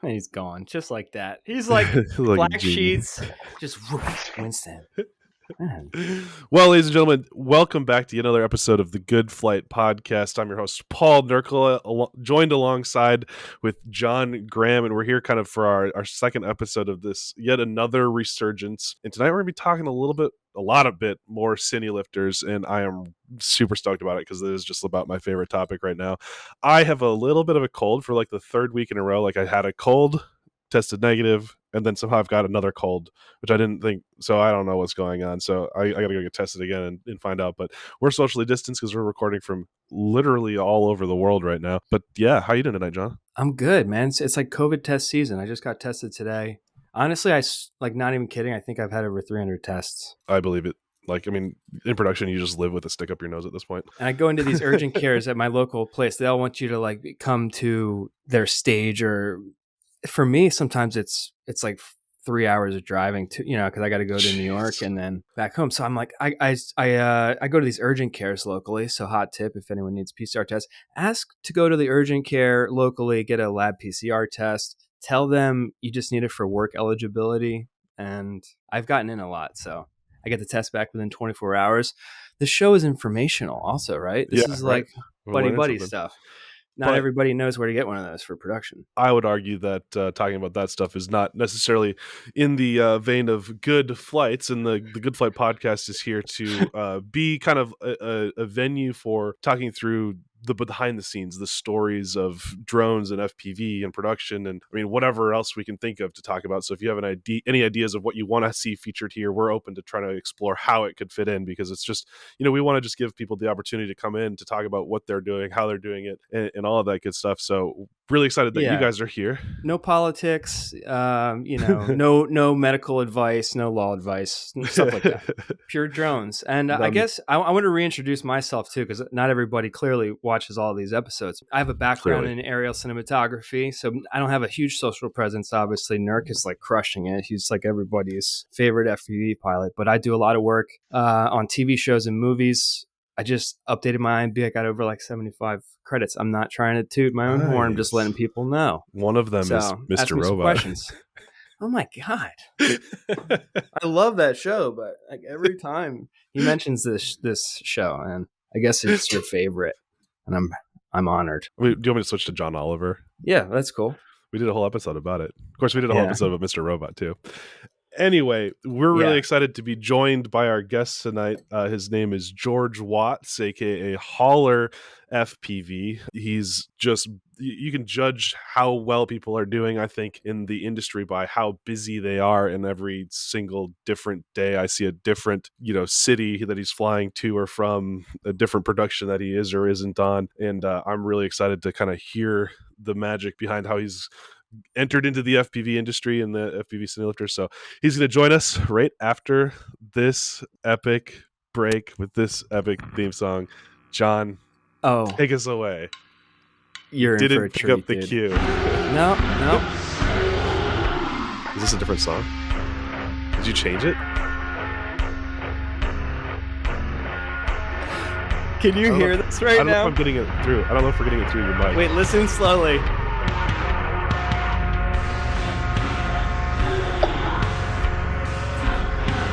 And he's gone, just like that. He's like black sheets, just whoosh, Winston. Man. Well, ladies and gentlemen, welcome back to another episode of the Good Flight Podcast. I'm your host, Paul Nurkkala, joined alongside with John Graham, and we're here kind of for our second episode of this, yet another resurgence. And tonight we're going to be talking a lot bit more cinelifters, and I am super stoked about it because it is just about my favorite topic right now. I have a little bit of a cold for like the third week in a row. Like I had a cold, tested negative, and then somehow I've got another cold, which I didn't think, so I don't know what's going on. So I got to go get tested again and find out. But we're socially distanced because we're recording from literally all over the world right now. But yeah, how you doing tonight, John? I'm good, man. It's like COVID test season. I just got tested today. Honestly, not even kidding. I think I've had over 300 tests. I believe it. Like, I mean, in production, you just live with a stick up your nose at this point. And I go into these urgent cares at my local place. They all want you to like come to their stage, or for me, sometimes it's like 3 hours of driving to, because I got to go to New York and then back home. So I'm like, I go to these urgent cares locally. So hot tip, if anyone needs PCR tests, ask to go to the urgent care locally, get a lab PCR test, tell them you just need it for work eligibility. And I've gotten in a lot. So I get the test back within 24 hours. The show is informational also, right? This is like buddy stuff. Not everybody knows where to get one of those for production. I would argue that talking about that stuff is not necessarily in the vein of good flights, and the Good Flight Podcast is here to be kind of a venue for talking through the behind the scenes, the stories of drones and FPV and production, and I mean whatever else we can think of to talk about. So if you have any ideas of what you want to see featured here, we're open to trying to explore how it could fit in, because it's just, we want to just give people the opportunity to come in to talk about what they're doing, how they're doing it, and all of that good stuff. So really excited that you guys are here. No politics, no medical advice, no law advice, stuff like that. Pure drones. And I guess I want to reintroduce myself too, because not everybody clearly watches all these episodes. I have a background in aerial cinematography, so I don't have a huge social presence. Obviously, Nurk is like crushing it. He's like everybody's favorite FPV pilot, but I do a lot of work on TV shows and movies. I just updated my IMDb. I got over like 75 credits. I'm not trying to toot my own horn. I'm just letting people know. One of them is Mr. Robot. Questions. Oh my God. I love that show, but like every time he mentions this show, and I guess it's your favorite, and I'm honored. Do you want me to switch to John Oliver? Yeah, that's cool. We did a whole episode about it. Of course, we did a whole episode about Mr. Robot too. Anyway, we're really excited to be joined by our guest tonight. His name is George Watts, aka Holler FPV. He's just, you can judge how well people are doing, I think, in the industry by how busy they are. And every single different day, I see a different, city that he's flying to or from, a different production that he is or isn't on. And I'm really excited to kind of hear the magic behind how he's entered into the FPV industry and the FPV cinelifter. So he's going to join us right after this epic break with this epic theme song. John, take us away. You're didn't in for a pick treat, up the dude. cue. No. Is this a different song? Did you change it? Can you hear this right now? I don't know if I'm getting it through. I don't know if we're getting it through your mic. Wait, listen slowly.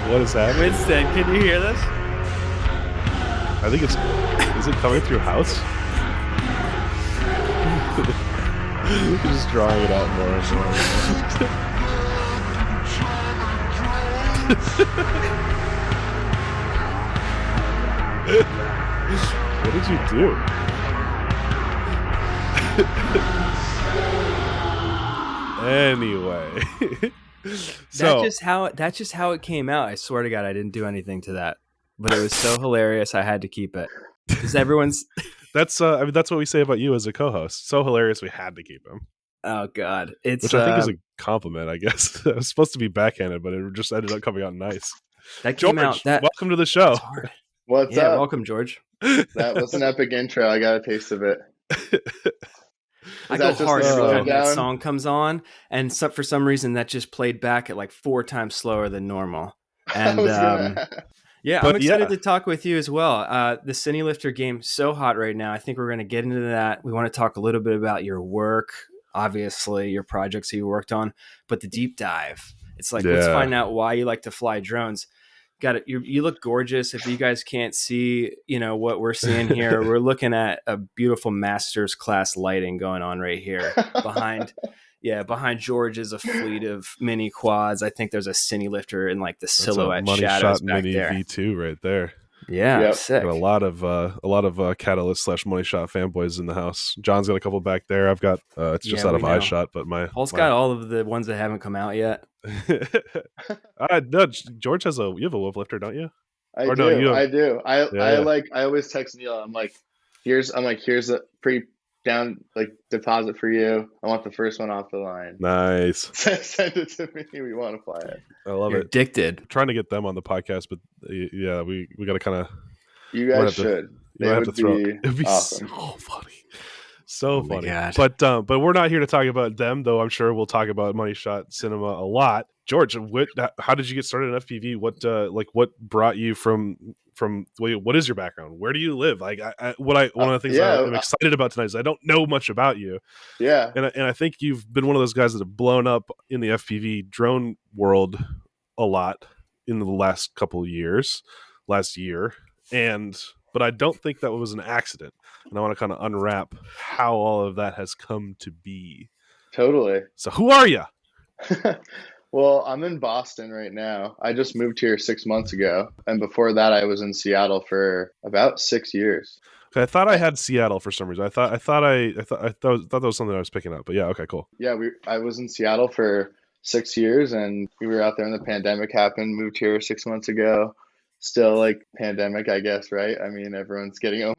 What is happening? Winston, can you hear this? I think is it coming through house? You're just drawing it out more and more. What did you do? Anyway. That's just how it came out. I swear to God, I didn't do anything to that, but it was so hilarious. I had to keep it because everyone's. That's what we say about you as a co-host. So hilarious, we had to keep him. Oh God, which I think is a compliment. I guess it was supposed to be backhanded, but it just ended up coming out nice. That came George, out. Welcome to the show. What's up? Welcome, George. That was an epic intro. I got a taste of it. I go hard every time that song comes on, and for some reason that just played back at like 4 times slower than normal. And I'm excited to talk with you as well. The cinelifter game so hot right now. I think we're going to get into that. We want to talk a little bit about your work. obviously your projects that you worked on, but the deep dive. It's like, let's find out why you like to fly drones. Got it. You look gorgeous. If you guys can't see, what we're seeing here, we're looking at a beautiful master's class lighting going on right here behind. Yeah, behind George is a fleet of mini quads. I think there's a cinelifter in like the silhouette shadows back mini there. V2 right there. Yeah, sick. Got a lot of Catalyst / Money Shot fanboys in the house. John's got a couple back there. I've got it's just out of iShot, but Paul's got all of the ones that haven't come out yet. No, George you have a wolf lifter, don't you? I do. I always text Neil. I'm like, here's a pretty down deposit for you. I want the first one off the line. Nice. Send it to me. We want to fly it. I love You're it. Addicted. I'm trying to get them on the podcast, but yeah, we got to kind of. You guys should. It'd be awesome. So funny. So funny. But we're not here to talk about them, though. I'm sure we'll talk about Money Shot Cinema a lot. George, how did you get started in FPV? What brought you from what is your background? Where do you live? One of the things I'm excited about tonight is I don't know much about you. Yeah. And I think you've been one of those guys that have blown up in the FPV drone world a lot in the last year. But I don't think that was an accident. And I want to kind of unwrap how all of that has come to be. Totally. So who are you? Well, I'm in Boston right now. I just moved here 6 months ago. And before that, I was in Seattle for about 6 years. Okay, I thought I had Seattle for some reason. I thought that was something I was picking up. But yeah, okay, cool. Yeah, I was in Seattle for 6 years, and we were out there when the pandemic happened. Moved here 6 months ago. Still pandemic, I guess, right? I mean, everyone's getting Omicron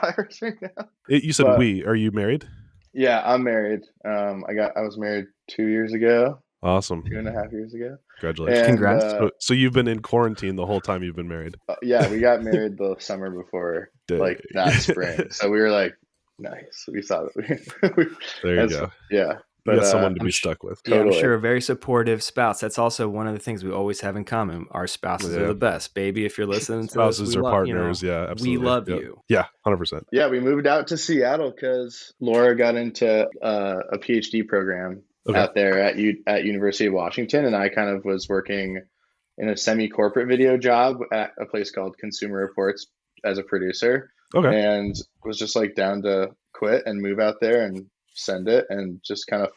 virus right now. You said we. Are you married? Yeah, I'm married. I was married 2 years ago. Awesome. 2.5 years ago. Congratulations. Congrats. So you've been in quarantine the whole time you've been married? Yeah, we got married the summer before, that spring. So we were like, nice. We saw that. There you go. Yeah. But you got someone to be stuck with. Yeah, totally. I'm sure a very supportive spouse. That's also one of the things we always have in common. Our spouses are the best. Baby, if you're listening to spouses or partners, yeah, absolutely. We love you. Yeah, 100%. Yeah, we moved out to Seattle because Laura got into a PhD program out there at University of Washington, and I kind of was working in a semi-corporate video job at a place called Consumer Reports as a producer. Okay. And was just down to quit and move out there and send it, and just kind of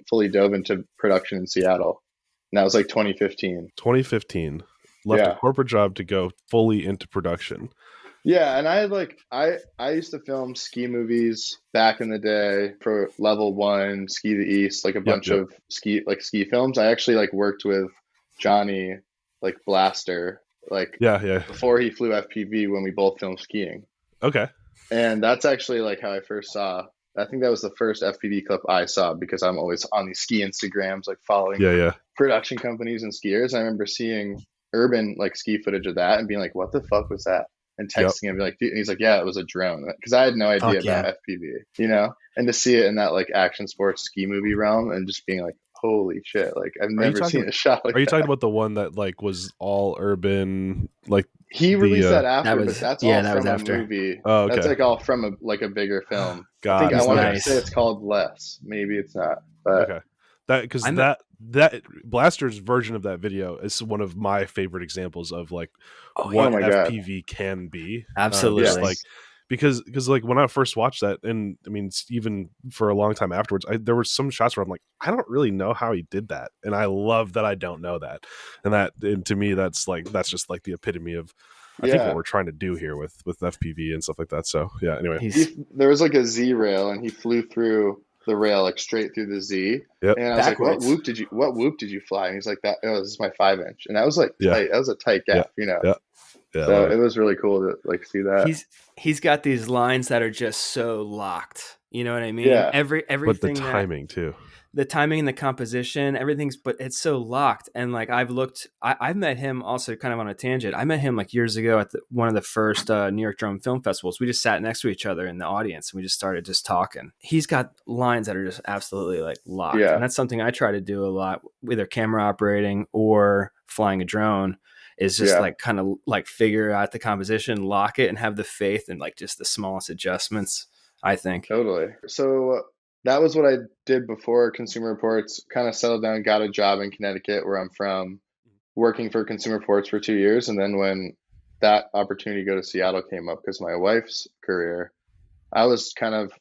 fully dove into production in Seattle. And that was 2015. 2015. Left a corporate job to go fully into production. Yeah, and I used to film ski movies back in the day for Level 1, Ski the East, a bunch of ski films. I actually worked with Johnny Blaster before he flew FPV when we both filmed skiing. Okay. And that's actually how I first saw. I think that was the first FPV clip I saw, because I'm always on these ski Instagrams, following production companies and skiers. I remember seeing Urban ski footage of that and being like, what the fuck was that? And texting him, and he's like, yeah, it was a drone, because I had no idea about FPV, and to see it in that action sports ski movie realm and just being like, holy shit, I've never seen a shot like that. Are you talking about the one that was all urban? He released that after, but that's all from a movie. Oh, okay. That's all from a bigger film. God, I want to say it's called Less. Maybe it's not. But okay. That Blaster's version of that video is one of my favorite examples of what FPV can be. Absolutely. Because when I first watched that, and I mean even for a long time afterwards, there were some shots where I'm like, I don't really know how he did that, and I love that I don't know that, and to me that's just the epitome of I think what we're trying to do here with FPV and stuff like that. So yeah, anyway, there was a Z rail, and he flew through the rail straight through the Z. Yep. And I was backwards. what whoop did you fly? And he's like, this is my 5-inch, and that was tight. That was a tight gap, Yeah. So it was really cool to see that. He's got these lines that are just so locked. You know what I mean? Yeah. Everything. But the timing too. The timing and the composition, but it's so locked. And I've met him also kind of on a tangent. I met him years ago at one of the first New York Drone Film Festivals. We just sat next to each other in the audience and we just started talking. He's got lines that are just absolutely locked. Yeah. And that's something I try to do a lot, either camera operating or flying a drone, is just figure out the composition, lock it, and have the faith and just the smallest adjustments, I think. Totally. So that was what I did before Consumer Reports. Kind of settled down, got a job in Connecticut, where I'm from, working for Consumer Reports for 2 years, and then when that opportunity to go to Seattle came up because my wife's career, I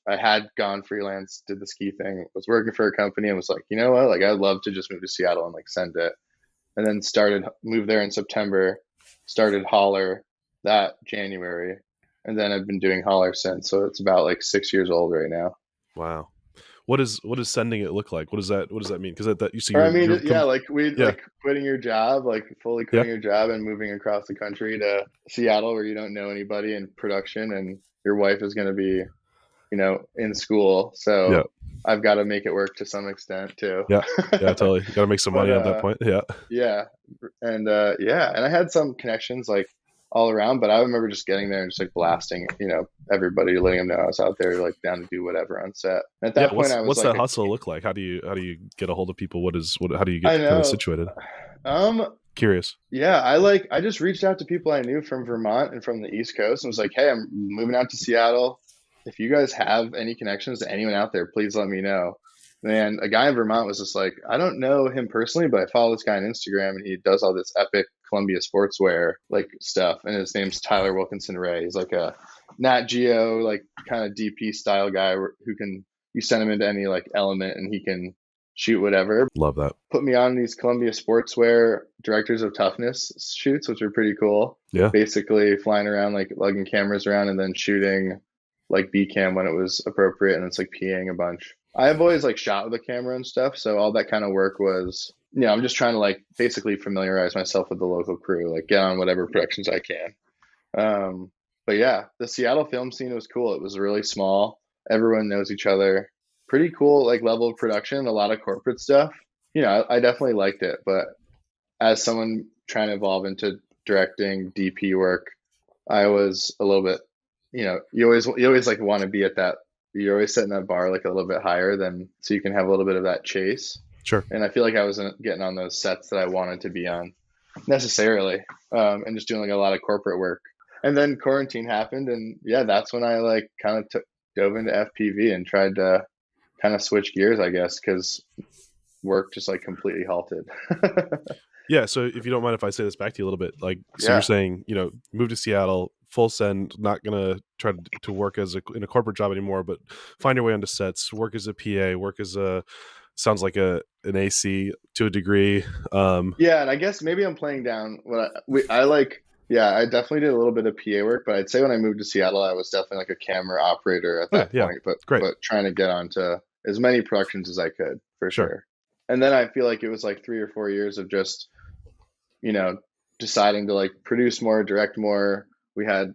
had gone freelance, did the ski thing, was working for a company, and was like, you know what, like I'd love to just move to Seattle and like send it, and then moved there in September, started Holler that January, and then I've been doing Holler since. So it's about like 6 years old right now. Wow. What does sending it look like? What does that mean? Because that you see, like quitting your job, like fully quitting your job and moving across the country to Seattle, where you don't know anybody in production, and your wife is going to be, in school. So I've got to make it work to some extent too. Yeah, totally. Got to make some money at that point. Yeah, and and I had some connections like all around, but I remember just getting there and just like blasting, everybody, letting them know I was out there, like down to do whatever on set. And at that point, I was what's that hustle look like? How do you get a hold of people? How do you get kind of situated? Curious. Yeah, I just reached out to people I knew from Vermont and from the East Coast and was like, hey, I'm moving out to Seattle. If you guys have any connections to anyone out there, please let me know. And a guy in Vermont was just like, I don't know him personally, but I follow this guy on Instagram, and he does all this epic Columbia sportswear like stuff. And his name's Tyler Wilkinson Ray. He's like a Nat Geo, like kind of DP style guy you send him into any like element and he can shoot whatever. Love that. Put me on these Columbia sportswear directors of toughness shoots, which are pretty cool. Yeah. Basically flying around, like lugging cameras around and then shooting like B cam when it was appropriate, and it's like PAing a bunch. I've always like shot with a camera and stuff, so all that kind of work was, I'm just trying to like basically familiarize myself with the local crew, like get on whatever productions I can. But yeah, the Seattle film scene was cool. It was really small. Everyone knows each other. Pretty cool, like level of production, a lot of corporate stuff. I definitely liked it, but as someone trying to evolve into directing DP work, I was a little bit, you always like want to be at that. You're always setting that bar like a little bit higher so you can have a little bit of that chase. Sure. And I feel like I wasn't getting on those sets that I wanted to be on necessarily, and just doing like a lot of corporate work. And then quarantine happened, and that's when I like kind of dove into FPV and tried to kind of switch gears, I guess, because work just like completely halted. Yeah. So if you don't mind if I say this back to you a little bit, like, so you're saying, move to Seattle, full send, not going to try to work in a corporate job anymore, but find your way onto sets, work as a PA, work as sounds like an AC to a degree. Yeah. And I guess maybe I'm playing down what I like. Yeah, I definitely did a little bit of PA work, but I'd say when I moved to Seattle, I was definitely like a camera operator at that point, but trying to get onto as many productions as I could for sure. And then I feel like it was like 3 or 4 years of just, deciding to like produce more, direct more. We had,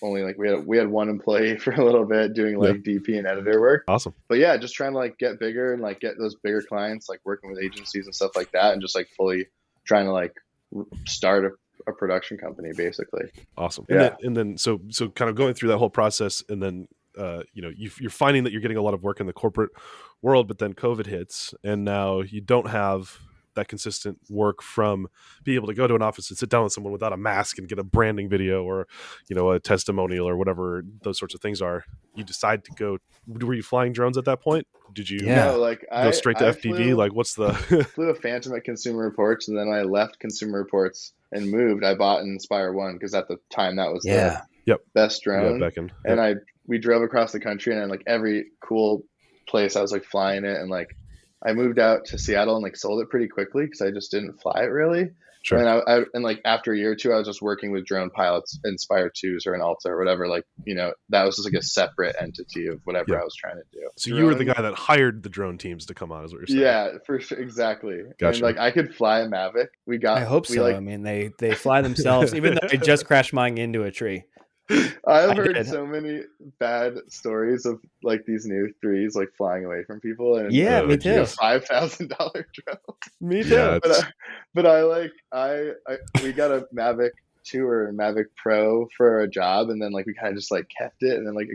only like we had one employee for a little bit doing like DP and editor work. Awesome. But yeah, just trying to like get bigger and like get those bigger clients, like working with agencies and stuff like that, and just like fully trying to like start a production company basically. Awesome. And then so kind of going through that whole process, and then you're finding that you're getting a lot of work in the corporate world, but then COVID hits, and now you don't have that consistent work from being able to go to an office and sit down with someone without a mask and get a branding video or a testimonial or whatever those sorts of things are. You decide to go. Were you flying drones at that point? Did you go straight to FPV? Like, what's the flew a Phantom at Consumer Reports, and then I left Consumer Reports and moved. I bought an Inspire 1 because at the time that was the best drone. We drove across the country, and like every cool place I was like flying it, and like I moved out to Seattle and like sold it pretty quickly because I just didn't fly it really. Sure. And and like after a year or two, I was just working with drone pilots, Inspire 2s or an Alta or whatever. Like, that was just like a separate entity of whatever I was trying to do. So you were the guy that hired the drone teams to come on, is what you're saying? Yeah, for sure. Exactly. Gotcha. And like I could fly a Mavic. I hope so. I mean, they fly themselves, even though they just crashed mine into a tree. I've heard so many bad stories of like these new threes like flying away from people, and me too. $5,000 drone. Me too. Yeah, but we got a Mavic 2 or Mavic Pro for a job, and then like we kind of just like kept it, and then like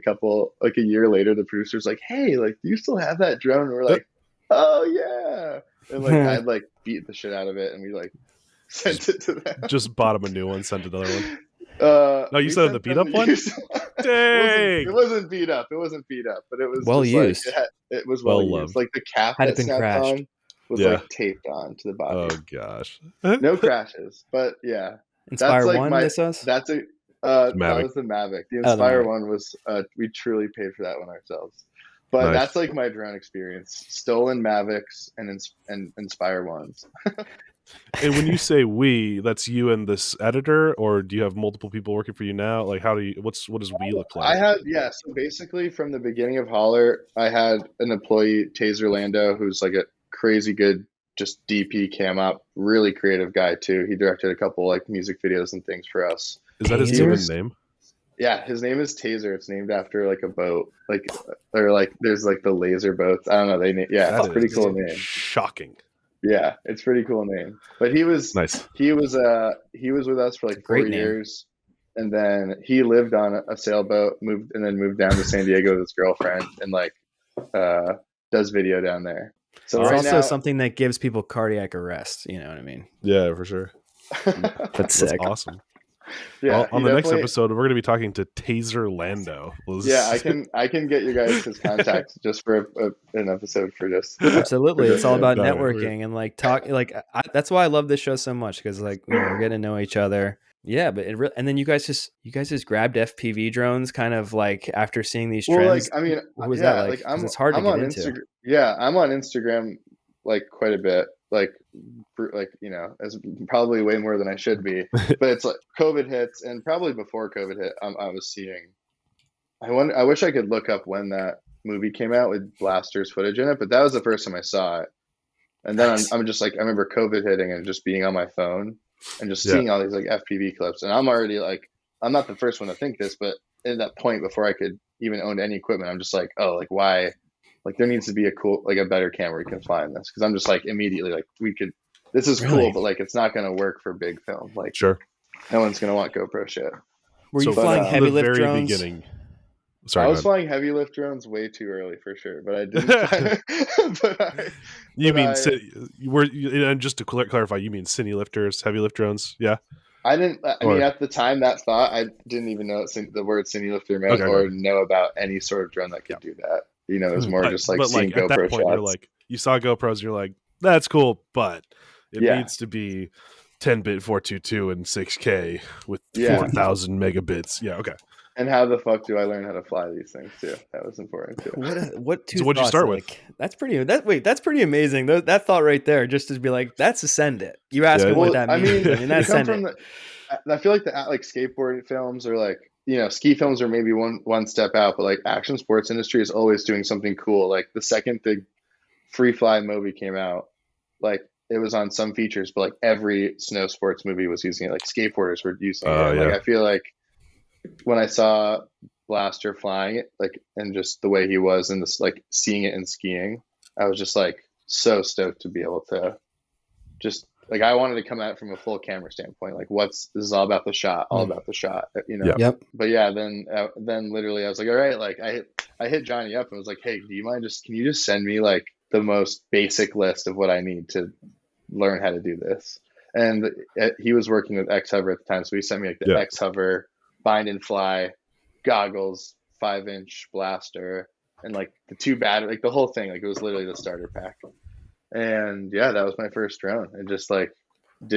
a year later, the producer's like, "Hey, like, do you still have that drone?" And we're like, "Oh yeah," and like I'd like beat the shit out of it, and we like sent it to them. Just bought him a new one, sent another one. No, you said the beat up one. Dang, it wasn't beat up. It wasn't beat up, but it was well just used. like it was well used. Like the cap had that snapped crashed. on was like taped on to the body. Oh gosh, no crashes, but yeah. Inspire that's like one. That's that was the Mavic. The Inspire one was we truly paid for that one ourselves. But that's like my drone experience: stolen Mavics and Inspire ones. And when you say we, that's you and this editor, or do you have multiple people working for you now? Like, what does we look like? So basically from the beginning of Holler, I had an employee, Taser Lando, who's like a crazy good just DP cam up, really creative guy too. He directed a couple like music videos and things for us. Is that his even name? Yeah, his name is Taser. It's named after like a boat, there's like the laser boats. I don't know. It's a pretty cool name. Shocking. Yeah, it's pretty cool name. But he was nice. He was with us for like 4 years, and then he lived on a sailboat, moved down to San Diego with his girlfriend, and like does video down there. So it's also something that gives people cardiac arrest. You know what I mean? Yeah, for sure. That's sick. Awesome. Yeah, well, on the next episode, we're going to be talking to Taser Lando. Yeah, I can get you guys his contacts just for an episode for just. Absolutely, it's all about networking and like talk. Like that's why I love this show so much, because like we're getting to know each other. Yeah, but and then you guys just grabbed FPV drones, kind of like after seeing these trends. Like, I mean, what was that like? It's hard to get into. Yeah, I'm on Instagram like quite a bit. Like as probably way more than I should be, but it's like COVID hits, and probably before COVID hit, I was seeing. I wish I could look up when that movie came out with Blaster's footage in it, but that was the first time I saw it. And then I'm just like, I remember COVID hitting and just being on my phone and just seeing all these like FPV clips, and I'm already like, I'm not the first one to think this, but at that point before I could even own any equipment, I'm just like, oh, like why? Like there needs to be a better camera we can find this, because I'm just like immediately like this is cool, but like it's not going to work for big film. Like sure, no one's going to want GoPro shit. Were you flying heavy lift drones? Beginning. Sorry, I was flying heavy lift drones way too early for sure, but I didn't. And just to clarify, you mean cinelifters, heavy lift drones? Yeah. I didn't. I mean, at the time that thought, I didn't even know the word cinelifter meant or know about any sort of drone that could do that. You know, it was more just like seeing GoPro at that point, shots. You're like, you saw GoPros, and you're like, that's cool, but it needs to be 10-bit 422 and 6K with 4,000 megabits. Yeah, okay. And how the fuck do I learn how to fly these things too? That was important too. So what'd you start with? That's pretty amazing. That thought right there, just to be like, that's a send it. You ask him what that means. I mean, that's send it. I feel like the like skateboarding films or like, you know, ski films are maybe one step out, but like action sports industry is always doing something cool. Like the second the Free Fly movie came out, like it was on some features, but like every snow sports movie was using it. Like skateboarders were using it. Like I feel like when I saw Blaster flying it, like, and just the way he was and this, like seeing it in skiing, I was just like so stoked to be able to just like, I wanted to come at it from a full camera standpoint. Like this is all about the shot, you know? Yep. But yeah, then literally I was like, all right, like I hit Johnny up and was like, hey, do you mind can you just send me like the most basic list of what I need to learn how to do this? And he was working with X-Hover at the time. So he sent me like the X-Hover bind and fly goggles, 5-inch blaster, and like the 2 battery, like the whole thing. Like it was literally the starter pack. And yeah, that was my first drone. It just like I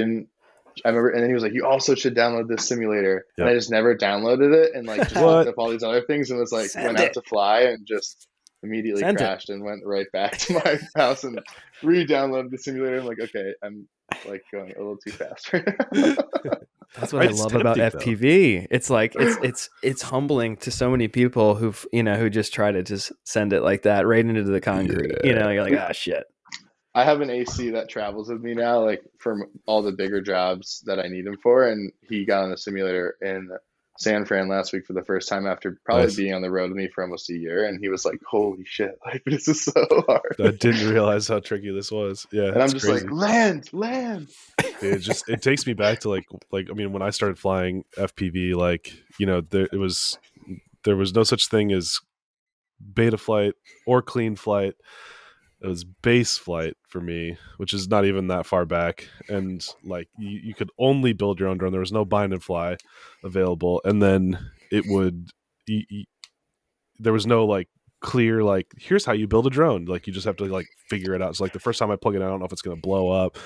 remember, and then he was like, you also should download this simulator. And I just never downloaded it, and like just looked up all these other things and was like, went out to fly and just immediately crashed and went right back to my house and re-downloaded the simulator. I'm like, okay, I'm like going a little too fast right now. That's what I love about FPV. It's like it's humbling to so many people who just try to just send it like that right into the concrete. You know, you're like, ah, shit. I have an AC that travels with me now, like from all the bigger jobs that I need him for. And he got on the simulator in San Fran last week for the first time after probably being on the road with me for almost a year. And he was like, holy shit, like this is so hard. I didn't realize how tricky this was. Yeah. And I'm just crazy. Like, land. It takes me back to like, I mean, when I started flying FPV, like, you know, there was no such thing as beta flight or clean flight. It was base flight for me, which is not even that far back. And like you could only build your own drone. There was no bind and fly available. And then it would, there was no like clear, like, here's how you build a drone. Like you just have to like figure it out. So like the first time I plug it in, I don't know if it's going to blow up.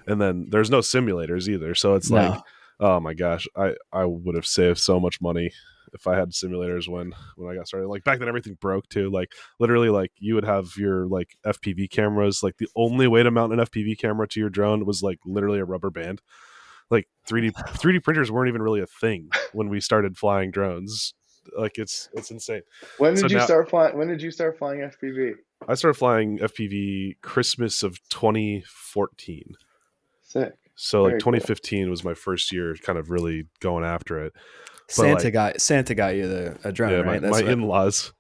And then there's no simulators either. So it's like, oh my gosh, I would have saved so much money if I had simulators when I got started. Like back then everything broke too. Like literally like you would have your like FPV cameras. Like the only way to mount an FPV camera to your drone was like literally a rubber band. Like 3D printers weren't even really a thing when we started flying drones. Like it's insane. When did you start flying FPV? I started flying FPV Christmas of 2014. Sick. So like 2015 was my first year kind of really going after it. Santa got you a drone, yeah, right? My in-laws.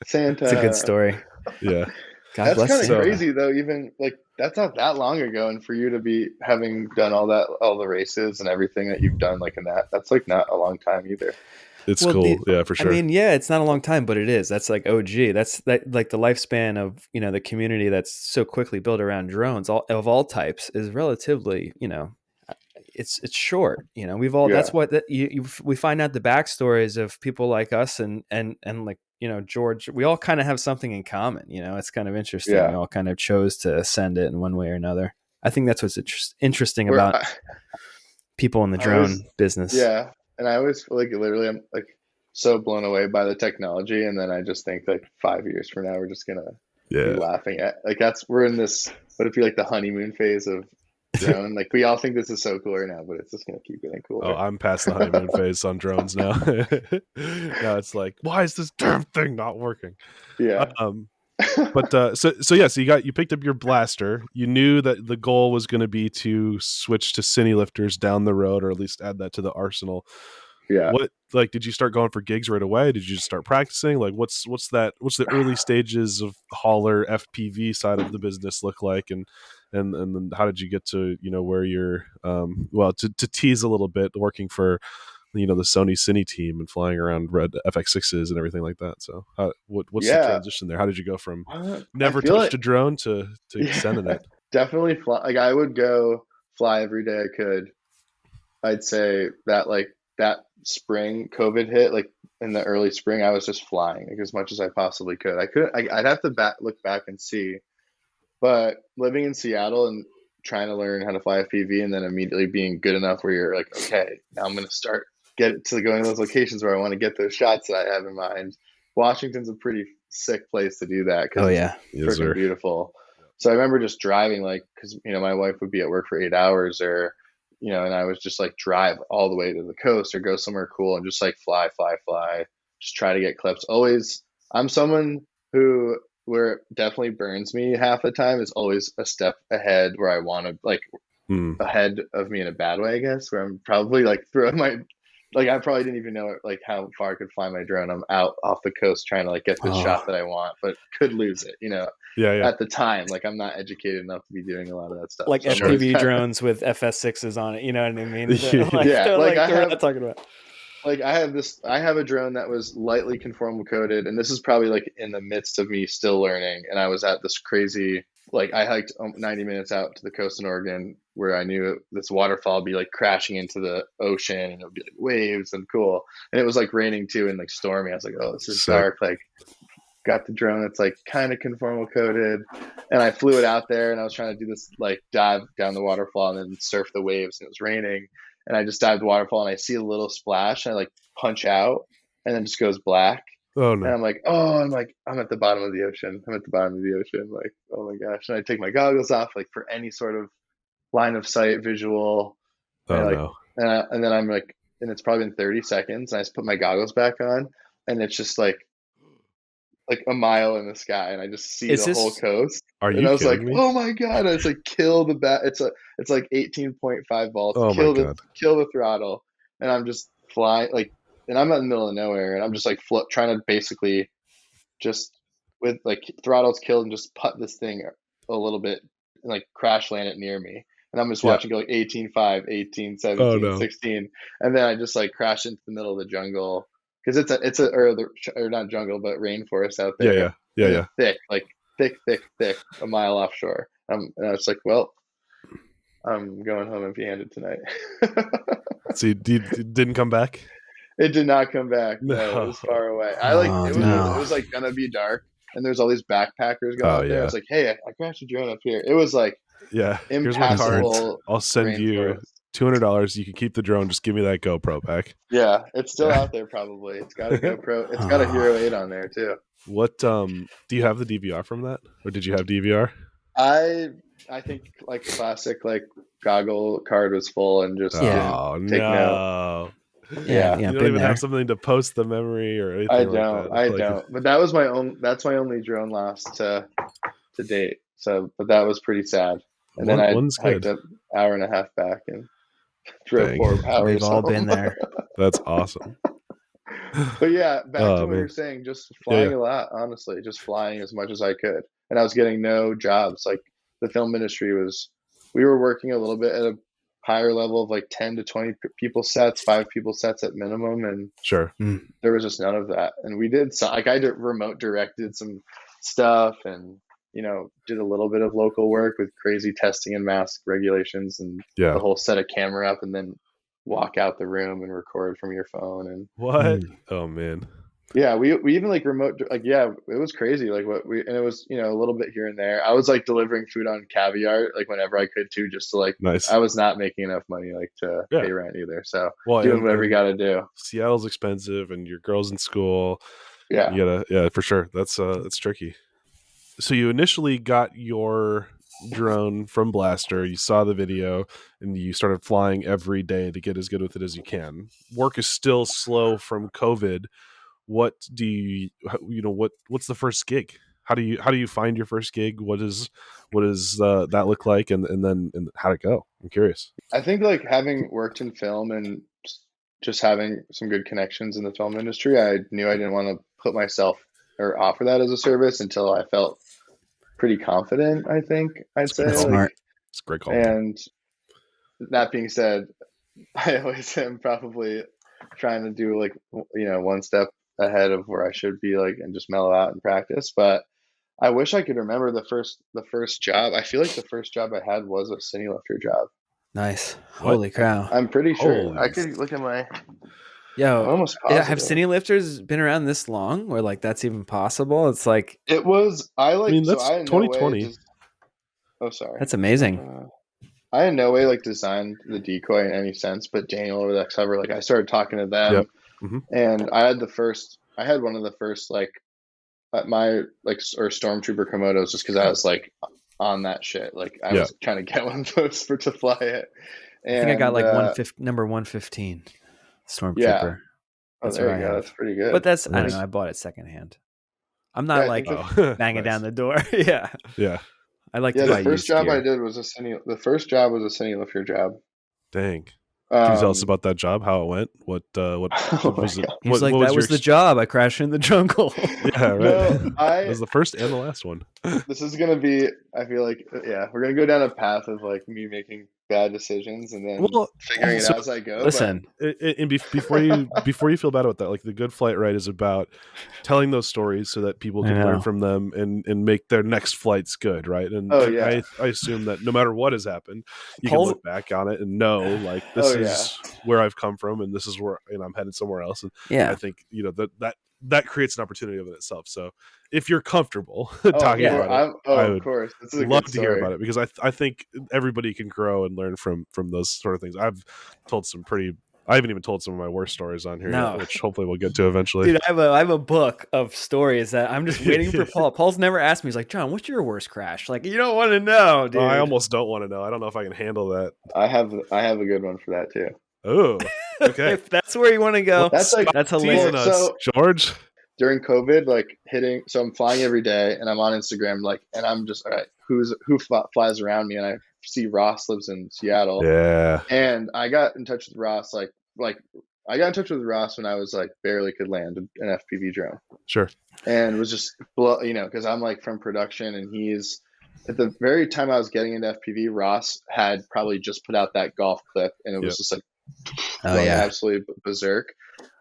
Santa. It's a good story. Yeah. God, that's kind of crazy though. Even like that's not that long ago, and for you to be having done all the races and everything that you've done like in that's like not a long time either. It's cool. Yeah, for sure. I mean, yeah, it's not a long time, but it is. That's like OG. That's like the lifespan of, the community that's so quickly built around drones of all types is relatively, it's short. We've all, that's what we find out the backstories of people like us and like, George, we all kind of have something in common. It's kind of interesting. We all kind of chose to ascend it in one way or another. I think that's what's interesting about people in the drone business. Yeah. And I always feel like literally I'm like so blown away by the technology. And then I just think like 5 years from now, we're just going to be laughing at like, we're in this, what if you like the honeymoon phase of drone? Like we all think this is so cool right now, but it's just going to keep getting cooler. Oh, I'm past the honeymoon phase on drones now. Now it's like, why is this damn thing not working? Yeah. But so you picked up your blaster. You knew that the goal was going to be to switch to cinelifters down the road, or at least add that to the arsenal. Yeah. What, like, did you start going for gigs right away? Did you just start practicing? Like, what's the early stages of Holler FPV side of the business look like, and then how did you get to where you're to tease a little bit, working for the Sony Cine team and flying around red FX6s and everything like that. So what's the transition there? How did you go from never touched a drone to sending it? Definitely fly. Like I would go fly every day I could. I'd say that like that spring COVID hit, like in the early spring, I was just flying like as much as I possibly could. I'd have to look back and see, but living in Seattle and trying to learn how to fly FPV and then immediately being good enough where you're like, okay, now I'm going to get to going to those locations where I want to get those shots that I have in mind. Washington's a pretty sick place to do that because it's freaking beautiful. So I remember just driving, like, because my wife would be at work for 8 hours, or and I was just like drive all the way to the coast or go somewhere cool and just like fly, just try to get clips. Always, I'm someone where it definitely burns me half the time is always a step ahead where I want to like ahead of me in a bad way, I guess, where I'm probably like throwing my, like I probably didn't even know like how far I could fly my drone. I'm out off the coast trying to like get the shot that I want, but could lose it, at the time. Like I'm not educated enough to be doing a lot of that stuff. Like so FPV drones with FS6s on it, you know what I mean? Talking about. Like I have a drone that was lightly conformal coated, and this is probably like in the midst of me still learning. And I was at this crazy, like I hiked 90 minutes out to the coast in Oregon where I knew this waterfall would be like crashing into the ocean and it would be like waves and cool. And it was like raining too and like stormy. I was like, oh, this is dark. Like got the drone that's like kind of conformal coated, and I flew it out there and I was trying to do this like dive down the waterfall and then surf the waves, and it was raining. And I just dived the waterfall and I see a little splash and I like punch out and then just goes black. Oh no. And I'm like, I'm at the bottom of the ocean. Like, oh my gosh. And I take my goggles off like for any sort of line of sight visual. And then I'm like, and it's probably been 30 seconds. And I just put my goggles back on and it's just like a mile in the sky, and I just see whole coast. Are you? And I was like, me? oh my god! I was like, kill the bat. It's like 18.5 volts. Oh kill the throttle, and I'm just flying like, and I'm in the middle of nowhere, and I'm just like trying to basically just with like throttles killed and just putt this thing a little bit and like crash land it near me. And I'm just watching go like 18.5, 18, 17, 16, and then I just like crash into the middle of the jungle. Because it's not jungle, but rainforest out there. Yeah. Thick thick, a mile offshore. And I was like, well, I'm going home empty-handed tonight. So you didn't come back? It did not come back. No, it was far away. It was like gonna be dark, and there's all these backpackers going out there. I was like, hey, I crashed a drone up here. It was like, here's my card. I'll send you $200. You can keep the drone. Just give me that GoPro back. Yeah, it's still out there. Probably it's got a GoPro. It's got a Hero 8 on there too. What do you have the DVR from that, or did you have DVR? I think like classic like goggle card was full and just take note. Yeah, you don't even have something to post the memory or anything. I don't. But that's my only drone loss to date. So, but that was pretty sad. And then I hiked up hour and a half back and drove 4 hours. We've all been there. That's awesome. But yeah, back to what you're saying, just flying a lot, honestly, just flying as much as I could. And I was getting no jobs. Like the film industry we were working a little bit at a higher level of like 10 to 20 people sets, 5 people sets at minimum. And there was just none of that. And we did, I remote directed some stuff and, did a little bit of local work with crazy testing and mask regulations and the whole set a camera up and then walk out the room and record from your phone. And what? Oh man. Yeah, we even like remote, like, it was crazy. Like and it was, a little bit here and there. I was like delivering food on Caviar, like whenever I could too, just to like, I was not making enough money like to pay rent either. So doing whatever you got to do. Seattle's expensive and your girl's in school. Yeah. You gotta, for sure. That's tricky. So you initially got your drone from Blaster, you saw the video and you started flying every day to get as good with it as you can. Work is still slow from COVID. What do you what's the first gig? How do you find your first gig? What does that look like? And then how'd it go? I'm curious. I think like having worked in film and just having some good connections in the film industry, I knew I didn't want to put myself or offer that as a service until I felt pretty confident, I think I'd say. That's smart. It's a great call. And that being said, I always am probably trying to do like, one step ahead of where I should be, like, and just mellow out and practice. But I wish I could remember the first job. I feel like the first job I had was a cinelifter job. Nice. Holy cow. I'm pretty sure. I could look at my... Yo, almost positive. Have cinelifters been around this long where like that's even possible? It's like... It was... that's 2020. Sorry. That's amazing. I in no way like designed the decoy in any sense, but Daniel over the cover, like I started talking to them. Yep. Mm-hmm. And I had one of the first like my like or Stormtrooper Komodos just because I was like on that shit. Like I was trying to get one of those to fly it. And, I think I got like number 115 Stormtrooper. Yeah. That's there you go. That's pretty good. But that's I don't know. I bought it secondhand. I'm not banging down the door. Yeah. Yeah. I like to buy the first job gear. I did was the first job was a cinelifter job. Dang. Can you tell us about that job? How it went? What was it? He was like, that was the job. I crashed in the jungle. Yeah, right. No, it was the first and the last one. This is gonna be. I feel like, we're gonna go down a path of like me making bad decisions and then figuring it out as I go. Listen, and before you feel bad about that, like the Good Flight Ride is about telling those stories so that people can learn from them and make their next flights good, right? And I assume that no matter what has happened, you can look back on it and know like this is where I've come from and this is where I'm headed somewhere else. And I think that creates an opportunity of itself. So if you're comfortable talking about it, I would of course. love to hear about it because I think everybody can grow and learn from those sort of things. I haven't even told some of my worst stories on here yet, which hopefully we'll get to eventually. Dude, I have a book of stories that I'm just waiting for Paul. Paul's never asked me. He's like, John, what's your worst crash? Like, you don't want to know, dude. I almost don't want to know. I don't know if I can handle that. I have a good one for that too. Oh, okay. If that's where you want to go, that's hilarious. So, George, during COVID, so I'm flying every day and I'm on Instagram, and I'm just, all right, who flies around me? And I see Ross lives in Seattle. Yeah. And I got in touch with Ross, I got in touch with Ross when I was like barely could land an FPV drone. Sure. And was just, because I'm like from production and he's, at the very time I was getting into FPV, Ross had probably just put out that golf clip and it was just like, absolutely berserk.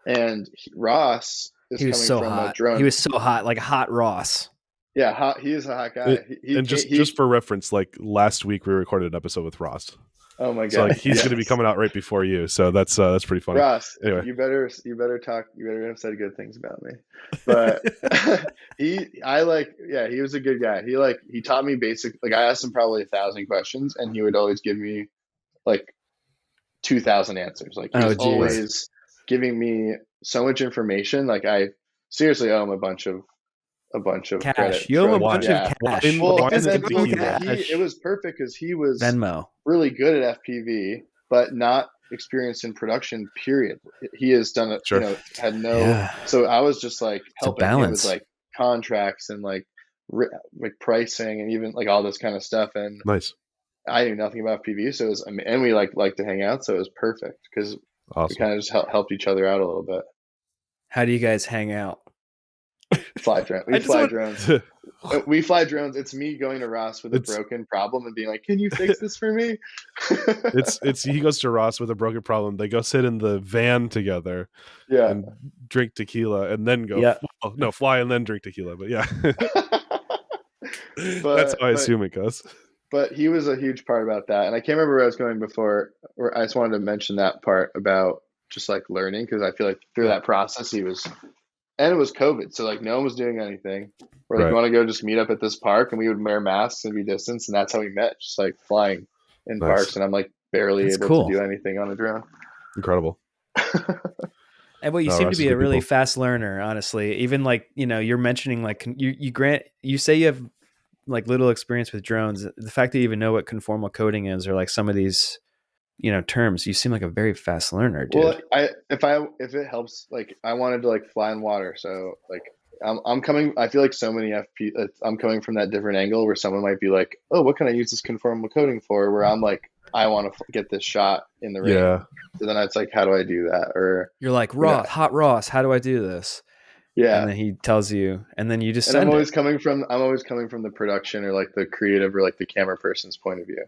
And Ross is coming from a drone. He was so hot, like hot Ross. Yeah, he is a hot guy. And just for reference, like last week we recorded an episode with Ross. Oh my god! So like he's going to be coming out right before you. So that's pretty funny. Ross, anyway, you better talk. You better have said good things about me. But he was a good guy. He taught me basic. Like I asked him probably 1,000 questions, and he would always give me like 2,000 answers. Like he was always giving me so much information. Like I seriously owe him a bunch of cash. Credit. You owe him a bunch of cash. Well, it was perfect because he was Venmo. really good at FPV, but not experienced in production. Period. He has done it. Sure. Had no. Yeah. So I was just like helping him with like contracts and like pricing and even like all this kind of stuff. And nice. I knew nothing about FPV, so it was, and we like to hang out, so it was perfect because we kind of just helped each other out a little bit. How do you guys hang out? Fly drone. We fly drones. We fly drones. It's me going to Ross with a broken problem and being like, "Can you fix this for me?" It's he goes to Ross with a broken problem. They go sit in the van together, and drink tequila, and then go. Yeah. Well, no, fly and then drink tequila. But yeah, that's how I assume it goes. But he was a huge part about that, and I can't remember where I was going before. Or I just wanted to mention that part about just like learning, because I feel like through that process he was. And it was COVID, so like no one was doing anything. We're like, you want to go just meet up at this park, and we would wear masks and be distanced, and that's how we met, just like flying in parks. And I'm like barely able to do anything on a drone. Incredible. And you seem to be a really fast learner, honestly. Even like you're mentioning like you say you have like little experience with drones. The fact that you even know what conformal coding is, or like some of these terms, you seem like a very fast learner, dude. Well, if it helps, like I wanted to like fly in water, so like I'm coming. I feel like so many I'm coming from that different angle where someone might be like, "Oh, what can I use this conformal coding for?" Where I'm like, I want to get this shot in the rain. Yeah. So then it's like, how do I do that? Or you're like, Hot Ross, how do I do this? Yeah. And then he tells you, and then you just send I'm always coming from the production or like the creative or like the camera person's point of view.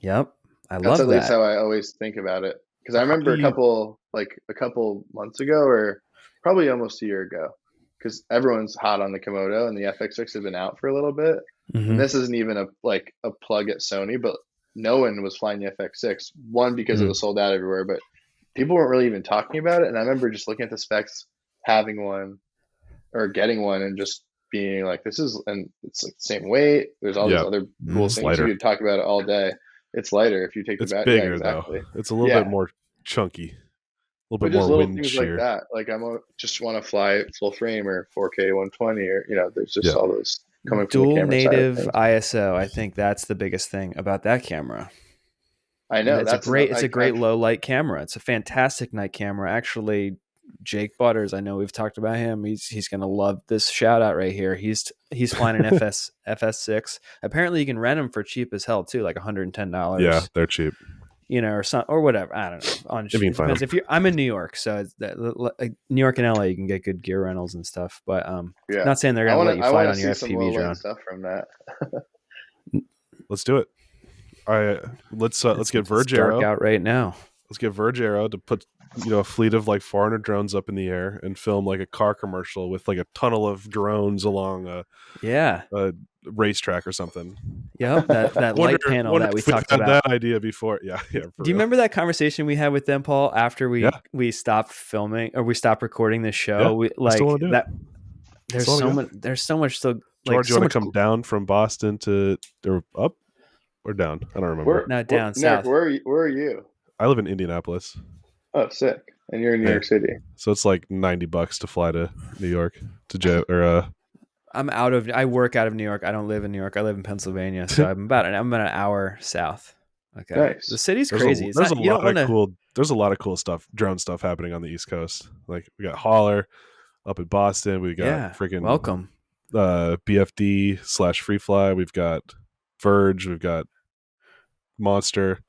Yep. That's at least how I always think about it. Because I remember a couple months ago, or probably almost a year ago, because everyone's hot on the Komodo and the FX6 have been out for a little bit. Mm-hmm. And this isn't even a plug at Sony, but no one was flying the FX6. One, because it was sold out everywhere, but people weren't really even talking about it. And I remember just looking at the specs, having one or getting one, and just being like, this is, and it's like the same weight. There's all these other cool things. You could talk about it all day. It's lighter if you take the back. Bigger though. It's a little bit more chunky. A little bit more wind things shear. Like that. Like just want to fly full frame or 4K 120 or there's just all those coming from dual the camera native side ISO. I think that's the biggest thing about that camera. I know it's a great low light camera. It's a fantastic night camera. Actually, Jake Butters, I know we've talked about him. He's gonna love this shout out right here. He's flying an FS6. Apparently, you can rent them for cheap as hell too, like $110. Yeah, they're cheap. Or whatever. I don't know. Depends I'm in New York, so like New York and LA, you can get good gear rentals and stuff. But not saying they're gonna let you fly on your FPV drone. Stuff from that. Let's do it. All right, let's get Verge Arrow out right now. Let's get Verge Arrow to put a fleet of like 400 drones up in the air and film like a car commercial with like a tunnel of drones along a racetrack or something. Yeah, that light panel that we talked about. That idea before. Yeah. Do you remember that conversation we had with them, Paul, after we stopped filming or we stopped recording this show? Yeah, there's so much still. George, you want to come down from Boston or up or down? I don't remember. Not down, south. Nick, where are you? I live in Indianapolis. Oh, sick! And you're in New York City. So it's like $90 to fly to New York I work out of New York. I don't live in New York. I live in Pennsylvania, so I'm about an hour south. Okay, nice. The city's crazy. There's a lot of cool stuff, drone stuff happening on the East Coast. Like we got Holler up in Boston. We got freaking welcome BFD / Free Fly. We've got Verge. We've got Monster.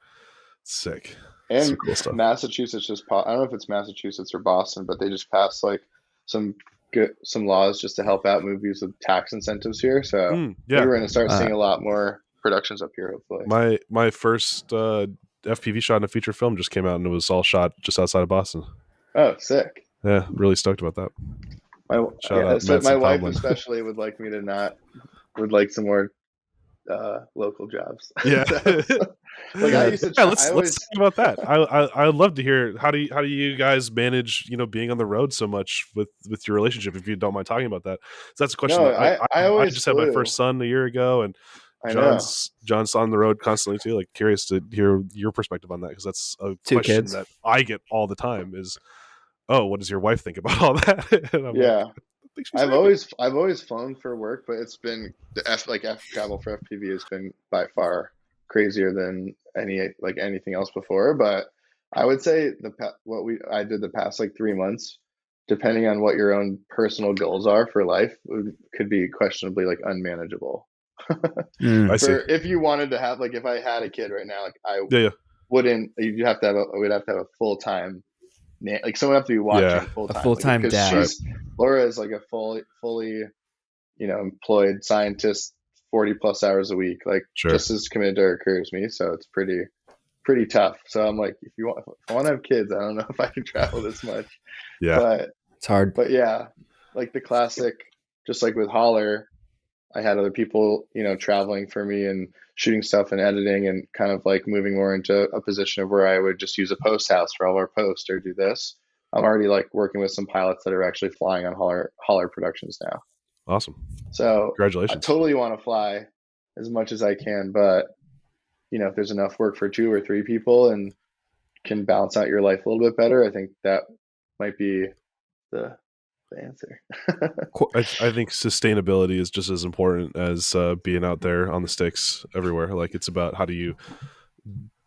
Sick. And cool stuff. Massachusetts I don't know if it's Massachusetts or Boston, but they just passed like some laws just to help out movies with tax incentives here. So we're going to start seeing a lot more productions up here, hopefully. My first FPV shot in a feature film just came out, and it was all shot just outside of Boston. Oh, sick. Yeah, really stoked about that. My wife especially would like me to not would like some more local jobs. Yeah. Like I used to let's talk about that. I'd love to hear how do you guys manage, being on the road so much with your relationship, if you don't mind talking about that. So that's a question. No, that I always just had my first son a year ago, and John's on the road constantly too. Like, curious to hear your perspective on that, because that's a question that I get all the time is, oh, what does your wife think about all that? And I'm like, I've always flown for work, but it's been travel for FPV has been by far crazier than anything else before. But I would say I did the past like 3 months, depending on what your own personal goals are for life, could be questionably like unmanageable. I see. If you wanted to have, like, if I had a kid right now, like I wouldn't. We'd have to have a full time. Like someone have to be watching full time. A full time dad. Laura is like a fully, employed scientist, 40 plus hours a week, like just as committed to her career as me. So it's pretty tough. So I'm like, if I want to have kids, I don't know if I can travel this much. Yeah, but it's hard. But yeah, like the classic, just like with Holler, I had other people, traveling for me and shooting stuff and editing, and kind of like moving more into a position of where I would just use a post house for all our posts or do this. I'm already like working with some pilots that are actually flying on Holler productions now. Awesome. So congratulations. I totally want to fly as much as I can, but if there's enough work for 2 or 3 people and can balance out your life a little bit better, I think that might be the answer. I think sustainability is just as important as being out there on the sticks everywhere. Like, it's about how do you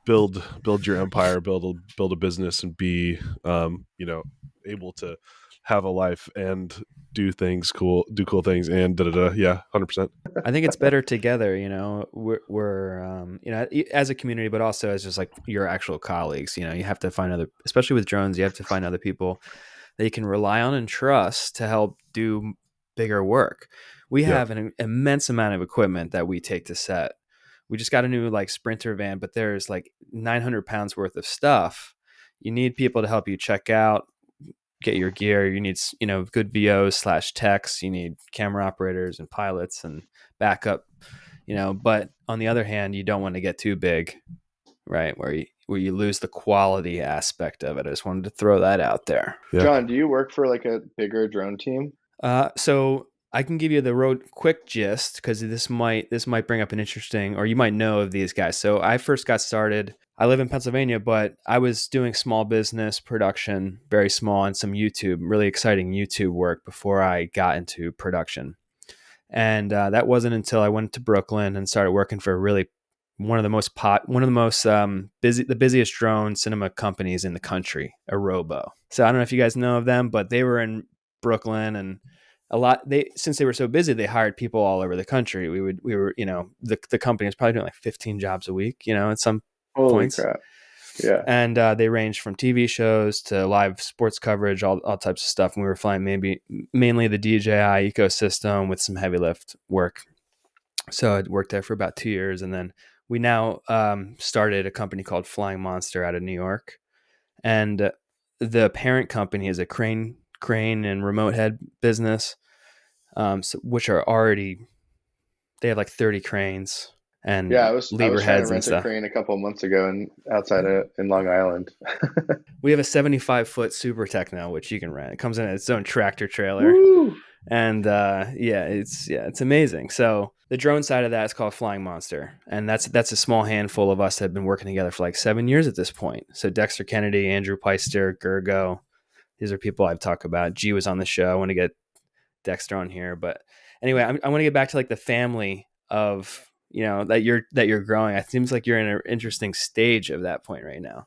build your empire, build a business, and be able to have a life and do cool things, and yeah, 100%. I think it's better together. We're as a community, but also as just like your actual colleagues. You have to find especially with drones, you have to find other people that you can rely on and trust to help do bigger work. We have an immense amount of equipment that we take to set. We just got a new like Sprinter van, but there's like 900 pounds worth of stuff. You need people to help you check out, get your gear. You need, good VOs / techs. You need camera operators and pilots and backup, but on the other hand, you don't want to get too big, right? Where you lose the quality aspect of it. I just wanted to throw that out there. Yeah. John, do you work for like a bigger drone team? So I can give you the road quick gist, because this might bring up an interesting, or you might know of these guys. So I first got started, I live in Pennsylvania, but I was doing small business production, very small, and some really exciting YouTube work before I got into production. And that wasn't until I went to Brooklyn and started working for one of the busiest drone cinema companies in the country, Arobo. So I don't know if you guys know of them, but they were in Brooklyn, and since they were so busy, they hired people all over the country. We were, the company was probably doing like 15 jobs a week, at some points. Holy crap. Yeah. And they ranged from TV shows to live sports coverage, all types of stuff. And we were flying mainly the DJI ecosystem with some heavy lift work. So I worked there for about 2 years. And then we now started a company called Flying Monster out of New York. And the parent company is a crane and remote head business, which are already, they have like 30 cranes. And I was trying to rent a crane a couple of months ago in Long Island. We have a 75-foot Super Techno, which you can rent. It comes in its own tractor trailer. Woo! And it's amazing. So the drone side of that is called Flying Monster, and that's a small handful of us that have been working together for like 7 years at this point. So Dexter Kennedy, Andrew Peister, Gergo, these are people I've talked about. G was on the show. I want to get Dexter on here, but anyway, I want to get back to like the family of, that you're growing. It seems like you're in an interesting stage of that point right now.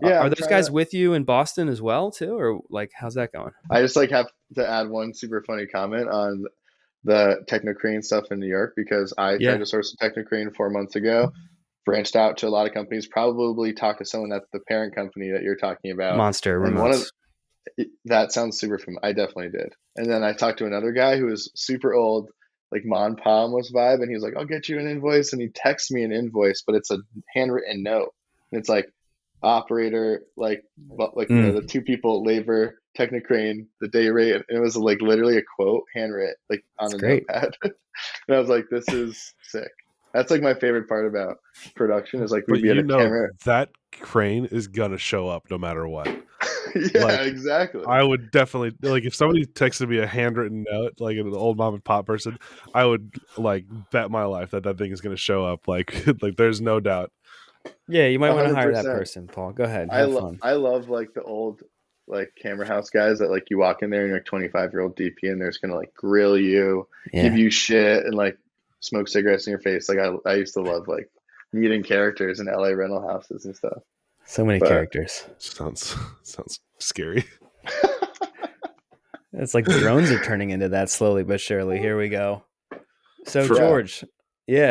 Yeah. Are those guys with you in Boston as well too? Or like, how's that going? I just like have to add one super funny comment on the Technocrane stuff in New York, because I tried to source a Technocrane 4 months ago, branched out to a lot of companies, probably talked to someone at the parent company that you're talking about. Monster Remotes. That sounds super familiar. I definitely did. And then I talked to another guy who was super old, like Mon Pa almost vibe, and he was like, I'll get you an invoice. And he texts me an invoice, but it's a handwritten note. And it's like operator, the 2 people, labor, Technicrane, the day rate, and it was like literally a quote handwritten like on a notepad. And I was like, this is sick. That's like my favorite part about production is like we'd be at a camera. That crane is gonna show up no matter what. Yeah, like, exactly. I would definitely like if somebody texted me a handwritten note, like an old mom and pop person, I would like bet my life that thing is gonna show up. Like there's no doubt. Yeah, you might want to hire that person, Paul. Go ahead. Have fun. I love like the old like camera house guys that like you walk in there and you're like 25-year-old DP and they're just gonna like grill you, give you shit, and like smoke cigarettes in your face. Like I used to love like meeting characters in LA rental houses and stuff. So many characters. Sounds scary. It's like drones are turning into that slowly but surely. Here we go. So George,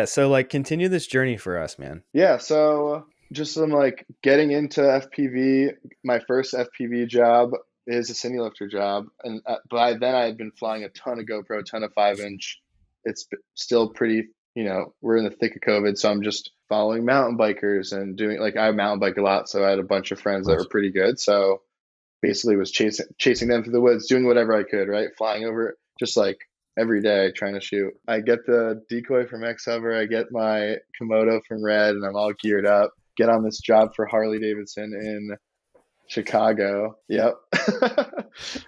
so like continue this journey for us, man. Yeah, so just some like getting into FPV. My first FPV job is a cinelifter job, and by then I had been flying a ton of GoPro, ton of 5-inch. It's still pretty, we're in the thick of COVID, so I'm just following mountain bikers and doing like I mountain bike a lot, so I had a bunch of friends that were pretty good. So basically, was chasing them through the woods, doing whatever I could, right, flying over just like every day trying to shoot. I get the decoy from X-Hover, I get my Komodo from Red, and I'm all geared up. Get on this job for Harley Davidson in Chicago. Yep.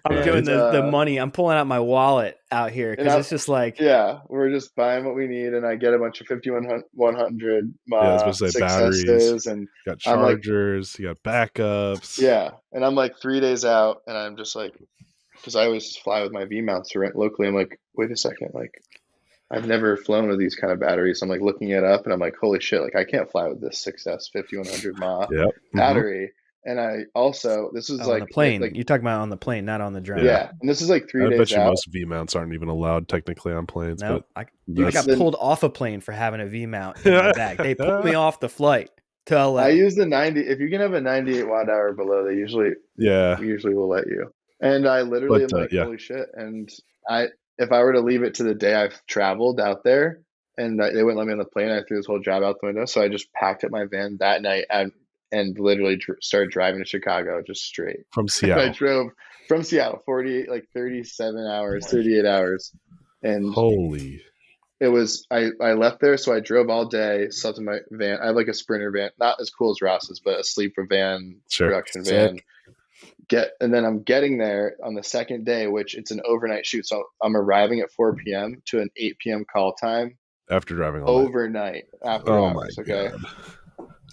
I'm doing the money. I'm pulling out my wallet out here because it's just like we're just buying what we need, and I get a bunch of 5100 I was supposed to say batteries, and you got chargers, you got backups. Yeah, and I'm like 3 days out, and I'm just like, because I always fly with my V mounts locally. I'm like, wait a second, like I've never flown with these kind of batteries. I'm like looking it up, and I'm like, holy shit, like I can't fly with this 6S 5100 mAh battery. And I also, this was like on the plane. You're talking about on the plane, not on the drone. Yeah, and this is like 3 days out. I bet you most V mounts aren't even allowed technically on planes. No, I got pulled off a plane for having a V mount in my bag. They pulled me off the flight to LA. I use the 90. If you can have a 98 watt hour below, they usually will let you. And I literally am like, holy shit. And if I were to leave it to the day I've traveled out there, and they wouldn't let me on the plane, I threw this whole job out the window. So I just packed up my van that night and literally started driving to Chicago just straight from Seattle. I drove from Seattle 37 hours, 38 hours, and it was I left there, so I drove all day, slept in my van. I have like a Sprinter van, not as cool as Ross's, but a sleeper van, production van. And then I'm getting there on the second day, which it's an overnight shoot, so I'm arriving at 4 p.m. to an 8 p.m. call time after driving all overnight after hours. Okay. God.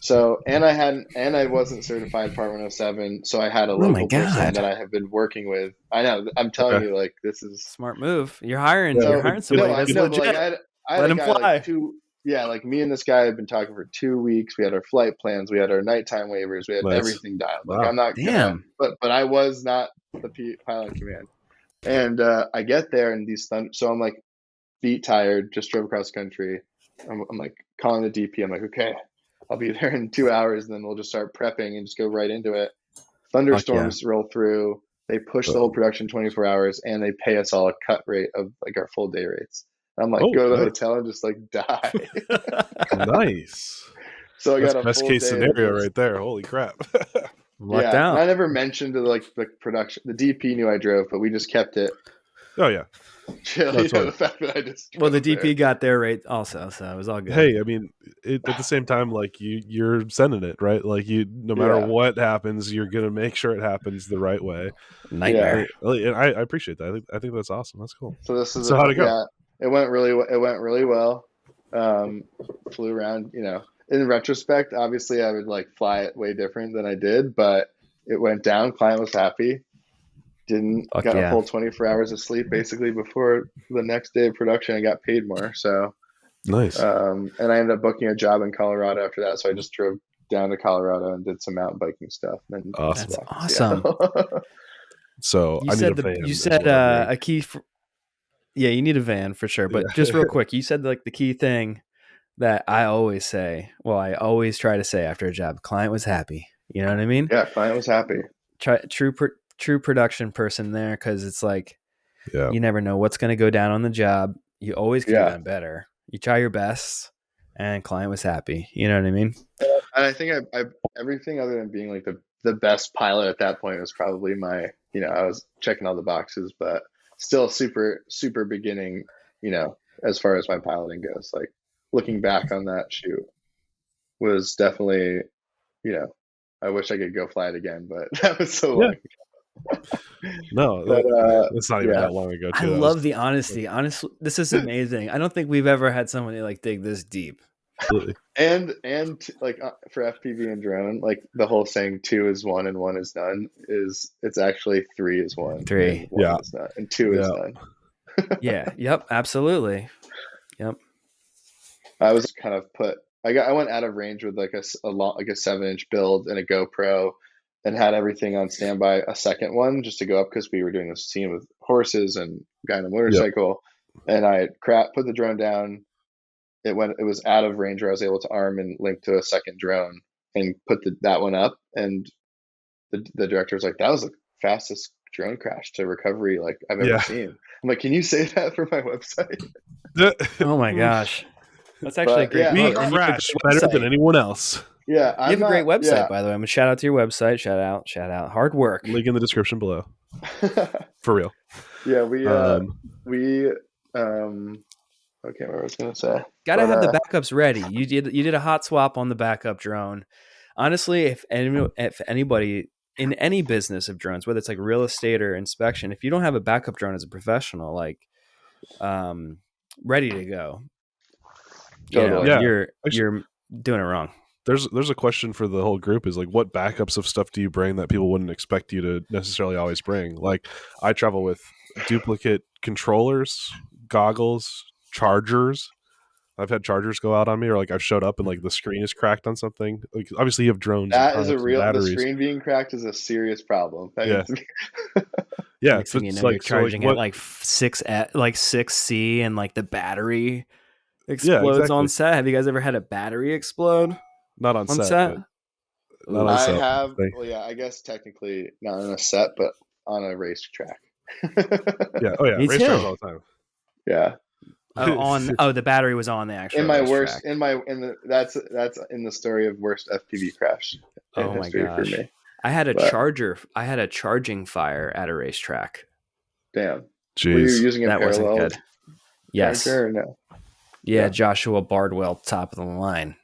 So, and I wasn't certified Part 107, so I had a local person that I have been working with. I know, I'm telling you, like, this is smart move. You're hiring somebody that's legit. Let him fly. Like me and this guy have been talking for 2 weeks. We had our flight plans, we had our nighttime waivers, we had everything dialed. Like, I'm not, but I was not the pilot in command. And I get there and so I'm like feet tired, just drove across country. I'm like calling the DP. I'm like, okay, I'll be there in 2 hours, and then we'll just start prepping and just go right into it. Thunderstorms roll through. They push the whole production 24 hours, and they pay us all a cut rate of like our full day rates. I'm like, go to the hotel and just like die. Nice. So I got a best case scenario right there. Holy crap. Down. I never mentioned to like the production. The DP knew I drove, but we just kept it. Oh yeah. Chill, the fact that I just the DP got their rate also, so it was all good. Hey, I mean, at the same time, like you're sending it, right? Like no matter what happens, you're gonna make sure it happens the right way. Nightmare. And I appreciate that. I think that's awesome. That's cool. So how'd it go? Yeah, it went really well. Flew around. In retrospect, obviously, I would like fly it way different than I did, but it went down. Client was happy. Got a full 24 hours of sleep basically before the next day of production. I got paid more, so nice. And I ended up booking a job in Colorado after that, so I just drove down to Colorado and did some mountain biking stuff. And awesome. That's awesome. So you said a key. You need a van for sure. But just real quick, you said like the key thing that I always say. Well, I always try to say after a job, client was happy. You know what I mean? Yeah, client was happy. True production person there, because it's like you never know what's going to go down on the job. You always can do better. You try your best, and client was happy. You know what I mean? And I think everything other than being like the best pilot at that point was probably my, I was checking all the boxes, but still super, super beginning, as far as my piloting goes. Like looking back on that shoot was definitely, I wish I could go fly it again, but that was so long ago. No, it's not even that long ago. Too. I love the honesty. Honestly, this is amazing. I don't think we've ever had somebody like dig this deep. Absolutely. And like for FPV and drone, like the whole saying 2 is 1 and 1 is none it's actually 3 is 1. 3. And 1 is none, and 2 is none. Yeah. Yep. Absolutely. Yep. I was kind of I went out of range with like a 7-inch build and a GoPro, and had everything on standby, a second one just to go up because we were doing this scene with horses and a guy on a motorcycle. Yep. And I put the drone down. It was out of range where I was able to arm and link to a second drone and put that one up. And the director was like, that was the fastest drone crash to recovery like I've ever seen. I'm like, can you say that for my website? Oh my gosh. That's actually great. We crash better than anyone else. Yeah. You have a great website, by the way. I'm going to shout out to your website. Shout out. Hard work. Link in the description below. For real. Yeah. Okay, what I was gonna say. Gotta have the backups ready. You did a hot swap on the backup drone. Honestly, if anybody in any business of drones, whether it's like real estate or inspection, if you don't have a backup drone as a professional, like ready to go, you're doing it wrong. There's a question for the whole group is like, what backups of stuff do you bring that people wouldn't expect you to necessarily always bring? Like I travel with duplicate controllers, goggles, chargers. I've had chargers go out on me, or like I've showed up and like the screen is cracked on something. Like obviously you have drones. That is the screen being cracked is a serious problem. Yeah. Next thing you know, you're charging at like 6C and like the battery explodes on set. Have you guys ever had a battery explode? Not on set. Not on set. I have. Well, yeah, I guess technically not on a set, but on a racetrack. Yeah. Oh yeah. Racetracks all the time. Yeah. The battery was on the actual. That's in the story of worst FPV crash in history for me. I had a charging fire at a racetrack. Damn. Jeez. Were you using a that wasn't good. Yes. Or no? Yeah, Joshua Bardwell, top of the line.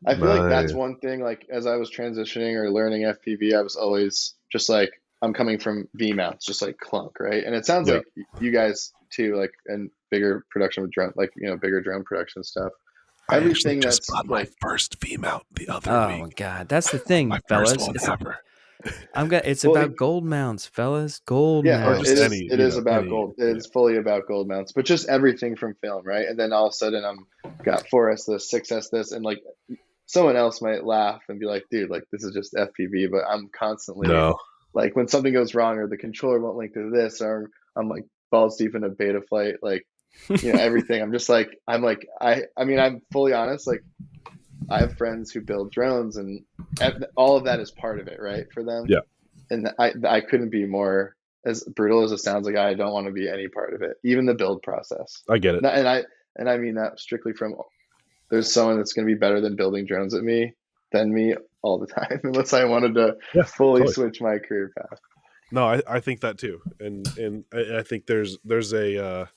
I feel like that's one thing. Like as I was transitioning or learning FPV, I was always just like, I'm coming from V mounts, just like clunk, right? And it sounds like you guys too, like and bigger production with drone, like bigger drone production stuff. Everything I just bought my first V mount the other week. Oh my god, that's the thing, fellas. It's about gold mounts, fellas. Gold mounts. It is about gold. It is fully about gold mounts, but just everything from film, right? And then all of a sudden, I'm got 4S this, 6S this, and like someone else might laugh and be like, "Dude, like this is just FPV," but I'm constantly like when something goes wrong or the controller won't link to this, or I'm like balls deep in a beta flight, like everything. I'm just like I'm fully honest, like. I have friends who build drones, and all of that is part of it, right? For them. Yeah. And I couldn't be more, as brutal as it sounds, like I don't want to be any part of it, even the build process. I get it. And I mean that strictly from, there's someone that's going to be better than building drones than me all the time, unless I wanted to fully switch my career path. No, I think that too, and I think there's a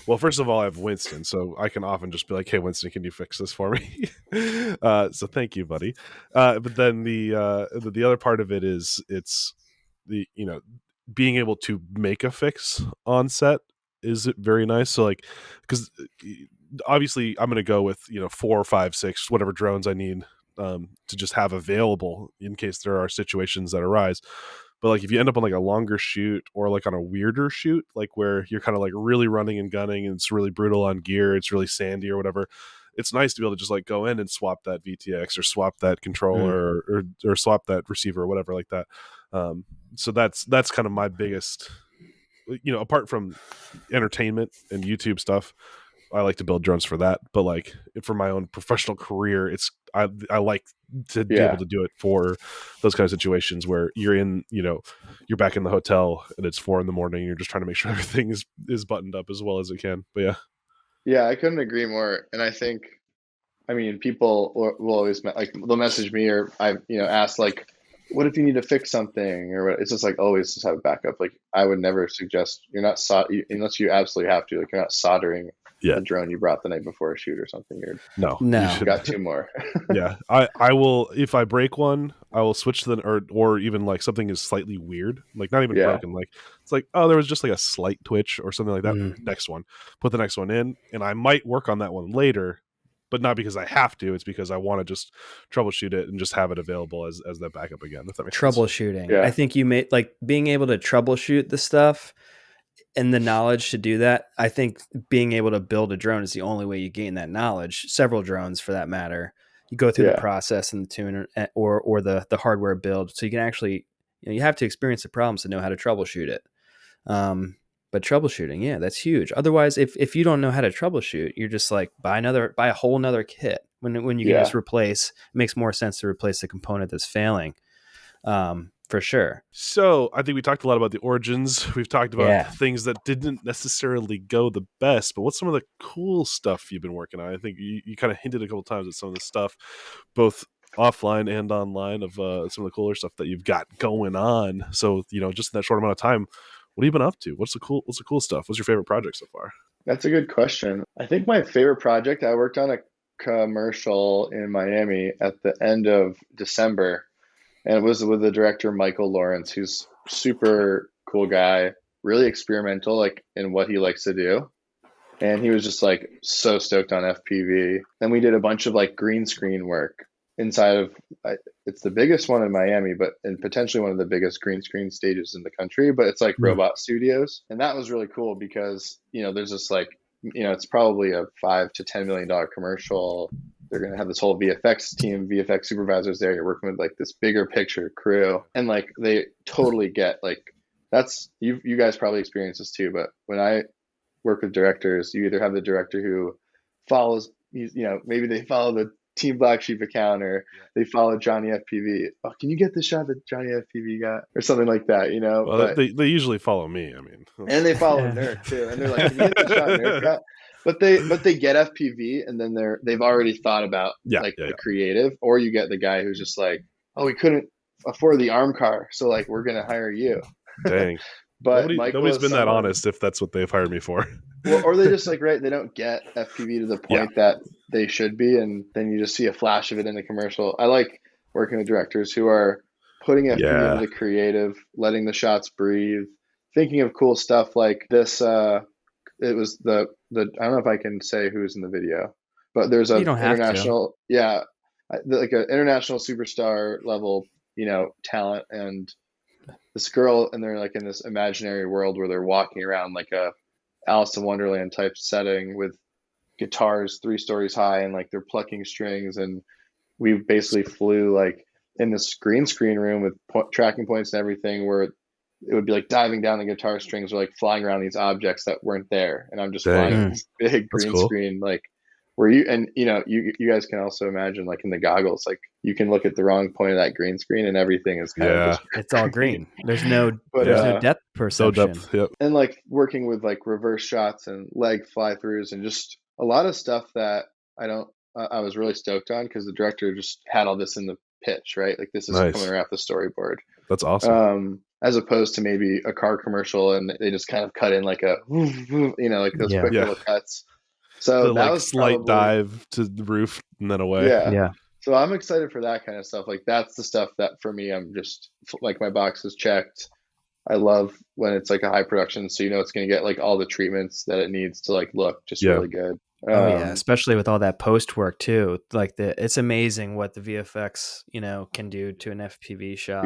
well, first of all, I have Winston, so I can often just be like, "Hey, Winston, can you fix this for me?" So thank you, buddy. But then the other part of it is it's the being able to make a fix on set is very nice. So like, because obviously I'm going to go with 4, 5, 6, whatever drones I need to just have available in case there are situations that arise. But like if you end up on like a longer shoot or like on a weirder shoot, like where you're kind of like really running and gunning and it's really brutal on gear, it's really sandy or whatever, it's nice to be able to just like go in and swap that VTX or swap that controller or swap that receiver or whatever like that. So that's kind of my biggest, apart from entertainment and YouTube stuff, I like to build drones for that. But like for my own professional career, I like to be able to do it for those kind of situations where you're in, you're back in the hotel and it's 4 a.m. and you're just trying to make sure everything is buttoned up as well as it can. But yeah, I couldn't agree more. And I think I mean, people will always like they'll message me or I ask like, what if you need to fix something or what? It's just like always just have a backup. Like I would never suggest you're not unless you absolutely have to. Like you're not soldering a drone you brought the night before a shoot or something. No. You got two more. Yeah, I will. If I break one, I will switch to the or even like something is slightly weird, like not even broken. Like it's like, oh, there was just like a slight twitch or something like that. Next one, put the next one in, and I might work on that one later, but not because I have to. It's because I want to just troubleshoot it and just have it available as that backup again. If that makes troubleshooting. sense. Yeah. I think you made like being able to troubleshoot the stuff and the knowledge to do that. I think being able to build a drone is the only way you gain that knowledge. Several drones, for that matter. You go through the process and the tuner or the hardware build, so you can actually you have to experience the problems to know how to troubleshoot it. But troubleshooting, yeah, that's huge. Otherwise, if you don't know how to troubleshoot, you're just like buy a whole nother kit when you can just replace. It makes more sense to replace the component that's failing. For sure. So I think we talked a lot about the origins. We've talked about things that didn't necessarily go the best, but what's some of the cool stuff you've been working on? I think you kind of hinted a couple times at some of the stuff, both offline and online, of some of the cooler stuff that you've got going on. So, just in that short amount of time, what have you been up to? What's the cool stuff? What's your favorite project so far? That's a good question. I think my favorite project, I worked on a commercial in Miami at the end of December. And it was with the director, Michael Lawrence, who's super cool guy, really experimental, like in what he likes to do. And he was just like so stoked on FPV. Then we did a bunch of like green screen work inside of, it's the biggest one in Miami, and potentially one of the biggest green screen stages in the country, but it's like robot studios. And that was really cool because, there's this like, it's probably a $5 to $10 million commercial. They're going to have this whole VFX team, VFX supervisors there. You're working with like this bigger picture crew, and like they totally get like that's you guys probably experience this too. But when I work with directors, you either have the director who follows, maybe they follow the Team Black Sheep account or they follow Johnny FPV. Oh, can you get the shot that Johnny FPV got or something like that? Well, but they usually follow me. I mean, and they follow Nurk too, and they're like, can you get the shot Nurk got? But they get FPV and then they've already thought about the creative, or you get the guy who's just like, oh, we couldn't afford the arm car, so like we're gonna hire you. Dang. But nobody's been that honest if that's what they've hired me for. Well, or they just like they don't get FPV to the point that they should be, and then you just see a flash of it in the commercial. I like working with directors who are putting FPV into the creative, letting the shots breathe, thinking of cool stuff like this. It was the I don't know if I can say who's in the video, but there's an international, like an international superstar level, talent, and this girl, and they're like in this imaginary world where they're walking around like a Alice in Wonderland type setting with guitars 3 stories high, and like they're plucking strings, and we basically flew like in this green screen room with tracking points and everything, where it would be like diving down the guitar strings or like flying around these objects that weren't there. And I'm just flying this big green screen, like where you guys can also imagine like in the goggles, like you can look at the wrong point of that green screen and everything is kind of just it's all green. There's no depth perception. No depth, And like working with like reverse shots and leg fly throughs and just a lot of stuff that I was really stoked on because the director just had all this in the pitch, right? Like this is coming right off the storyboard. That's awesome. As opposed to maybe a car commercial and they just kind of cut in like a, like those quick little cuts. So that was slight dive to the roof and then away. Yeah. So I'm excited for that kind of stuff. Like that's the stuff that for me, I'm just like my box is checked. I love when it's like a high production, so it's going to get like all the treatments that it needs to like look just really good. Especially with all that post work too. Like it's amazing what the VFX can do to an FPV shot.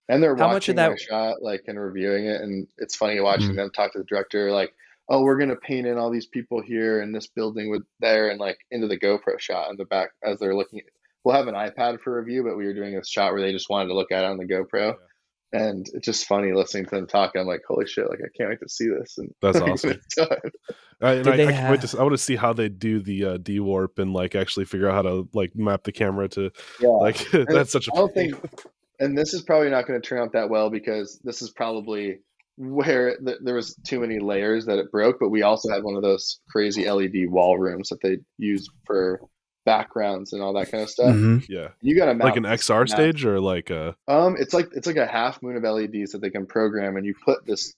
And they're watching my shot like and reviewing it, and it's funny watching them talk to the director like, oh, we're gonna paint in all these people here in this building with there, and like into the GoPro shot in the back as they're looking. We'll have an iPad for review, but we were doing a shot where they just wanted to look at it on the GoPro. And it's just funny listening to them talk. I'm like, holy shit! Like, I can't wait to see this. And that's awesome. I can't wait to. I want to see how they do the de-warp and like actually figure out how to like map the camera to like. That's such a. I don't think, and this is probably not going to turn out that well because this is probably where there was too many layers that it broke. But we also had one of those crazy LED wall rooms that they use for backgrounds and all that kind of stuff. Yeah, you got to like an XR stage or like a it's like a half moon of LEDs that they can program, and you put this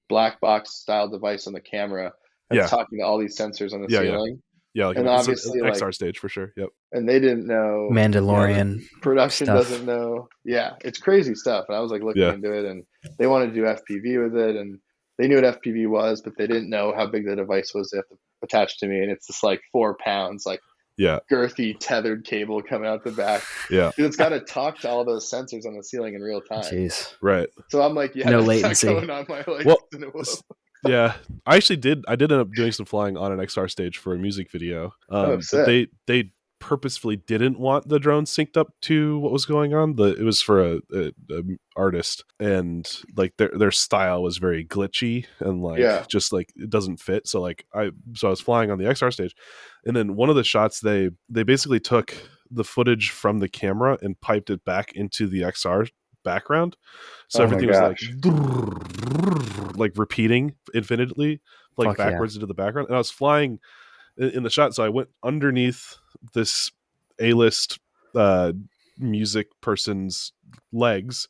black box style device on the camera that's talking to all these sensors on the ceiling. Yeah, like and obviously an XR like stage for sure. Yep. And they didn't know Mandalorian production stuff. doesn't know. Yeah, it's crazy stuff. And I was like looking into it, and they wanted to do FPV with it, and they knew what FPV was, but they didn't know how big the device was they have to attach to me. And it's just like 4 pounds, like girthy tethered cable coming out the back. Yeah, it's got to talk to all those sensors on the ceiling in real time. Jeez, right. So I'm like, no latency. Going on my yeah, I actually did. I did end up doing some flying on an XR stage for a music video. But they purposefully didn't want the drone synced up to what was going on. It was for a artist, and like their style was very glitchy and like just like it doesn't fit. So like I was flying on the XR stage, and then one of the shots they basically took the footage from the camera and piped it back into the XR background, so everything was like repeating infinitely, like backwards into the background. And I was flying in the shot, so I went underneath this A-list music person's legs,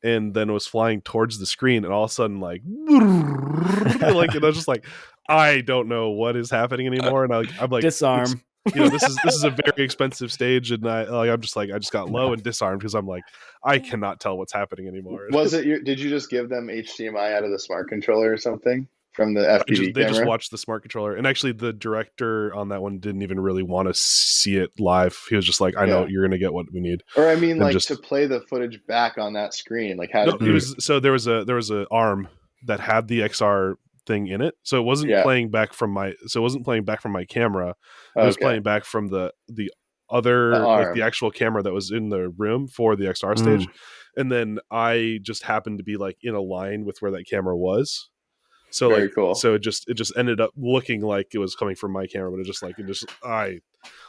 and then was flying towards the screen, and all of a sudden like and I was just like, I don't know what is happening anymore, and I'm like, disarm. This is a very expensive stage, and I just got low and disarmed because I'm like, I cannot tell what's happening anymore. Did you just give them HDMI out of the smart controller or something from the FPV They just watched the smart controller, and actually the director on that one didn't even really want to see it live. He was just like, I know you're gonna get what we need. Or I mean, like to play the footage back on that screen, like how there was a arm that had the XR thing in it, so it wasn't playing back from my camera. It was playing back from the other like the actual camera that was in the room for the XR stage, and then I just happened to be like in a line with where that camera was. So very cool. So it just ended up looking like it was coming from my camera, but I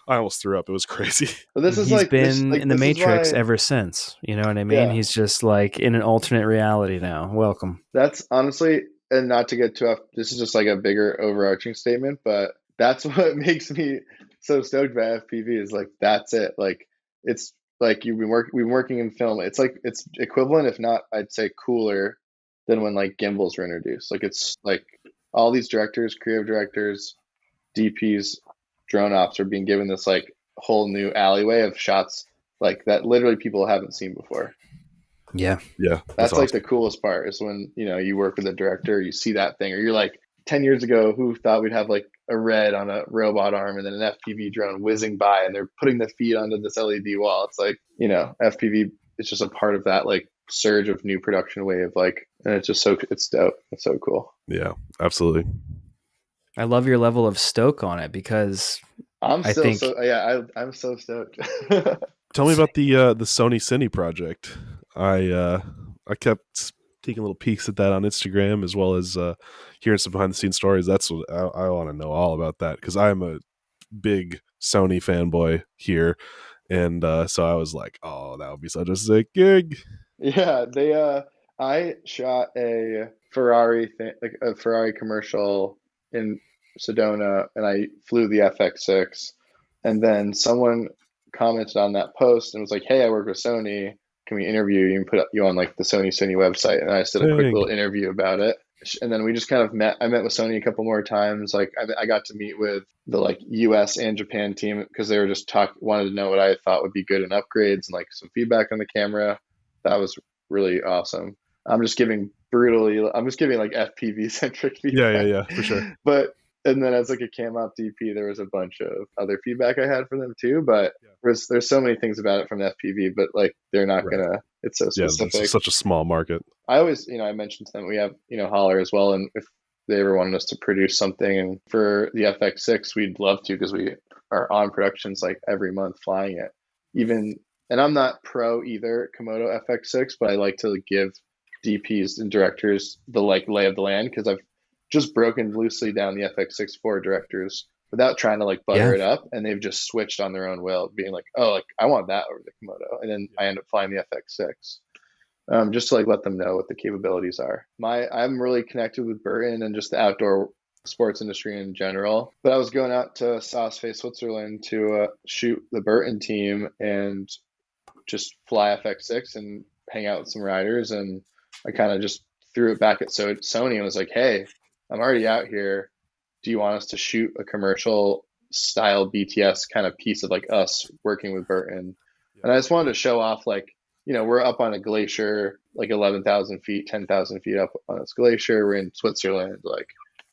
almost threw up. It was crazy. But he's been in the Matrix ever since. You know what I mean? He's just like in an alternate reality now. Welcome. That's honestly, and not to get too off, this is just like a bigger overarching statement, but that's what makes me so stoked about FPV is like, that's it. Like, it's like we've been working in film. It's like, it's equivalent, if not, I'd say cooler than when like gimbals were introduced. Like, it's like all these directors, creative directors, DPs, drone ops are being given this like whole new alleyway of shots like that literally people haven't seen before. Yeah. That's like awesome. The coolest part is when, you work with a director, you see that thing, or you're like, 10 years ago, who thought we'd have like a red on a robot arm and then an FPV drone whizzing by and they're putting the feed onto this LED wall. It's like, FPV is just a part of that like surge of new production wave. Like, and it's just it's dope. It's so cool. Yeah, absolutely. I love your level of stoke on it because I'm so stoked. Tell me about the Sony Cine project. I kept taking little peeks at that on Instagram, as well as hearing some behind the scenes stories. That's what I want to know all about that, because I'm a big Sony fanboy here, and so I was like, oh, that would be such a sick gig. Yeah, I shot a Ferrari like a Ferrari commercial in Sedona, and I flew the FX6, and then someone commented on that post and was like, hey, I work with Sony, can we interview you and put you on like the Sony website? And I just did a quick little interview about it, and then we just kind of met. I met with Sony a couple more times. Like I got to meet with the like US and Japan team because they were just wanted to know what I thought would be good in upgrades and like some feedback on the camera. That was really awesome. I'm just giving like FPV centric feedback. Yeah, for sure. And then as like a cam op DP, there was a bunch of other feedback I had for them too. But there's so many things about it from the FPV, but like they're not gonna. It's so specific. It's such a small market. I always, I mentioned to them we have Holler as well, and if they ever wanted us to produce something, and for the FX6, we'd love to, because we are on productions like every month flying it. And I'm not pro either Komodo FX6, but I like to give DPs and directors the like lay of the land, because I've just broken loosely down the FX6 for directors without trying to like butter it up, and they've just switched on their own will, being like, oh, like I want that over the Komodo, and then I end up flying the FX6, just to like let them know what the capabilities are. I'm really connected with Burton and just the outdoor sports industry in general. But I was going out to Saas-Fee, Switzerland to shoot the Burton team and just fly FX6 and hang out with some riders. And I kind of just threw it back at Sony and was like, hey, I'm already out here. Do you want us to shoot a commercial style BTS kind of piece of like us working with Burton? And I just wanted to show off, like, you know, we're up on a glacier, like 11,000 feet, 10,000 feet up on this glacier. We're in Switzerland, like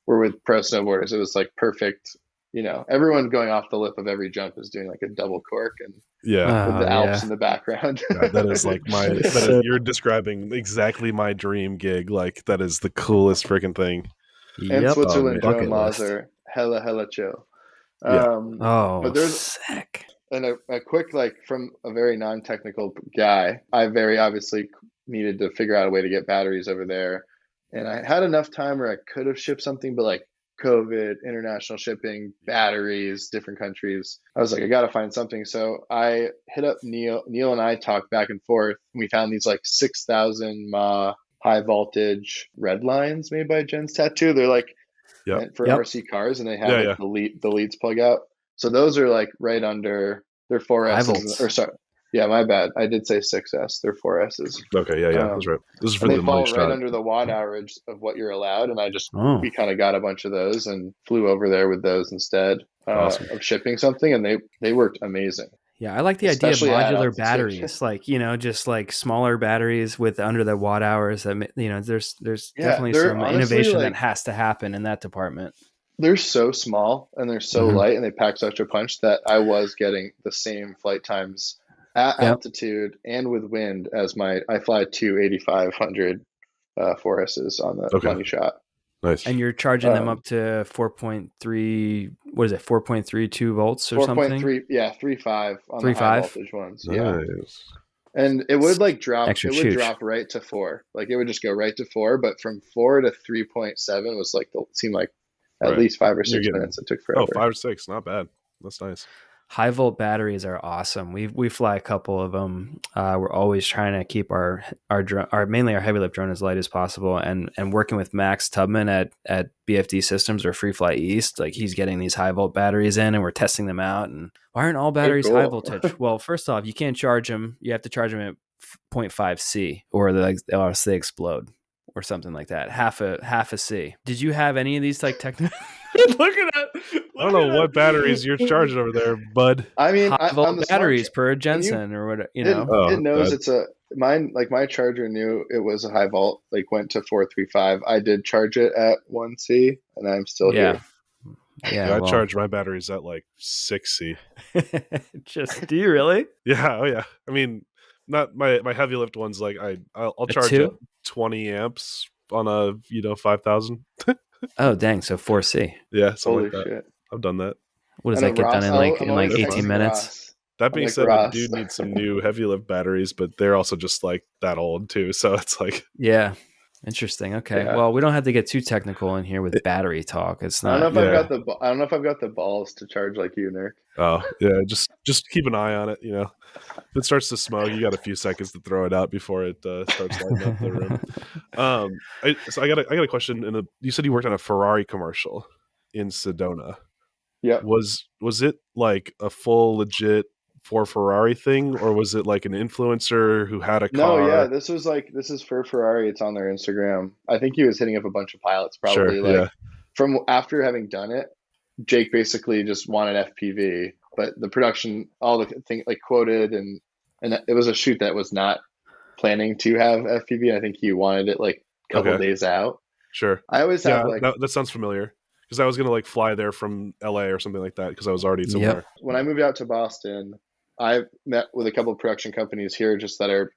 we're with pro snowboarders. It was like perfect. You know, everyone going off the lip of every jump is doing like a double cork and with the Alps in the background. That is like you're describing exactly my dream gig. Like that is the coolest freaking thing. And Switzerland drone laws are hella chill. But there's sick. And a quick, like, from a very non-technical guy, I very obviously needed to figure out a way to get batteries over there. And I had enough time where I could have shipped something, but like COVID, international shipping, batteries, different countries. I was like, I got to find something. So I hit up Neil. Neil and I talked back and forth. And we found these like 6,000 mAh high voltage red lines made by Jen's Tattoo. They're like meant for RC cars, and they have the leads plug out. So those are like right under, they're 4S. Or sorry. Yeah, my bad. I did say 6S. They're 4Ss. Okay, yeah, that's right. This is for the money fall shot. Right under the watt hourage of what you're allowed, and I just we kind of got a bunch of those and flew over there with those instead of shipping something, and they worked amazing. Yeah, I like the idea of modular batteries, like, you know, just like smaller batteries with under the watt hours. That, you know, there's definitely some innovation that has to happen in that department. They're so small and they're so light, and they pack such a punch that I was getting the same flight times at altitude and with wind as I fly two 8,500 4Ss on the money shot. Nice. And you're charging them up to 4.3, what is it, 4.32 volts or something? 4.3, yeah, 3.5 on the high voltage ones. Nice. Yeah. And it would like drop, drop right to 4. Like it would just go right to 4, but from 4 to 3.7 was like, seemed like at least 5 or 6 minutes. It took forever. 5 or 6, not bad. That's nice. High volt batteries are awesome. We fly a couple of them. We're always trying to keep our mainly our heavy lift drone as light as possible. And working with Max Tubman at BFD Systems or Free Fly East, like he's getting these high volt batteries in, and we're testing them out. And why aren't all batteries high voltage? Well, first off, you can't charge them. You have to charge them at 0.5 C, or they explode, or something like that. Half a C. Did you have any of these like technical? I don't know what batteries you're charging over there, bud. I mean, high volt batteries per Jensen or whatever. You know, it knows it's a mine. Like my charger knew it was a high volt. Like went to 435. I did charge it at 1C, and I'm still here. Yeah, I charge my batteries at like 6C. Do you really? Yeah. Oh yeah. I mean, not my heavy lift ones. Like I'll charge at 20 amps on a 5,000. Oh dang! So 4C. Yeah, something like that. Shit. I've done that. What does that get done in like 18 minutes? That being said, I do need some new heavy lift batteries, but they're also just like that old too. So it's like interesting. Okay, well, we don't have to get too technical in here with battery talk. It's not. I don't know if I've got the balls to charge like you, Nick. Oh yeah, just keep an eye on it. You know, if it starts to smoke, you got a few seconds to throw it out before it starts lighting up the room. So I got a question. You said you worked on a Ferrari commercial in Sedona. Yeah. Was it like a full legit for Ferrari thing, or was it like an influencer who had a car? No, yeah, this is for Ferrari. It's on their Instagram. I think he was hitting up a bunch of pilots probably. From after having done it, Jake basically just wanted FPV, but the production, all the thing like quoted, and it was a shoot that was not planning to have FPV. I think he wanted it like a couple days out. Sure. I always have that sounds familiar. Because I was going to like fly there from LA or something like that because I was already somewhere. Yep. When I moved out to Boston, I met with a couple of production companies here just that are,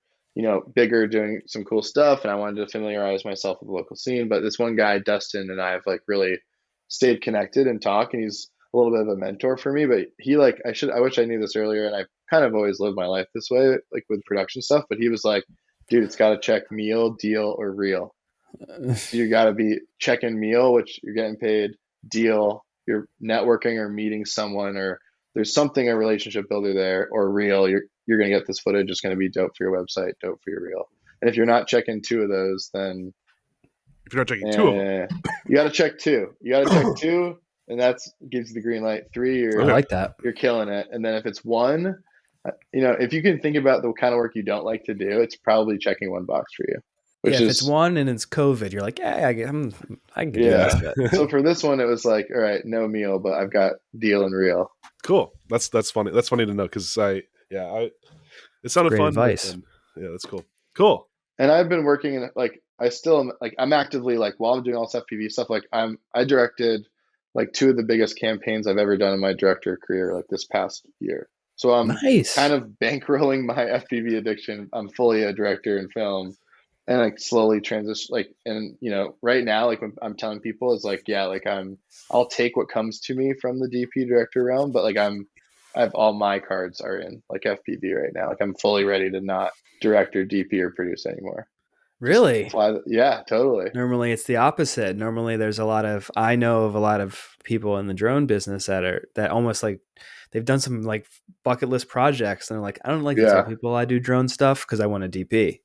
bigger, doing some cool stuff. And I wanted to familiarize myself with the local scene. But this one guy, Dustin, and I have like really stayed connected and talk. And he's a little bit of a mentor for me. But he I wish I knew this earlier. And I kind of always lived my life this way, like with production stuff. But he was like, dude, it's got to check meal, deal, or real. You got to be checking meal, which you're getting paid. Deal, you're networking or meeting someone, or there's something, a relationship builder there, or real, you're going to get this footage. It's going to be dope for your website, dope for your reel. And if you're not checking two of those, then If you're not checking two of them. You got to check two. You got to check two, and that gives you the green light. Three, I like that. You're killing it. And then if it's one, if you can think about the kind of work you don't like to do, it's probably checking one box for you. If it's one and it's COVID, you're like, I can do this. So for this one, it was like, all right, no meal, but I've got deal and reel. Cool. That's funny. That's funny to know because it sounded Great fun. Advice. Yeah, that's cool. Cool. And I've been working in I still am I'm actively while I'm doing all this FPV stuff, I directed two of the biggest campaigns I've ever done in my director career this past year. So I'm kind of bankrolling my FPV addiction. I'm fully a director in film. And slowly transition right now when I'm telling people is I'll take what comes to me from the DP director realm, but I have all my cards are in FPV right now. I'm fully ready to not direct or DP or produce anymore. Really? Yeah, totally. Normally it's the opposite. Normally I know of a lot of people in the drone business that almost they've done some bucket list projects and they're like, I don't like to tell people I do drone stuff because I want to DP.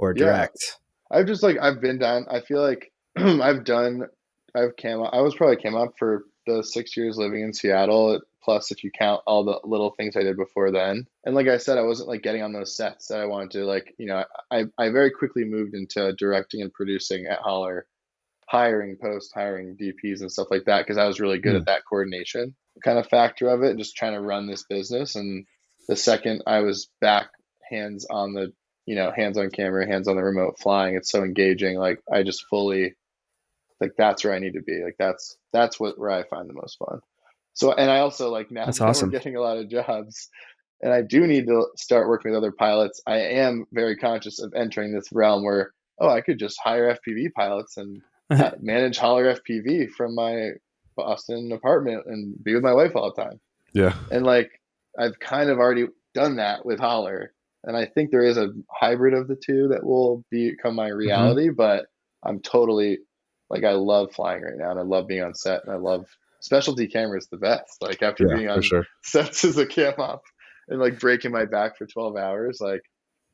Or direct. I've just I've been down. I feel like I was probably cam up for the 6 years living in Seattle. Plus, if you count all the little things I did before then, and like I said, I wasn't getting on those sets that I wanted to. I very quickly moved into directing and producing at Holler, hiring DPs and stuff like that because I was really good at that coordination kind of factor of it, and just trying to run this business. And the second I was back hands on the hands on camera, hands on the remote flying, it's so engaging. I just fully that's where I need to be. That's where I find the most fun. So, and I also now that's that awesome. we're getting a lot of jobs and I do need to start working with other pilots. I am very conscious of entering this realm where, I could just hire FPV pilots and manage Holler FPV from my Boston apartment and be with my wife all the time. Yeah. And I've kind of already done that with Holler. And I think there is a hybrid of the two that will become my reality, but I'm totally I love flying right now and I love being on set and I love specialty cameras the best. After being on sets as a cam op and breaking my back for 12 hours,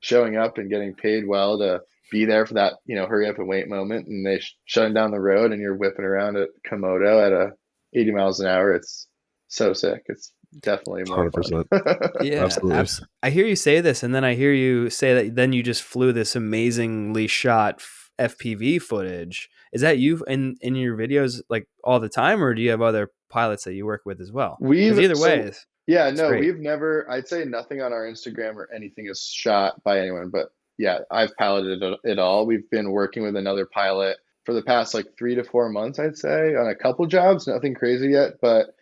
showing up and getting paid well to be there for that, hurry up and wait moment. And they shutting down the road and you're whipping around at Komodo at 80 miles an hour. It's so sick. It's definitely more 100%. Yeah, absolutely. I hear you say this, and then I hear you say that then you just flew this amazingly shot FPV footage. Is that you in your videos all the time, or do you have other pilots that you work with as well? Either way. We've never. I'd say nothing on our Instagram or anything is shot by anyone, but yeah, I've piloted it all. We've been working with another pilot for the past 3 to 4 months, I'd say, on a couple jobs. Nothing crazy yet, but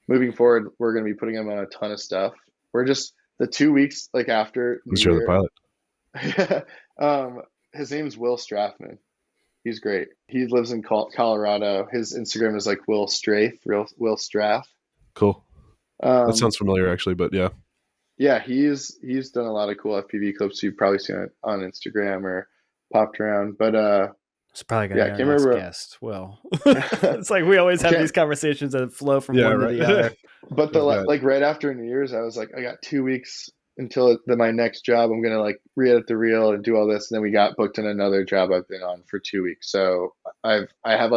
moving forward, we're going to be putting him on a ton of stuff. We're just the 2 weeks after. Who's your other pilot? His name's Will Strathman. He's great. He lives in Colorado. His Instagram is Will Strath, Will Strath. Cool. That sounds familiar, actually, but yeah. Yeah, he's done a lot of cool FPV clips. You've probably seen it on Instagram or popped around, but it's probably gonna be our next guest. Well, it's we always have these conversations that flow from one to the other. But right after New Year's, I was I got 2 weeks until my next job. I'm gonna re-edit the reel and do all this, and then we got booked in another job I've been on for 2 weeks. So I have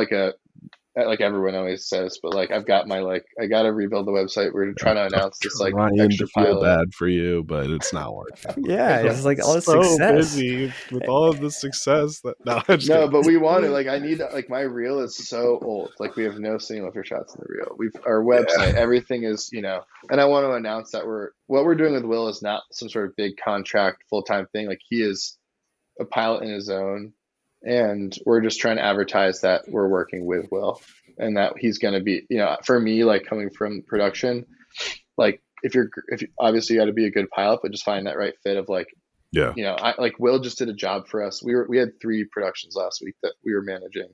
everyone always says, but I've got my I gotta rebuild the website. We're trying to announce this extra pilot. Bad for you, but it's not working. Yeah, it's all the so success. Busy with all of the success that but we want to I need my reel is so old. We have no cinelifter shots in the reel. Our website, everything is and I want to announce that what we're doing with Will is not some sort of big contract full-time thing. He is a pilot in his own. And we're just trying to advertise that we're working with Will and that he's going to be, for me, coming from production, if you obviously you got to be a good pilot, but just find that right fit of Will just did a job for us. We had 3 productions last week that we were managing,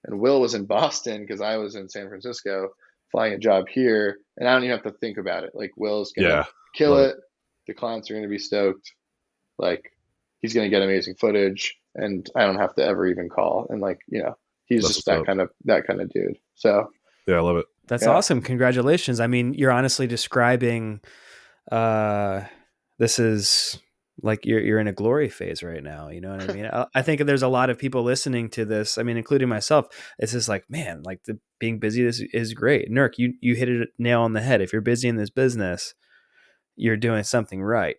and Will was in Boston because I was in San Francisco flying a job here, and I don't even have to think about it. Will's going to kill it. The clients are going to be stoked. He's going to get amazing footage. And I don't have to ever even call. And he's just that kind of dude. So yeah, I love it. That's awesome. Congratulations. I mean, you're honestly describing, this is like you're in a glory phase right now. You know what I mean? I think there's a lot of people listening to this. I mean, including myself. It's just like, man, like being busy is great. Nurk, you hit it nail on the head. If you're busy in this business, you're doing something right.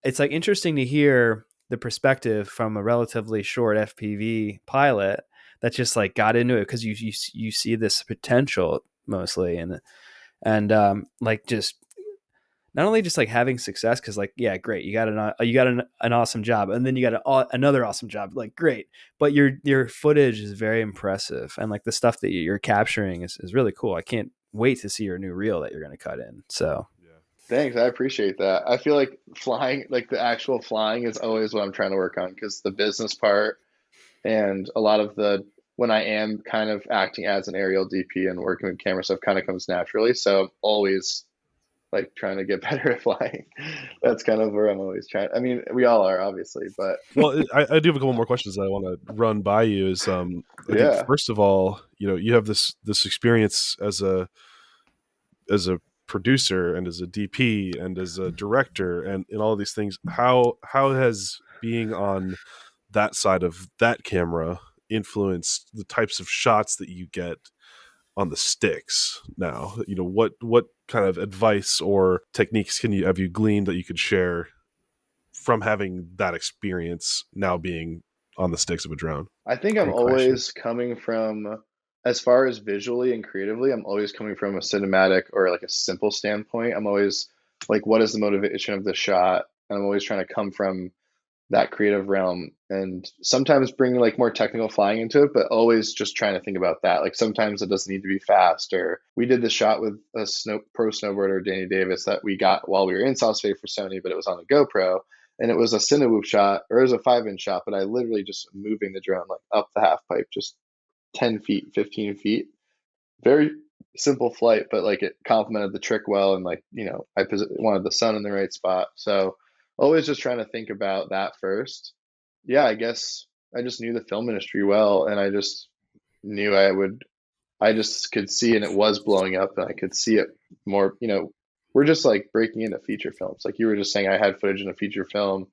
It's like interesting to hear the perspective from a relatively short FPV pilot that just like got into it because you see this potential mostly, and like just not only just like having success, because like, yeah, great, you got an awesome job, and then you got another awesome job, like great, but your footage is very impressive, and like the stuff that you're capturing is really cool. I can't wait to see your new reel that you're going to cut in. So thanks, I appreciate that. I feel like flying, like the actual flying, is always what I'm trying to work on, because the business part and a lot of the when I am kind of acting as an aerial DP and working with camera stuff kind of comes naturally. So I'm always like trying to get better at flying. That's kind of where I'm always trying. I mean, we all are, obviously, but well, I do have a couple more questions that I want to run by you. Is I think first of all, you have this experience as a producer and as a DP and as a director and all of these things. How has being on that side of that camera influenced the types of shots that you get on the sticks now? What kind of advice or techniques have you gleaned that you could share from having that experience now being on the sticks of a drone? I think I'm always coming from, as far as visually and creatively, I'm always coming from a cinematic or like a simple standpoint. I'm always like, what is the motivation of the shot? And I'm always trying to come from that creative realm, and sometimes bring like more technical flying into it, but always just trying to think about that. Like sometimes it doesn't need to be fast. Or we did the shot with a pro snowboarder, Danny Davis, that we got while we were in South Bay for Sony, but it was on a GoPro, and it was a Cine shot, or it was a 5-inch shot, but I literally just moving the drone like up the half pipe, just 10 feet, 15 feet. Very simple flight, but like it complemented the trick well, and like, I wanted the sun in the right spot. So always just trying to think about that first. Yeah, I guess I just knew the film industry well, and I just knew I just could see, and it was blowing up, and I could see it more. We're just like breaking into feature films. Like you were just saying, I had footage in a feature film.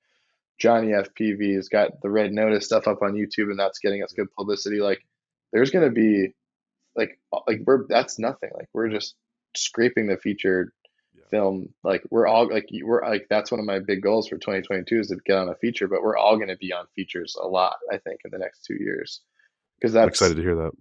Johnny FPV has got the Red Notice stuff up on YouTube, and that's getting us good publicity. Like there's going to be that's nothing. Like we're just scraping the feature film. Like we're like that's one of my big goals for 2022 is to get on a feature, but we're all going to be on features a lot, I think, in the next 2 years, because I'm excited to hear that.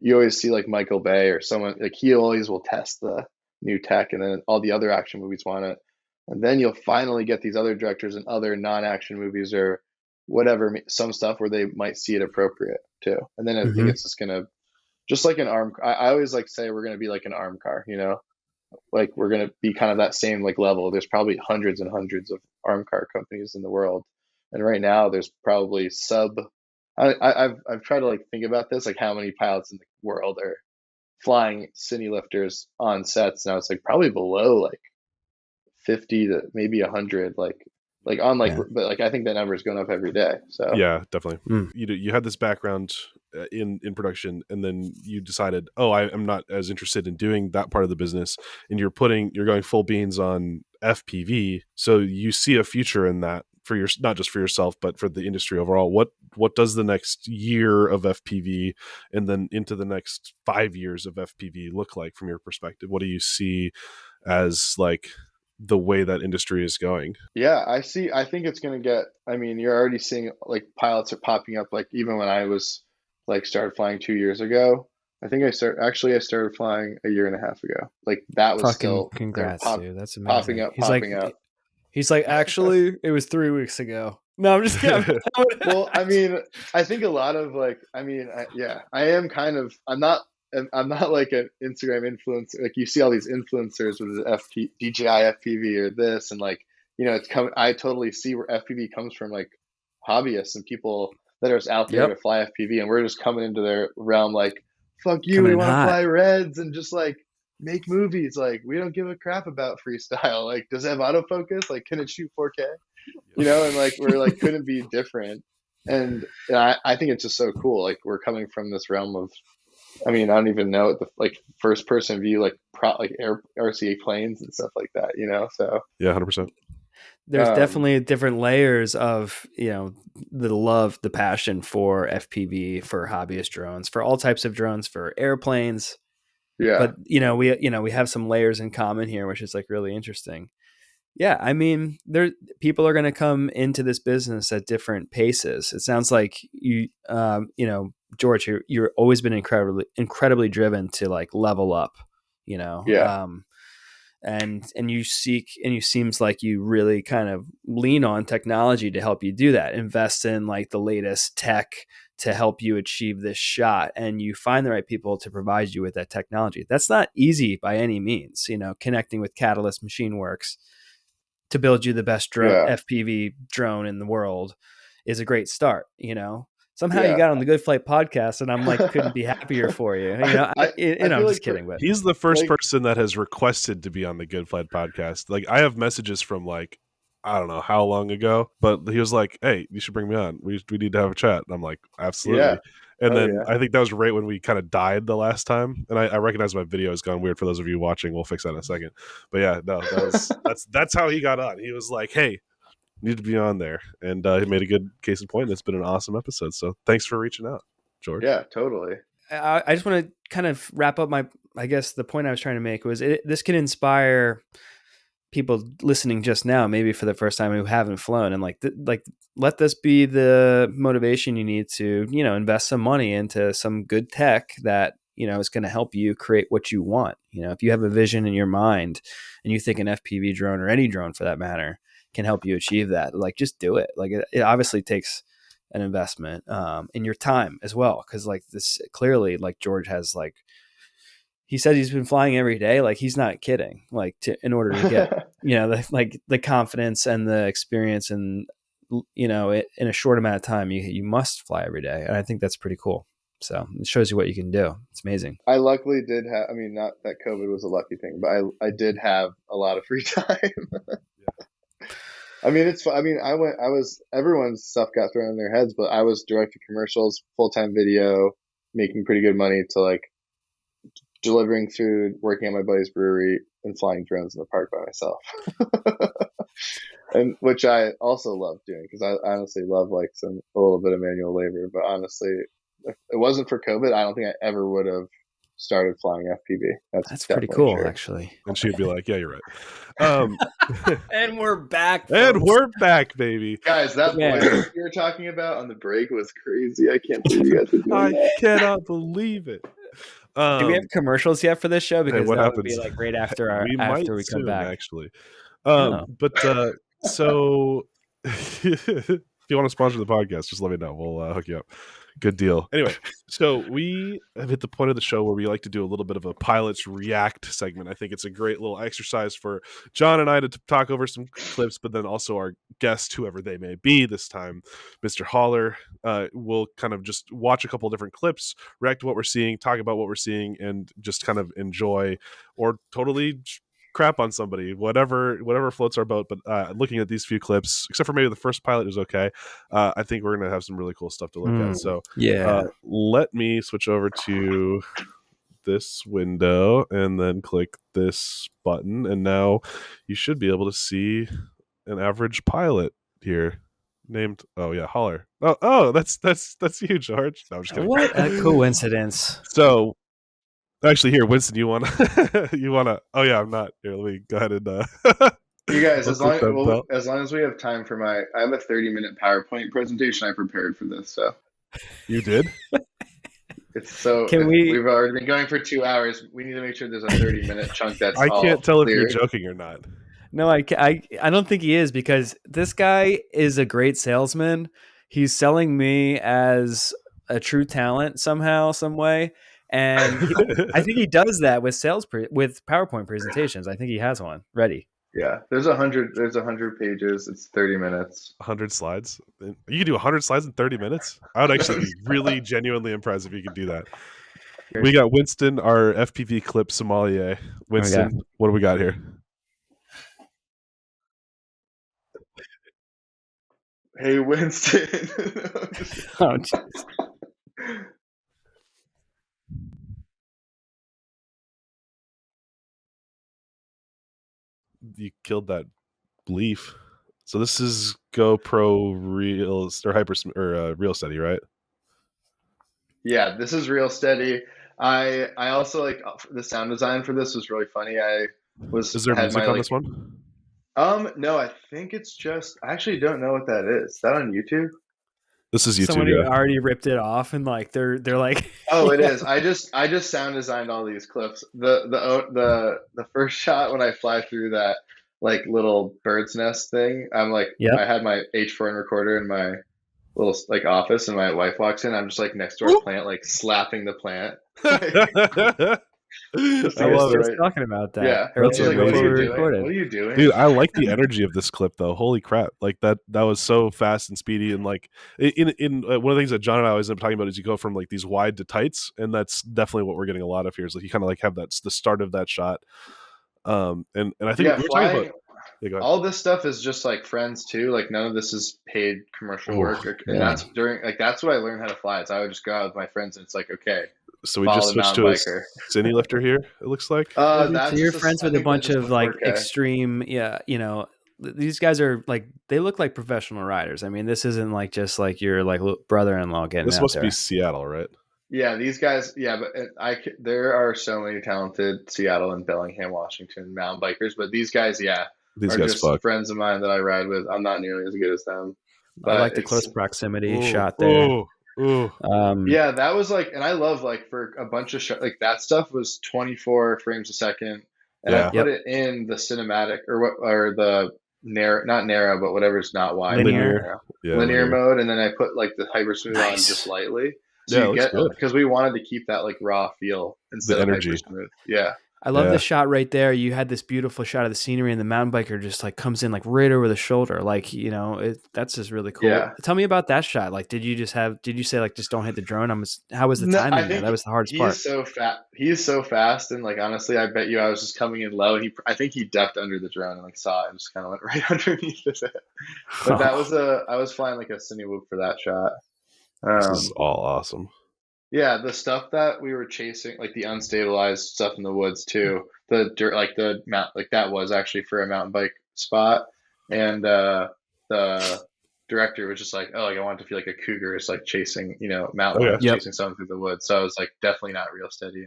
You always see like Michael Bay or someone, like he always will test the new tech, and then all the other action movies want it, and then you'll finally get these other directors and other non-action movies or whatever, some stuff where they might see it appropriate too. And then I think it's just gonna, just like an arm. I always like say we're gonna be like an arm car, like we're going to be kind of that same like level. There's probably hundreds and hundreds of arm car companies in the world, and right now there's probably I've tried to like think about this, like how many pilots in the world are flying cinelifters on sets now. It's like probably below like 50 to maybe 100, like on like, but like I think that number is going up every day. So yeah, definitely. You had this background in production, and then you decided, I'm not as interested in doing that part of the business, and you're going full beans on FPV. So you see a future in that for not just for yourself, but for the industry overall. What does the next year of FPV and then into the next 5 years of FPV look like from your perspective? What do you see as like the way that industry is going? Yeah, I think it's going to get, I mean, you're already seeing like pilots are popping up. Like even when I was like started flying 2 years ago, I think I started flying a year and a half ago. Like that was still, congrats, dude. That's amazing. Popping up. He's like, actually, it was 3 weeks ago. No, I'm just kidding. Well, I mean, I think a lot of like, I mean, I am kind of, I'm not like an Instagram influencer. Like you see all these influencers with DJI FPV or this, and like, it's coming. I totally see where FPV comes from, like hobbyists and people that are out there to fly FPV, and we're just coming into their realm like, fuck you, we want to fly Reds and just like make movies. Like we don't give a crap about freestyle. Like, does it have autofocus? Like, can it shoot 4K? And like we're like couldn't be different. And I think it's just so cool. Like we're coming from this realm of, I mean, I don't even know the like first person view, like RCA planes and stuff like that. So yeah, 100%. there's definitely different layers of, the love, the passion for FPV, for hobbyist drones, for all types of drones, for airplanes. Yeah. But, we have some layers in common here, which is like really interesting. Yeah. I mean, people are going to come into this business at different paces. It sounds like George, you're always been incredibly driven to like level up, Yeah. And you seems like you really kind of lean on technology to help you do that, invest in like the latest tech to help you achieve this shot, and you find the right people to provide you with that technology. That's not easy by any means. Connecting with Catalyst Machine Works to build you the best FPV drone in the world is a great start. Somehow you got on the Good Flight podcast, and I'm like, couldn't be happier for you. I'm just kidding, but he's the first person that has requested to be on the Good Flight podcast. Like, I have messages from like, I don't know how long ago, but he was like, "Hey, you should bring me on. We need to have a chat." And I'm like, "Absolutely." Yeah. And then I think that was right when we kind of died the last time. And I recognize my video has gone weird for those of you watching. We'll fix that in a second. But yeah, no, that's how he got on. He was like, "Hey, need to be on there," and he made a good case in point. It's been an awesome episode, so thanks for reaching out, George. Yeah, totally. I just want to kind of wrap up I guess the point I was trying to make was this can inspire people listening just now, maybe for the first time, who haven't flown, and let this be the motivation you need to invest some money into some good tech that is going to help you create what you want. If you have a vision in your mind and you think an FPV drone, or any drone for that matter, can help you achieve that, like, just do it. Like, it obviously takes an investment in your time as well, because like this, clearly, like, George has, like, he said he's been flying every day. Like, he's not kidding. Like, in order to get the confidence and the experience, and in a short amount of time, you must fly every day, and I think that's pretty cool. So it shows you what you can do. It's amazing. I luckily did have, not that COVID was a lucky thing, but I did have a lot of free time. Everyone's stuff got thrown in their heads, but I was directing commercials, full-time video, making pretty good money, to like delivering food, working at my buddy's brewery, and flying drones in the park by myself. And which I also love doing, because I honestly love like a little bit of manual labor. But honestly, if it wasn't for COVID, I don't think I ever would have started flying FPV. That's pretty cool, actually. And she'd be like, "Yeah, you're right." And we're back, folks. And we're back, baby. Guys, that point you were talking about on the break was crazy. I can't believe you guys are doing that. I cannot believe it. Do we have commercials yet for this show? Because what that happens? would be like right after we come back. Actually. But so if you want to sponsor the podcast, just let me know. We'll hook you up. Good deal. Anyway, so we have hit the point of the show where we like to do a little bit of a pilots react segment. I think it's a great little exercise for John and I to talk over some clips, but then also our guest, whoever they may be this time, Mr. Holler, will kind of just watch a couple different clips, react to what we're seeing, talk about what we're seeing, and just kind of enjoy or totally crap on somebody, whatever floats our boat. But looking at these few clips, except for maybe the first pilot is okay, I think we're gonna have some really cool stuff to look at. So let me switch over to this window and then click this button, and now you should be able to see an average pilot here named Holler. Oh that's you, George. No, I'm just kidding. What a coincidence. So actually, here, Winston, you wanna oh yeah, I'm not here. Let me go ahead and you guys, as long as we have time for I have a 30-minute PowerPoint presentation I prepared for this. So you did? We've already been going for 2 hours. We need to make sure there's a 30-minute chunk that's I can't tell clear. if you're joking or not. No, I don't think he is, because this guy is a great salesman. He's selling me as a true talent somehow, some way. And I think he does that with with PowerPoint presentations. I think he has one ready. Yeah, there's 100 pages. It's 30 minutes. 100 slides. You can do 100 slides in 30 minutes. I would actually be really genuinely impressed if you could do that. We got Winston, our FPV clip sommelier. Winston, what do we got here? Hey, Winston. Oh, geez. You killed that leaf. So this is GoPro Real or Hyper or Real Steady, right? Yeah, this is Real Steady. I also like the sound design for this was really funny. Is there had music my on like this one? no, I think it's just I actually don't know what that is. Is that on YouTube? This is YouTube. Somebody already ripped it off, and like they're like, oh, it is. I just sound designed all these clips. The first shot when I fly through that like little bird's nest thing, I'm like, I had my H4n recorder in my little like office, and my wife walks in. I'm just like next to our plant, like slapping the plant. I love it. Talking about that. Yeah, that's like, what are you doing? Recorded. What are you doing, dude? I like the energy of this clip, though. Holy crap! Like that was so fast and speedy, and like in one of the things that John and I always end up talking about is you go from like these wide to tights, and that's definitely what we're getting a lot of here. Is like you kind of like have that's the start of that shot. And I think we're talking about. Yeah, all this stuff is just like friends too. Like none of this is paid commercial work, and that's during like that's what I learned how to fly. Is I would just go out with my friends, and it's like okay. So we just switched to a cinelifter here. It looks like. So you're friends with a bunch of like extreme, these guys are like they look like professional riders. I mean, this isn't like just like your like brother-in-law getting. This must be Seattle, right? Yeah, these guys. Yeah, but there are so many talented Seattle and Bellingham, Washington mountain bikers. But these guys, these are guys just friends of mine that I ride with. I'm not nearly as good as them. But I like the close proximity shot there. Yeah, that was like, and I love like for a bunch of like that stuff was 24 frames a second, and I put it in the cinematic or the not narrow, but whatever's not wide, linear mode, and then I put like the hyper smooth on just lightly, so you get because we wanted to keep that like raw feel instead of hyper smooth. Yeah. I love the shot right there. You had this beautiful shot of the scenery, and the mountain biker just like comes in like right over the shoulder. Like, that's just really cool. Yeah. Tell me about that shot. Like, did you say like, just don't hit the drone? How was the timing there? That was the hardest part. He's so fast. He's so fast. And like, honestly, I bet you I was just coming in low. And I think he ducked under the drone and like saw it and just kind of went right underneath it. But I was flying like a Cine whoop for that shot. This is all awesome. Yeah, the stuff that we were chasing, like the unstabilized stuff in the woods too. The dirt, like the mount, like that was actually for a mountain bike spot, and the director was just like, "Oh, like I want it to feel like a cougar is like chasing, mountain bikes chasing something through the woods." So I was like, definitely not Real Steady.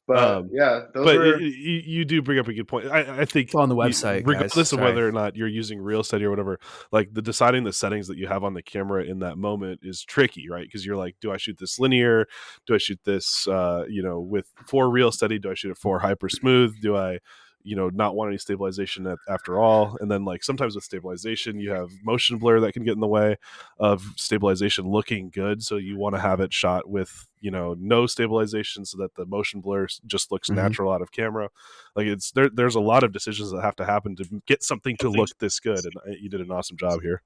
But you do bring up a good point. I think it's on the website, regardless of whether or not you're using Real Steady or whatever, like the deciding the settings that you have on the camera in that moment is tricky, right? Because you're like, do I shoot this linear? Do I shoot this, with 4 Real Steady? Do I shoot it 4 hyper smooth? Do I, not want any stabilization after all? And then like sometimes with stabilization, you have motion blur that can get in the way of stabilization looking good. So you want to have it shot with, no stabilization so that the motion blur just looks natural out of camera. Like there's a lot of decisions that have to happen to get something to look this good. And you did an awesome job here.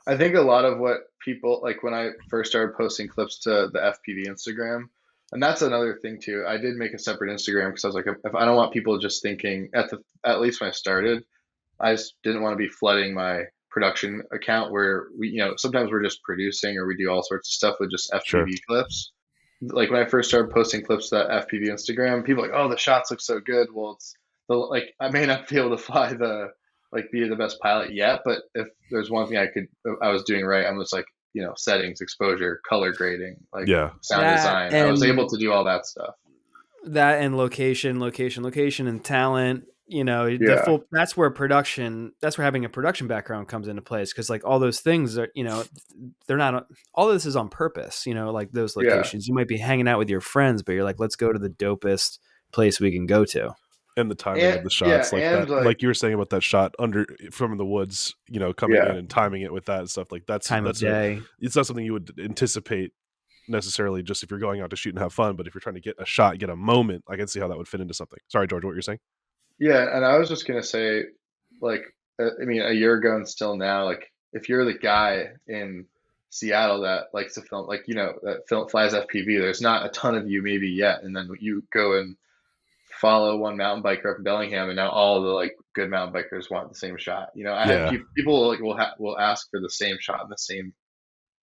I think a lot of what people like when I first started posting clips to the FPV Instagram, and that's another thing too. I did make a separate Instagram because I was like, if I don't want people just thinking at least when I started, I just didn't want to be flooding my production account where we, sometimes we're just producing or we do all sorts of stuff with just FPV clips. Like when I first started posting clips to that FPV Instagram, people are like, oh, the shots look so good. Well, I may not be able to fly be the best pilot yet, but if there's one thing I was doing right, I'm just like, settings, exposure, color grading, sound design. I was able to do all that stuff. That and location, and talent. That's where having a production background comes into place, because like all those things are, they're not all of this is on purpose. Like those locations, you might be hanging out with your friends, but you're like, let's go to the dopest place we can go to. And the timing of the shots, like you were saying about that shot from the woods, coming in and timing it with that and stuff, like that's time of day. It's not something you would anticipate necessarily just if you're going out to shoot and have fun, but if you're trying to get a shot, get a moment, I can see how that would fit into something. Sorry, George, what you're saying? Yeah, and I was just gonna say, like, I mean, a year ago and still now, like, if you're the guy in Seattle that likes to film, like, that flies FPV, there's not a ton of you maybe yet, and then you go and follow one mountain biker up in Bellingham, and now all the like good mountain bikers want the same shot. People like will ask for the same shot in the same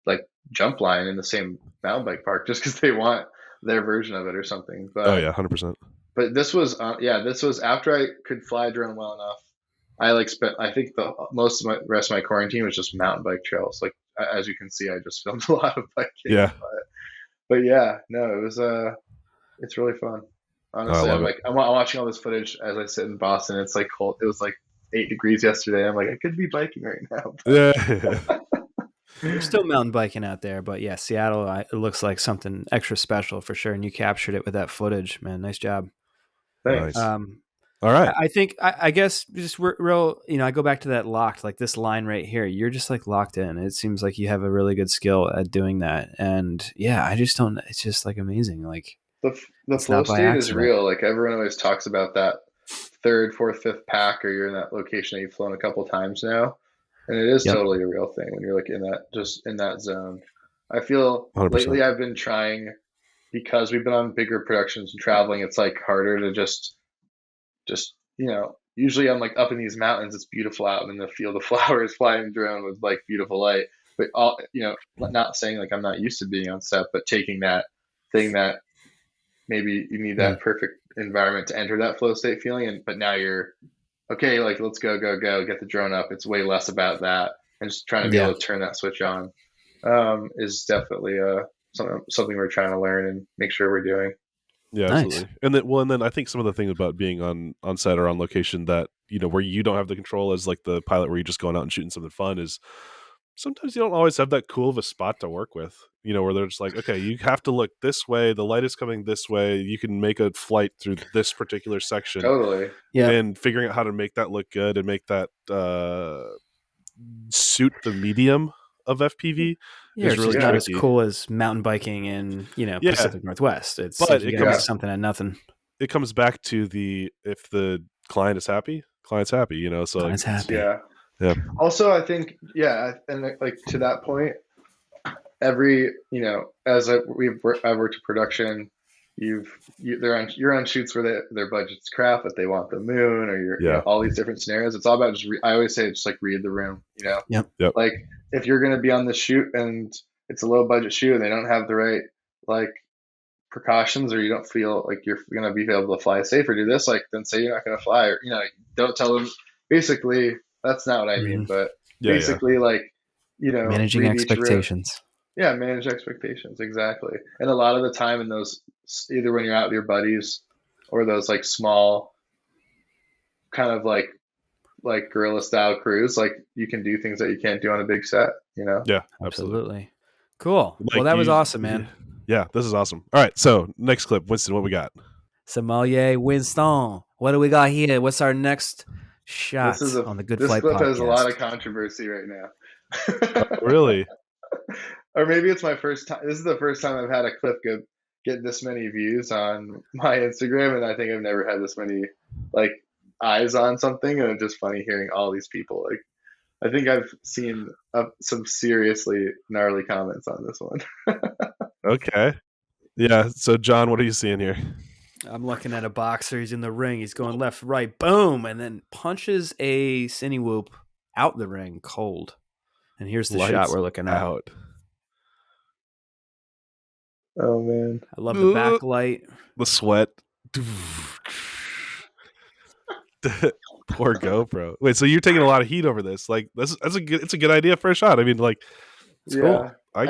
like jump line in the same mountain bike park just because they want their version of it or something. But 100%. But this was after I could fly drone well enough I think the most of my rest of my quarantine was just mountain bike trails. Like as you can see, I just filmed a lot of biking. Yeah. But yeah, no, it was it's really fun. Honestly, I'm watching all this footage as I sit in Boston. It's like cold. It was like 8 degrees yesterday. I'm like, I could be biking right now. Yeah. We're still mountain biking out there, but yeah, Seattle, it looks like something extra special for sure. And you captured it with that footage, man. Nice job. Thanks. Nice. All right. I think, I guess just real, I go back to that locked, like this line right here. You're just like locked in. It seems like you have a really good skill at doing that. And yeah, I just don't, it's just like amazing. Like the flow state is real. Like everyone always talks about that third, fourth, fifth pack, or you're in that location that you've flown a couple times now. And it is totally a real thing when you're like in that zone. I feel 100%. Lately I've been trying, because we've been on bigger productions and traveling, it's like harder to just usually I'm like up in these mountains, it's beautiful out in the field of flowers, flying drone with like beautiful light. But not saying like I'm not used to being on set, but taking that thing that maybe you need that perfect environment to enter that flow state feeling, but now you're okay, like let's go, get the drone up. It's way less about that, and just trying to be able to turn that switch on is definitely something we're trying to learn and make sure we're doing. Yeah, absolutely. Nice. And then I think some of the things about being on set or on location that where you don't have the control as like the pilot, where you're just going out and shooting something fun, is sometimes you don't always have that cool of a spot to work with. Where they're just like, okay, you have to look this way. The light is coming this way. You can make a flight through this particular section. Totally. Yeah. And figuring out how to make that look good and make that suit the medium of FPV is really not as cool as mountain biking in Pacific Northwest. It's but like you gotta make something at nothing. It comes back to if the client is happy, client's happy. So client's happy. Yeah. Also, I think and like to that point, every as I've worked in production, you're on shoots where their budget's crap, but they want the moon, or all these different scenarios. It's all about just I always say just like read the room. Yep. Like if you're going to be on the shoot and it's a low budget shoot and they don't have the right like precautions, or you don't feel like you're going to be able to fly safe or do this, like then say you're not going to fly, or don't tell them. Basically, that's not what I mean, but basically like managing expectations. Yeah, manage expectations, exactly. And a lot of the time in those, either when you're out with your buddies or those like small kind of like guerrilla style crews, like you can do things that you can't do on a big set, Yeah, absolutely. Cool. Like, well, that was awesome, man. Yeah, this is awesome. All right, so next clip, Winston, what we got? Sommelier Winston. What do we got here? What's our next shot on the Good Flight podcast? This clip has a lot of controversy right now. Really? Or maybe it's my first time. This is the first time I've had a clip get this many views on my Instagram, and I think I've never had this many like eyes on something. And it's just funny hearing all these people. Like, I think I've seen some seriously gnarly comments on this one. Okay. Yeah. So, John, what are you seeing here? I'm looking at a boxer. He's in the ring. He's going left, right, boom, and then punches a cine whoop out the ring cold. And here's the shot we're looking at. Out. Oh man, I love the backlight. The sweat. Poor GoPro. Wait, so you're taking a lot of heat over this? Like, it's a good idea for a shot. I mean, like, it's cool. I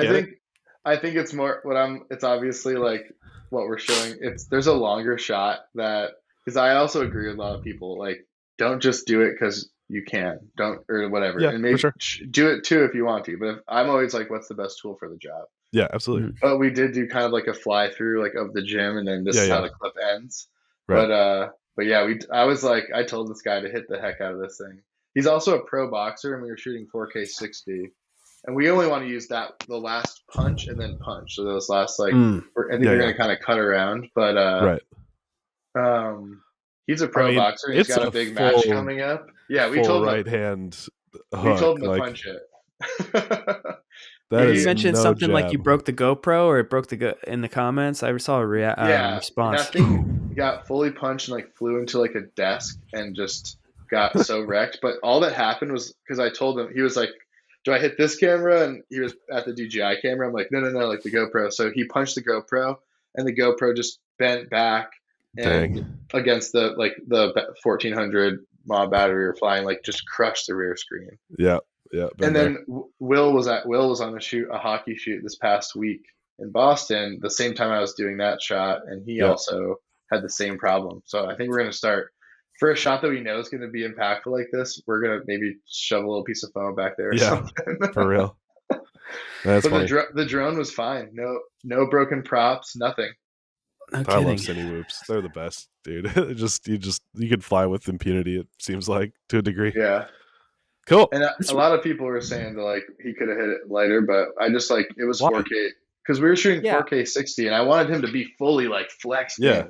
think it's more it's obviously like what we're showing. There's a longer shot because I also agree with a lot of people, like, don't just do it because you can, or whatever. Yeah, and maybe for sure. Do it too if you want to. But I'm always like, what's the best tool for the job? Yeah, absolutely. But we did do kind of like a fly through like of the gym, and then this is how the clip ends. Right. But yeah, I was like, I told this guy to hit the heck out of this thing. He's also a pro boxer, and we were shooting 4K 60, and we only want to use the last punch and then punch. So those last I think we're going to kind of cut around, but he's a pro boxer. He's got a big match coming up. Yeah, we told him right hand. We told him to punch it. You mentioned something like you broke the GoPro, or it broke in the comments. I saw a response. That thing got fully punched and like flew into like a desk and just got so wrecked. But all that happened was because I told him, he was like, "Do I hit this camera?" And he was at the DJI camera. I'm like, "No, like the GoPro." So he punched the GoPro, and the GoPro just bent back and against the 1400 mod battery were flying, like just crushed the rear screen. Yeah. And then Will was on a hockey shoot this past week in Boston, the same time I was doing that shot, and he also had the same problem. So I think we're going to start for a shot that we know is going to be impactful like this. We're going to maybe shove a little piece of foam back there or something. For real. That's funny. The drone was fine. No broken props, nothing. I love Cine whoops. They're the best, dude. You could fly with impunity, it seems like, to a degree. Yeah. Cool. And a lot of people were saying that like he could have hit it lighter, but I just like it was 4K because we were shooting 4K 60, and I wanted him to be fully like flexed. Yeah,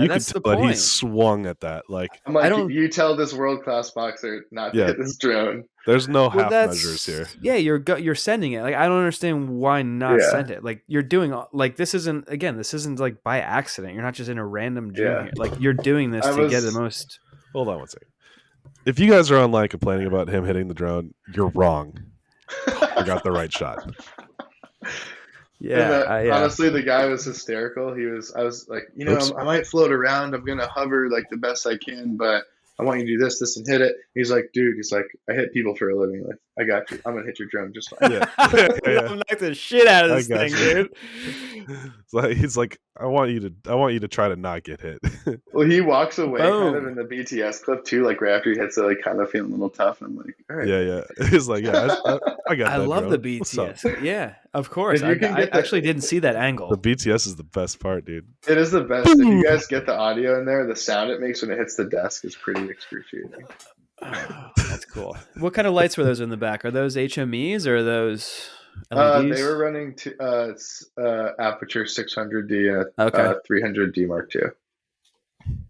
you that's the point. He swung at that. Like I'm like, you tell this world class boxer not to hit this drone. There's no half measures here. Yeah, you're sending it. Like I don't understand why not send it. Like you're doing like this isn't like by accident. You're not just in a random gym here. Like you're doing this to get the most. Hold on one second. If you guys are online complaining about him hitting the drone, you're wrong. I got the right shot. Yeah, honestly, the guy was hysterical. I was like, I might float around. I'm gonna hover like the best I can, but I want you to do this, and hit it. He's like, dude. He's like, I hit people for a living. Like, I got you. I'm gonna hit your drone just fine. I'm knock the shit out of this thing, dude. He's like, I want you to try to not get hit. Well, he walks away kind of in the BTS clip too. Like right after he hits it, like kind of feeling a little tough. And I'm like, all right. Yeah. He's like, I got. I love drone. the BTS. Yeah, of course. I actually didn't see that angle. The BTS is the best part, dude. It is the best. If you guys get the audio in there, the sound it makes when it hits the desk is pretty excruciating. Oh, that's cool. What kind of lights were those in the back? Are those HMEs or are those LEDs? They were running aperture 600D and 300D Mark II.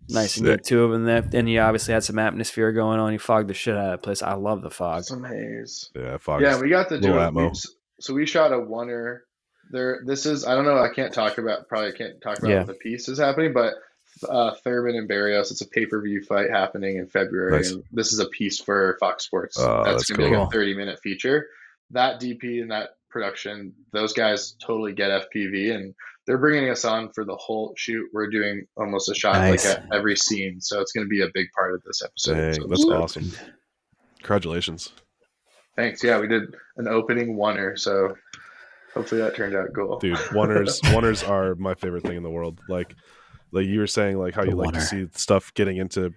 Nice. Sick. And you had two of them there, and you obviously had some atmosphere going on. You fogged the shit out of that place. I love the fog. Some haze. Yeah, fog. Yeah, we got to do it. So we shot a oneer. This is, I don't know, I can't talk about what the piece is happening, but Thurman and Barrios, it's a pay-per-view fight happening in February. Nice. And this is a piece for Fox Sports. That's going to be like a 30-minute feature. That DP and that production, those guys totally get FPV, and they're bringing us on for the whole shoot. We're doing almost a shot like at every scene, so it's going to be a big part of this episode. Dang, so that's awesome. Congratulations. Thanks. Yeah, we did an opening oneer, so hopefully that turned out cool. Dude, oneers are my favorite thing in the world. Like you were saying, like how you like to see stuff getting into,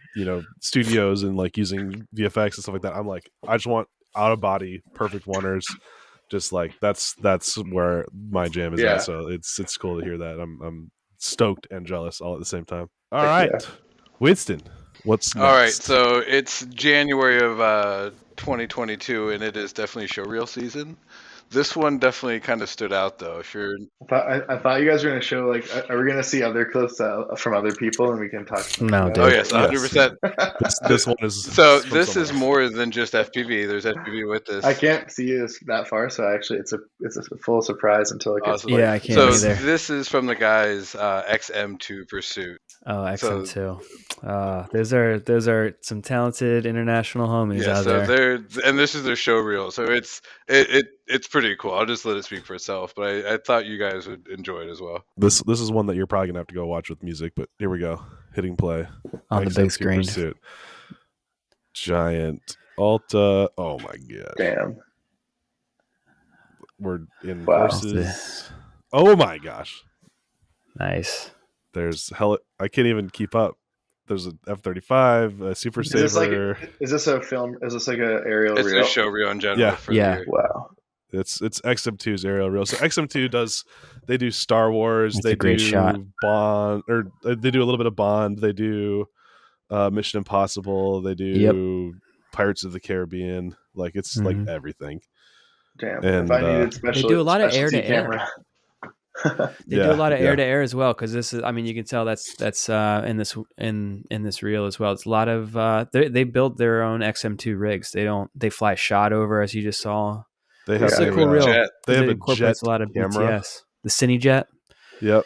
studios and like using VFX and stuff like that. I'm like, I just want out of body perfect oneers. Just like that's where my jam is at. So it's cool to hear that. I'm stoked and jealous all at the same time. All right, Winston, what's next? All right, so it's January of 2022, and it is definitely showreel season. This one definitely kind of stood out, though. Sure. I thought you guys were going to show, like, are we going to see other clips from other people and we can talk? No, dude. Oh, yes, 100%. This one is. So this is more than just FPV. There's FPV with this. I can't see this that far, so actually it's a full surprise until it gets. Yeah, I can't so either. This is from the guys XM2 Pursuit. Oh, XM2. Those are some talented international homies out there. And this is their show reel, so it's pretty cool. I'll just let it speak for itself, but I thought you guys would enjoy it as well. This is one that you're probably gonna have to go watch with music, but here we go. Hitting play on the big screen. Pursuit. Giant Alta. Oh my god! Damn. We're in versus. Oh my gosh! Nice. There's I can't even keep up. There's an F-35, a Super Saver. Is this a film? Is this like an aerial reel? It's a show reel in general. Yeah. Wow. It's XM2's aerial reel. So XM2 they do Star Wars. That's they a great do shot. Bond, or they do a little bit of Bond. They do Mission Impossible. They do Pirates of the Caribbean. Like it's like everything. Damn. And if I needed they do a lot of air to air. They do a lot of air to air as well, because this is. I mean, you can tell that's in this reel as well. It's a lot of they build their own XM2 rigs. They fly shot over, as you just saw. They have a cool reel. They have a jet, a lot of camera. BTS. The Cine jet. Yep.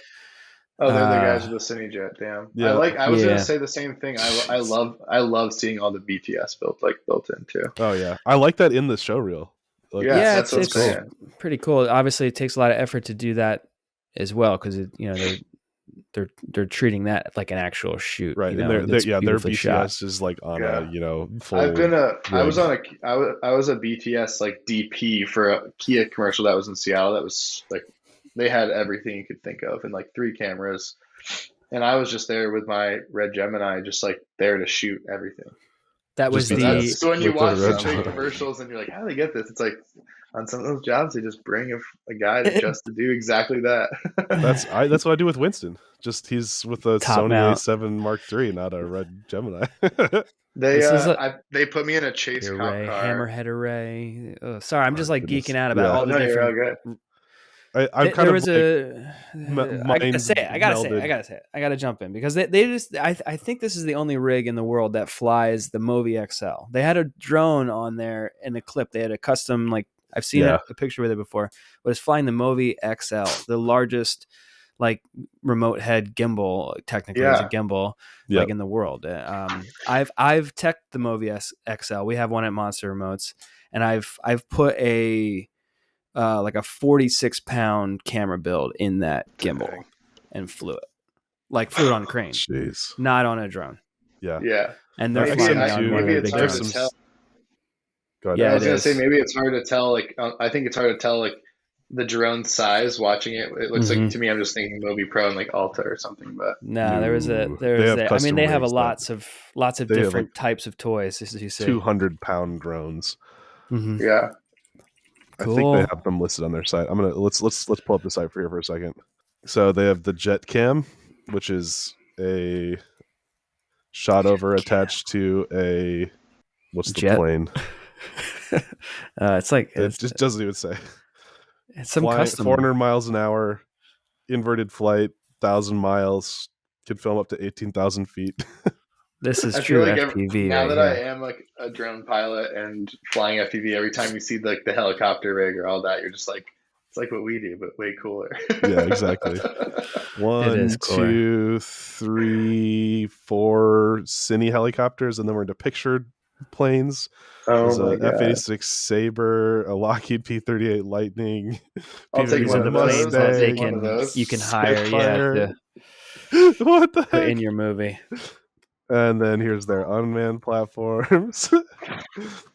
Oh, they're the guys with the Cine jet. Damn. Yeah. I was gonna say the same thing. I love seeing all the BTS built in too. Oh yeah, I like that in the show reel. Like, it's cool. Pretty cool. Obviously, it takes a lot of effort to do that as well, because they're treating that like an actual shoot, right? And their BTS shot. Is like on a full. I was a BTS like DP for a Kia commercial that was in Seattle. That was like they had everything you could think of and like 3 cameras, and I was just there with my red Gemini, just like there to shoot everything. That was so when you watch the big commercials and you're like, how do they get this? It's like on some of those jobs they just bring a guy just to do exactly that. That's what I do with Winston. Just he's with a Top Sony A7 Mark III, not a red Gemini. They put me in a chase cop car. Hammerhead array. Sorry, I'm just like geeking out about all the different. You're all good. I'm kind there of was I gotta say it. I gotta jump in because they just I think this is the only rig in the world that flies the Movi XL. They had a drone on there in the clip. They had a custom, like I've seen a picture with it before, but it's flying the Movi XL, the largest like remote head gimbal, technically is a gimbal like in the world. I've teched the Movi XL. We have one at Monster Remotes, and I've put a like a 46-pound camera build in that gimbal and flew it on a crane. Jeez. Not on a drone. Yeah. And they're flying on one of the big drones. Yeah, I was gonna say maybe it's hard to tell. Like, I think it's hard to tell like the drone size. Watching it, it looks like to me. I'm just thinking Mobi Pro and like Alta or something. But no, they have lots of different types of toys. As you say, 200-pound drones. Mm-hmm. Yeah. Cool. I think they have them listed on their site. I'm gonna let's pull up the site for a second. So they have the Jet Cam, which is a shot over attached to a what's the jet plane? It's like it just doesn't even say. It's some custom 400 miles an hour, inverted flight, 1,000 miles, can film up to 18,000 feet. This is true like FPV. Now that I am like a drone pilot and flying FPV, every time you see like the helicopter rig or all that, you're just like, it's like what we do, but way cooler. Yeah, exactly. 1, 2, 3, 4 Cine helicopters, and then we're into pictured planes. There's a F-86 Sabre, a Lockheed P-38 Lightning. I'll take one of those. Mustang, you can hire. What the heck? Put in your movie. And then here's their unmanned platforms.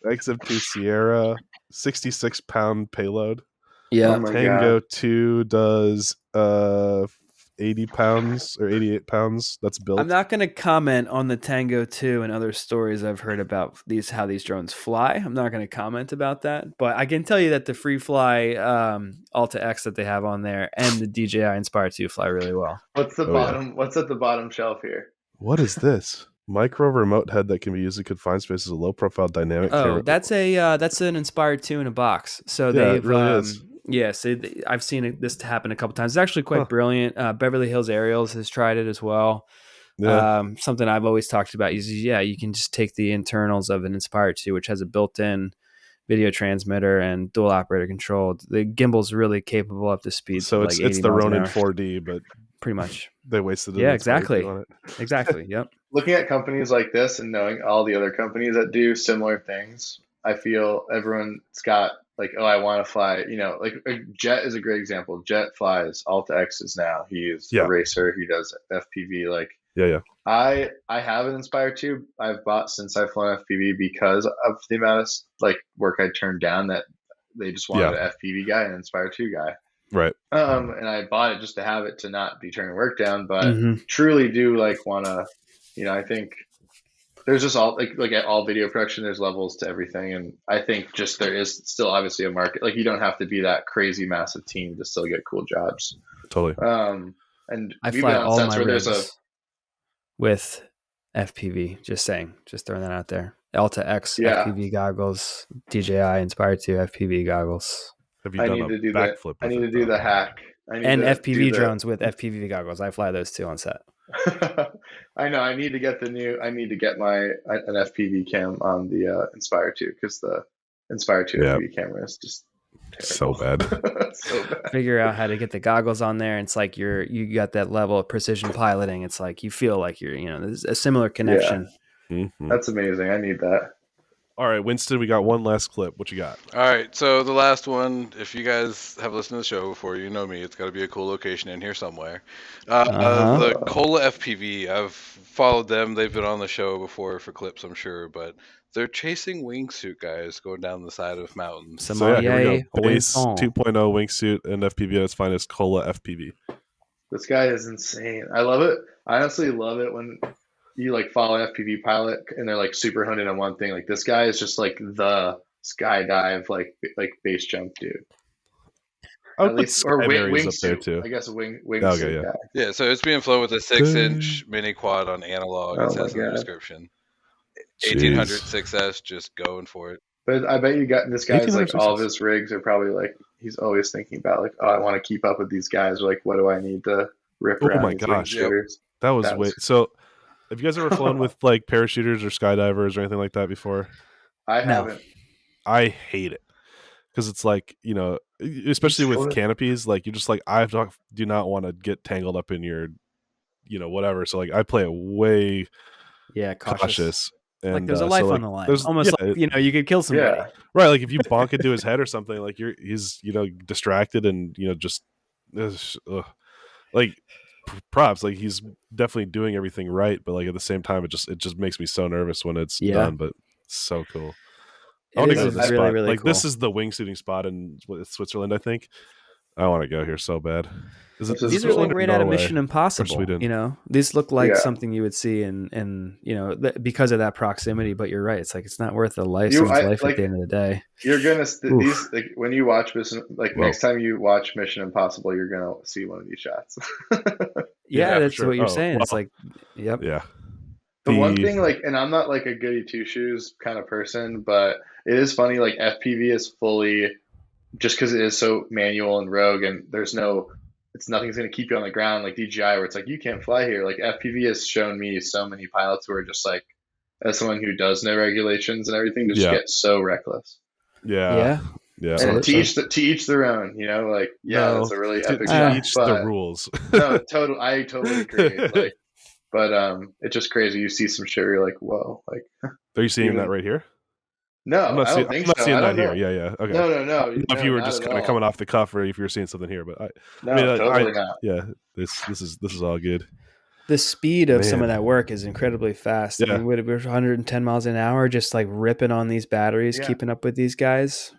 XM2 Sierra, 66-pound payload. Yeah. Tango 2 does 80 pounds or 88 pounds. That's built. I'm not going to comment on the Tango 2 and other stories I've heard about how these drones fly. I'm not going to comment about that. But I can tell you that the Free Fly Alta X that they have on there and the DJI Inspire 2 fly really well. What's the bottom? What's at the bottom shelf here? What is this? Micro remote head that can be used in confined spaces. A low profile dynamic camera. That's an Inspire 2 in a box. So it really is. Yeah, so I've seen this happen a couple times. It's actually quite brilliant. Beverly Hills Aerials has tried it as well. Yeah. Something I've always talked about is you can just take the internals of an Inspire 2, which has a built-in video transmitter and dual operator control. The gimbal's really capable up to speed. So it's the Ronin 4D, but pretty much they wasted it. Yeah, exactly. On it. Exactly. Yep. Looking at companies like this and knowing all the other companies that do similar things, I feel everyone's got like, oh, I want to fly. Like Jet is a great example. Jet flies Alta X's now. He's a racer. He does FPV. Like, I have an Inspire 2 I've bought since I've flown FPV because of the amount of like work I turned down that they just wanted an FPV guy and an Inspire 2 guy. Right. And I bought it just to have it to not be turning work down, but truly do like want to, I think there's just all like at all video production, there's levels to everything. And I think just there is still obviously a market. Like you don't have to be that crazy massive team to still get cool jobs. Totally. And I fly all my rigs with FPV, just throwing that out there. Alta X FPV goggles, DJI Inspire 2 FPV goggles. Have you done a backflip? I need to do the hack. And FPV drones with FPV goggles. I fly those too on set. I know. I need to get an FPV cam on the Inspire 2 because the Inspire 2 FPV camera is just so bad. So bad. Figure out how to get the goggles on there. It's like you got that level of precision piloting. It's like you feel like there's a similar connection. Yeah. That's amazing. I need that. All right, Winston, we got one last clip. What you got? All right, so the last one, if you guys have listened to the show before, you know me. It's got to be a cool location in here somewhere. The Cola FPV, I've followed them. They've been on the show before for clips, I'm sure, but they're chasing wingsuit guys going down the side of mountains. So yeah, here we go. Base 2.0 wingsuit and FPV at its finest, Cola FPV. This guy is insane. I love it. I honestly love it when you like follow an FPV pilot and they're like super honed in on one thing. Like this guy is just like the skydive, like base jump dude. At least, or wingsuit up there too. I guess a wingsuit okay, guy. Yeah, so it's being flown with a 6-inch mini quad on analog. It says in the description. 1800 6S, just going for it. But I bet you got this guy's like all of his rigs are probably like he's always thinking about like, oh, I want to keep up with these guys. Or, like, what do I need to rip around? Oh my gosh, that was way. So, have you guys ever flown with like parachuters or skydivers or anything like that before? I haven't. I hate it because it's like, you know, especially with canopies, like you're just like, do not want to get tangled up in your, you know, whatever. So like I play it way cautious. And, like there's a life on the line. Almost like, you know, you could kill somebody. Yeah. Right. Like if you bonk into his head or something, like he's, you know, distracted and, you know, just like props. Like he's definitely doing everything right. But like at the same time, it just makes me so nervous when it's done. But it's so cool. I want to go to this spot. Really like cool. This is the wingsuiting spot in Switzerland, I think. I want to go here so bad. These are like right out of Mission Impossible. You know, these look like something you would see in you know, because of that proximity. But you're right; it's like it's not worth someone's life at the end of the day. You're gonna these like when you watch Mission, next time you watch Mission Impossible, you're gonna see one of these shots. That's what you're saying. Well, it's like, yeah. The one thing, like, and I'm not like a goody two shoes kind of person, but it is funny. Like FPV is fully just because it is so manual and rogue, and nothing's going to keep you on the ground like DJI, where it's like you can't fly here. Like FPV has shown me so many pilots who are just like, as someone who does know regulations and everything, just get so reckless. Yeah. And to each their own, you know, like that's a really epic shot. Each the rules. No, I totally agree. Like, but it's just crazy. You see some shit where you're like, whoa, like. Are you seeing that right here? No, I'm not seeing that here. Yeah. Okay. No. If you were just kind of coming off the cuff, or if you were seeing something here, but totally not. Yeah, this is all good. The speed of some of that work is incredibly fast. Yeah. I mean, we're 110 miles an hour, just like ripping on these batteries, keeping up with these guys.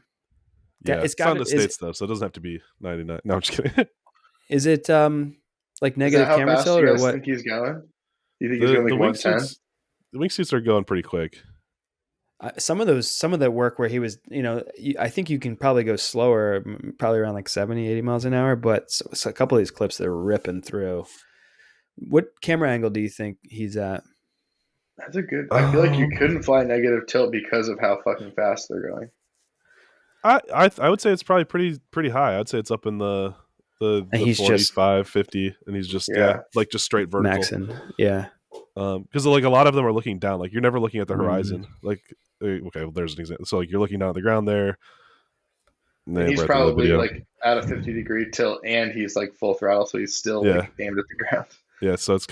Yeah, it's on the States though, so it doesn't have to be 99. No, I'm just kidding. Is it like negative camera tilt or what? Think he's going? You think he's going like 110? The wingsuits are going pretty quick. Some of the work where he was, you know, I think you can probably go slower, probably around like 70, 80 miles an hour. But so a couple of these clips, they're ripping through. What camera angle do you think he's at? That's a good. I feel like you couldn't fly negative tilt because of how fucking fast they're going. I would say it's probably pretty high. I'd say it's up in the 45, 50, and he's just like just straight vertical. Maxing. Yeah. Because like a lot of them are looking down. Like you're never looking at the horizon. Like okay, well, there's an example. So like you're looking down at the ground there. And he's probably like at a 50-degree tilt, and he's like full throttle, so he's still like aimed at the ground. Yeah, so it's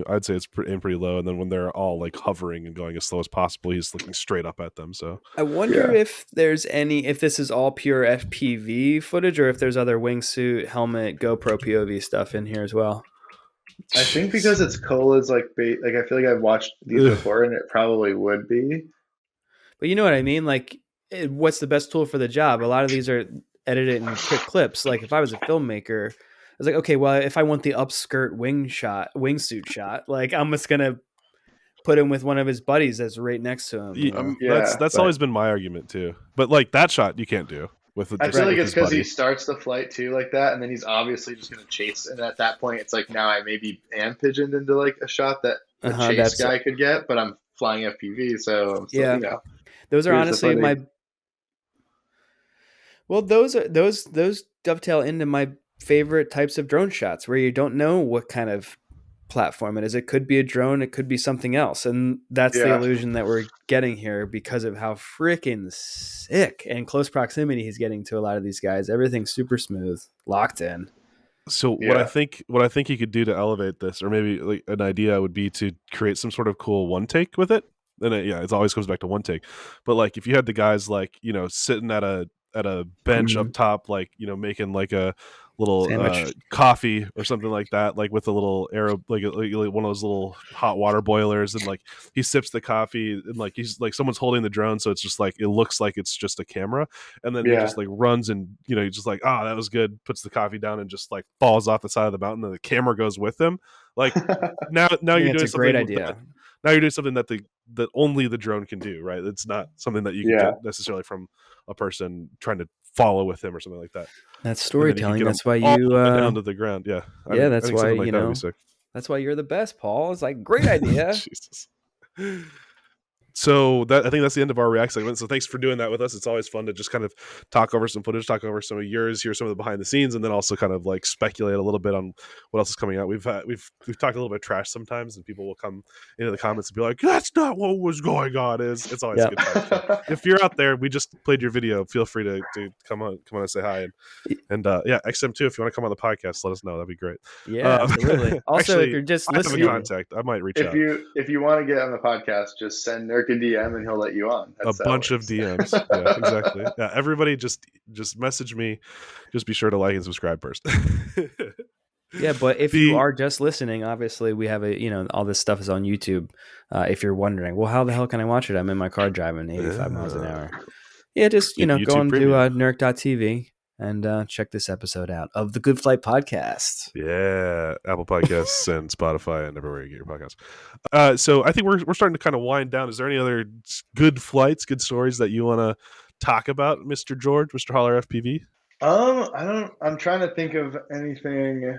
I'd say it's pretty low, and then when they're all like hovering and going as slow as possible, he's looking straight up at them. So I wonder if this is all pure FPV footage, or if there's other wingsuit, helmet, GoPro POV stuff in here as well. I think because it's Cola's like I feel like I've watched these before, and it probably would be. But you know what I mean? Like, what's the best tool for the job? A lot of these are edited in quick clips. Like, if I was a filmmaker, I was like, okay, well, if I want the upskirt wingsuit shot, like, I'm just gonna put him with one of his buddies that's right next to him. That's always been my argument too. But like that shot, you can't do. I feel like it's because he starts the flight too like that, and then he's obviously just going to chase. And at that point, it's like now I maybe am pigeoned into like a shot that the chase guy could get, but I'm flying FPV, so I'm still, you know. Those are honestly my. Well, those dovetail into my favorite types of drone shots, where you don't know what kind of platform it is. It could be a drone, it could be something else, and that's the illusion that we're getting here because of how freaking sick and close proximity he's getting to a lot of these guys. Everything's super smooth, locked in. So what I think you could do to elevate this, or maybe like an idea would be to create some sort of cool one take with it. and it always comes back to one take. But like if you had the guys like sitting at a bench up top, like making like a little coffee or something like that, like with a little arrow, like one of those little hot water boilers, and like he sips the coffee, and like he's like someone's holding the drone, so it's just like it looks like it's just a camera, and then he just like runs and he's just like, oh, that was good, puts the coffee down and just like falls off the side of the mountain, and the camera goes with him. Like now you're doing something. Great idea. Now you're doing something that only the drone can do, right? It's not something that you can get necessarily from a person trying to follow with him or something like that. That's storytelling. That's why you down to the ground. Yeah. That's why that's why you're the best, Paul. It's like great idea. Jesus. So I think that's the end of our React segment. So thanks for doing that with us. It's always fun to just kind of talk over some footage, talk over some of yours, hear some of the behind the scenes, and then also kind of like speculate a little bit on what else is coming out. We've talked a little bit of trash sometimes, and people will come into the comments and be like, "That's not what was going on." It's always a good time. So if you're out there, we just played your video. Feel free to come on and say hi, and XM2. If you want to come on the podcast, let us know. That'd be great. Yeah, absolutely. Also, actually, if you're just listening, I have a contact. I might reach out. If you want to get on the podcast, just send Nurk a DM and he'll let you on. That's a bunch of DMs. Yeah, exactly. Yeah, everybody just message me. Just be sure to like and subscribe first. Yeah, but if you are just listening, obviously we have all this stuff is on YouTube. If you're wondering, well, how the hell can I watch it? I'm in my car driving 85 miles an hour. Yeah, just go on to nurk.tv and check this episode out of the Good Flight Podcast. Yeah, Apple Podcasts and Spotify and everywhere you get your podcasts. So I think we're starting to kind of wind down. Is there any other good flights, good stories that you want to talk about, Mr. George, Mr. Holler FPV? I'm trying to think of anything.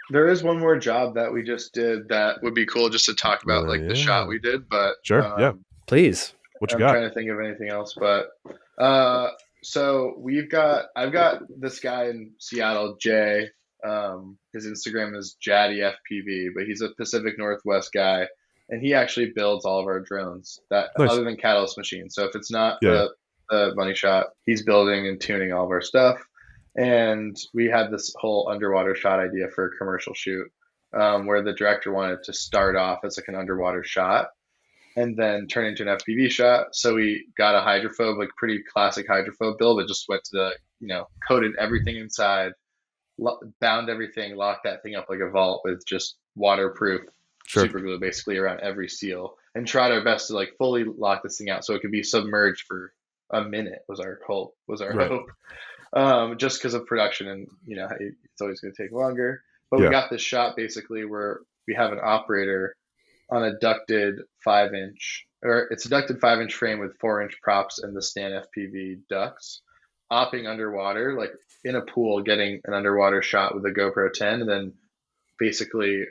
There is one more job that we just did that would be cool just to talk about, the shot we did. But sure, please. What you got? I'm trying to think of anything else, but so I've got this guy in Seattle, Jay. His Instagram is Jaddy FPV, but he's a Pacific Northwest guy, and he actually builds all of our drones other than Catalyst machines. So if it's not the money shot, he's building and tuning all of our stuff. And we had this whole underwater shot idea for a commercial shoot, where the director wanted to start off as like an underwater shot and then turn into an FPV shot. So we got a hydrophobe, like pretty classic hydrophobe build, but just went to coated everything inside, bound everything, locked that thing up like a vault with just waterproof super glue basically around every seal, and tried our best to like fully lock this thing out so it could be submerged for a minute was our hope. Just because of production, and it's always going to take longer. But we got this shot basically where we have an operator on a ducted 5-inch frame with 4-inch props and the Stan FPV ducts, opping underwater, like in a pool, getting an underwater shot with a GoPro 10, and then basically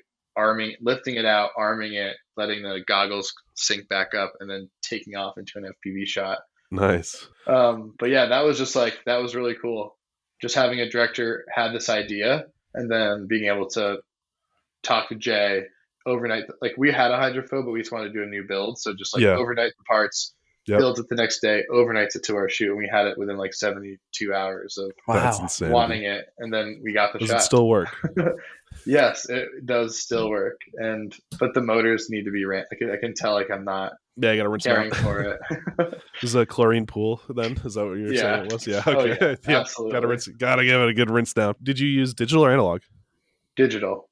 lifting it out, arming it, letting the goggles sink back up, and then taking off into an FPV shot. Nice. But yeah, that was really cool. Just having a director had this idea and then being able to talk to Jay overnight. Like we had a hydrophobe, but we just wanted to do a new build. So just overnight the parts, builds it the next day, overnights it to our shoot. And we had it within like 72 hours of wanting it. And then we got the shot. Does it still work? Yes, it does still work. But the motors need to be ran. I can tell I'm not you gotta rinse caring for it. Is it a chlorine pool then? Is that what you're saying it was? Yeah. Okay. Absolutely. Gotta give it a good rinse down. Did you use digital or analog? Digital.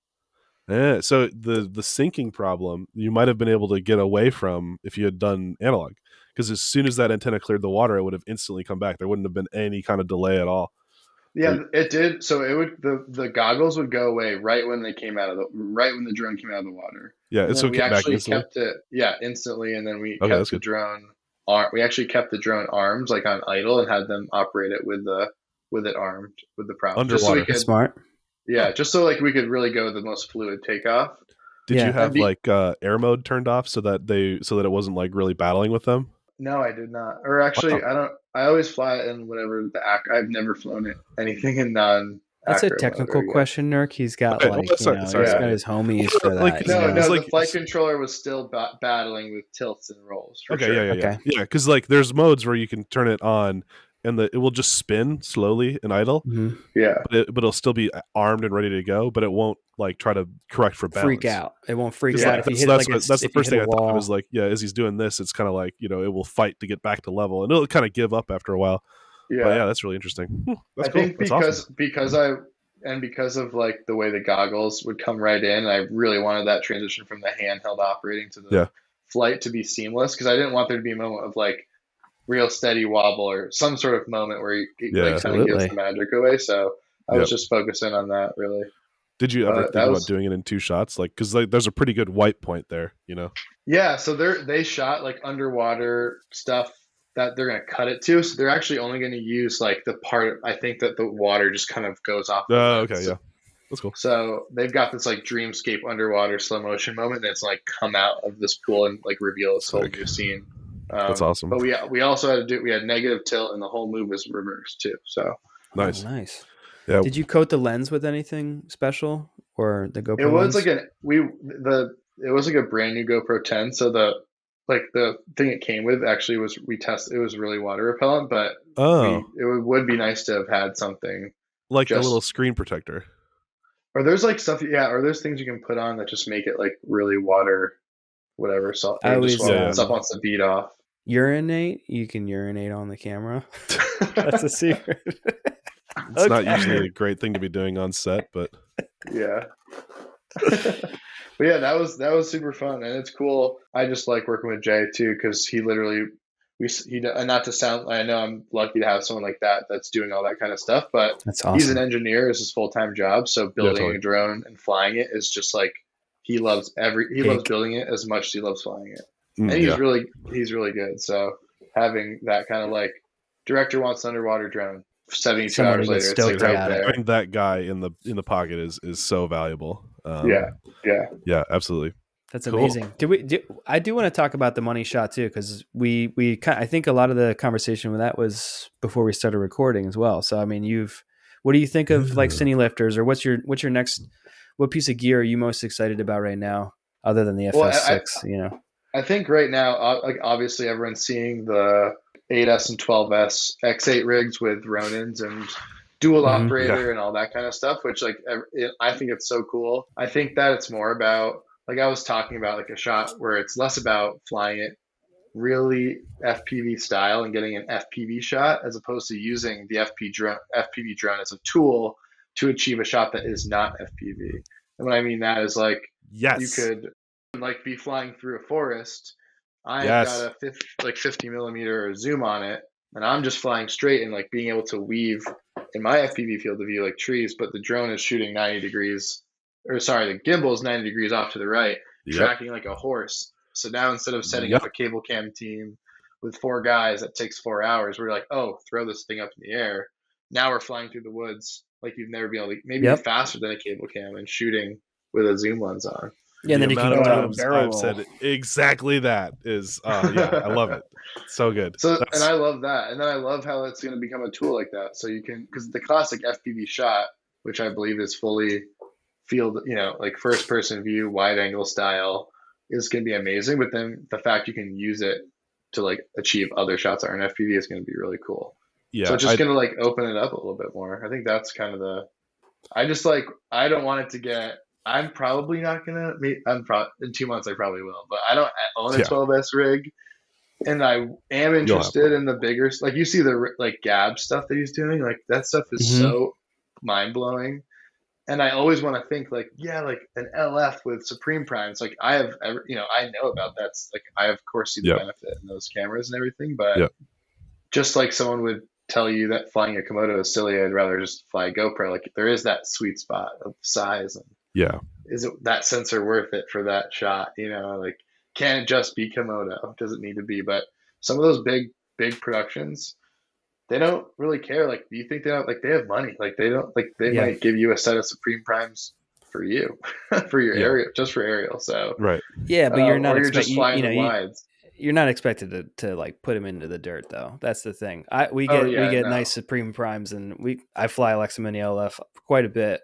Yeah. So the sinking problem you might have been able to get away from if you had done analog, because as soon as that antenna cleared the water, it would have instantly come back. There wouldn't have been any kind of delay at all. Yeah, it did. So it would the goggles would go away right when the drone came out of the water. Yeah, so we actually kept it instantly, and then we kept the drone. We actually kept the drone arms like on idle and had them operate it with it armed with the prop. Underwater. Smart. Yeah, just so like we could really go the most fluid takeoff. Did you have air mode turned off so that it wasn't like really battling with them? No, I did not. Or actually, I don't. I always fly it in whatever I've never flown it anything in non. That's a technical question, Nurk. He's got he's got his homies for that. The flight controller was still battling with tilts and rolls. Yeah. Because like there's modes where you can turn it on and it will just spin slowly and idle. Mm-hmm. Yeah, but it'll still be armed and ready to go, but it won't like try to correct for balance. Freak out. It won't freak out if you hit that's the first thing I thought was like, as he's doing this, it's kind of like, it will fight to get back to level, and it'll kind of give up after a while. Yeah, but that's really interesting. That's cool. Think because of like the way the goggles would come right in, I really wanted that transition from the handheld operating to the flight to be seamless, because I didn't want there to be a moment of like real steady wobble or some sort of moment where he like kind of gives the magic away. So I was just focusing on that really. Did you ever think about doing it in 2 shots? Like, because like, there's a pretty good white point there, Yeah, so they shot like underwater stuff that they're going to cut it to. So they're actually only going to use like the part, I think, that the water just kind of goes off. Oh, okay, yeah. That's cool. So they've got this like dreamscape underwater slow motion moment that's like come out of this pool and like reveal this whole new scene. That's awesome. But we also had we had negative tilt, and the whole move was reversed too. So nice. Nice. Yeah. Did you coat the lens with anything special, or the GoPro? It was lens? It was like a brand new GoPro 10. So the thing it came with actually was it was really water repellent, but it would be nice to have had something like a little screen protector. Or there's like stuff, or there's things you can put on that just make it like really water, whatever. So stuff wants to beat off. Urinate? You can urinate on the camera. That's a secret. It's not usually a great thing to be doing on set, but yeah. But yeah, that was super fun, and it's cool. I just like working with Jay too, because he literally not to sound, I know I'm lucky to have someone like that that's doing all that kind of stuff, but that's awesome. He's an engineer, it's his full-time job, so building a drone and flying it is just like he loves building it as much as he loves flying it. And he's really good. So having that kind of like director wants an underwater drone 72 hours later, it's like right there. Having that guy in the pocket is so valuable. Yeah, absolutely. That's amazing. I do want to talk about the money shot too, because I think a lot of the conversation with that was before we started recording as well. So I mean, what do you think of like cinelifters, or what's your next, what piece of gear are you most excited about right now, other than the FS6? I think right now, like obviously everyone's seeing the 8S and 12S X8 rigs with Ronins and dual operator and all that kind of stuff, which like I think it's so cool. I think that it's more about, like I was talking about, like a shot where it's less about flying it really FPV style and getting an FPV shot, as opposed to using the FPV drone as a tool to achieve a shot that is not FPV. And what I mean that is like, you could like be flying through a forest. I've got a 50 millimeter zoom on it, and I'm just flying straight and like being able to weave in my FPV field of view like trees, but the drone is shooting 90 degrees, or sorry, the gimbal is 90 degrees off to the right, tracking like a horse. So now instead of setting up a cable cam team with 4 guys that takes 4 hours, we're like, oh, throw this thing up in the air. Now we're flying through the woods like you've never been able to, maybe faster than a cable cam, and shooting with a zoom lens on. Yeah, then you can go down a barrel. I've said exactly that is, I love it. So good. And I love that. And then I love how it's going to become a tool like that. So you can, because the classic FPV shot, which I believe is fully field, like first person view, wide angle style, is going to be amazing. But then the fact you can use it to like achieve other shots that aren't FPV is going to be really cool. Yeah. So it's just going to like open it up a little bit more. I think that's kind of I don't want it to get, I'm probably not going to, in 2 months I probably will, but I don't own a 12S rig. And I am interested in the bigger, like you see the like Gab stuff that he's doing, like that stuff is so mind blowing. And I always want to think like, like an LF with Supreme Primes. Like I know about that. Like I of course see the benefit in those cameras and everything, but just like someone would tell you that flying a Komodo is silly, I'd rather just fly a GoPro. Like there is that sweet spot of size. And is it that sensor worth it for that shot? Like, can it just be Komodo? Does it need to be? But some of those big productions, they don't really care. Like, do you think they have money? Like they don't, like they might give you a set of Supreme Primes for you, for your aerial, just for aerial. So yeah, but you're not just flying the wides. You're not expected to like put them into the dirt though. That's the thing. We get nice Supreme Primes, and I fly Alexa Mini LF quite a bit,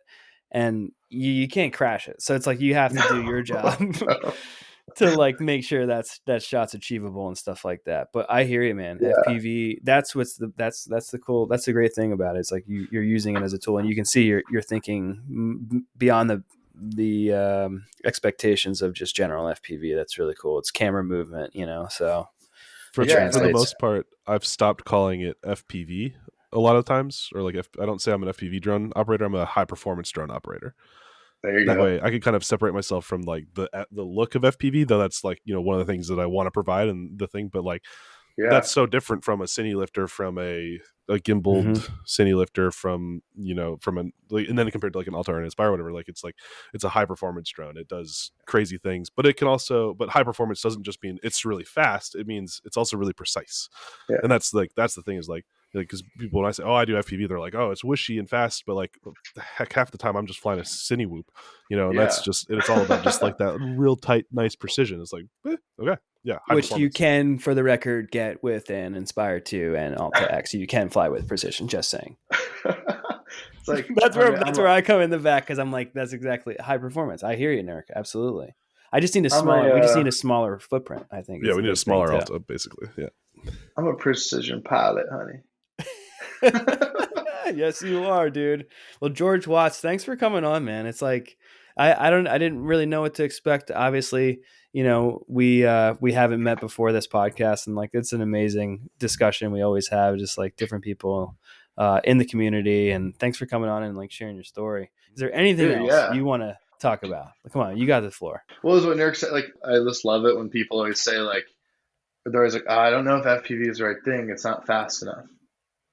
and you can't crash it. So it's like you have to do your job to like make sure that shot's achievable and stuff like that. But I hear you, man. FPV, that's the great thing about it. It's like you're using it as a tool, and you can see you're thinking beyond expectations of just general FPV. That's really cool. It's camera movement, so for the most part, I've stopped calling it FPV a lot of times, or like I don't say I'm an FPV drone operator. I'm a high performance drone operator. There you that go. way I can kind of separate myself from like the look of FPV, though that's like, one of the things that I want to provide and the thing, but like that's so different from a cinelifter, from a gimbaled cinelifter, from and then compared to like an Altar and Inspire or whatever, like it's a high performance drone. It does crazy things, but but high performance doesn't just mean it's really fast. It means it's also really precise. And that's the thing is like because people, when I say, oh, I do FPV, they're like, oh, it's wishy and fast, but like heck, half the time I'm just flying a Cine whoop, and that's just, it's all about just like that real tight, nice precision. It's like, okay. Yeah. Which you can, for the record, get with an Inspire 2 and Alta X. You can fly with precision, just saying. It's like that's where I come in the back, because I'm like, that's exactly high performance. I hear you, Nurk. Absolutely. I just need we just need a smaller footprint, I think. Yeah, we need a smaller Alta, basically. Yeah. I'm a precision pilot, honey. Yes, you are, dude. Well, George Watts, thanks for coming on, man. It's like I didn't really know what to expect. Obviously, we haven't met before this podcast, and like it's an amazing discussion we always have, just like different people in the community. And thanks for coming on and like sharing your story. Is there anything else you want to talk about? Come on, you got the floor. Well, is what Nurk said. Like, I just love it when people always say like, they're always like, oh, I don't know if FPV is the right thing. It's not fast enough.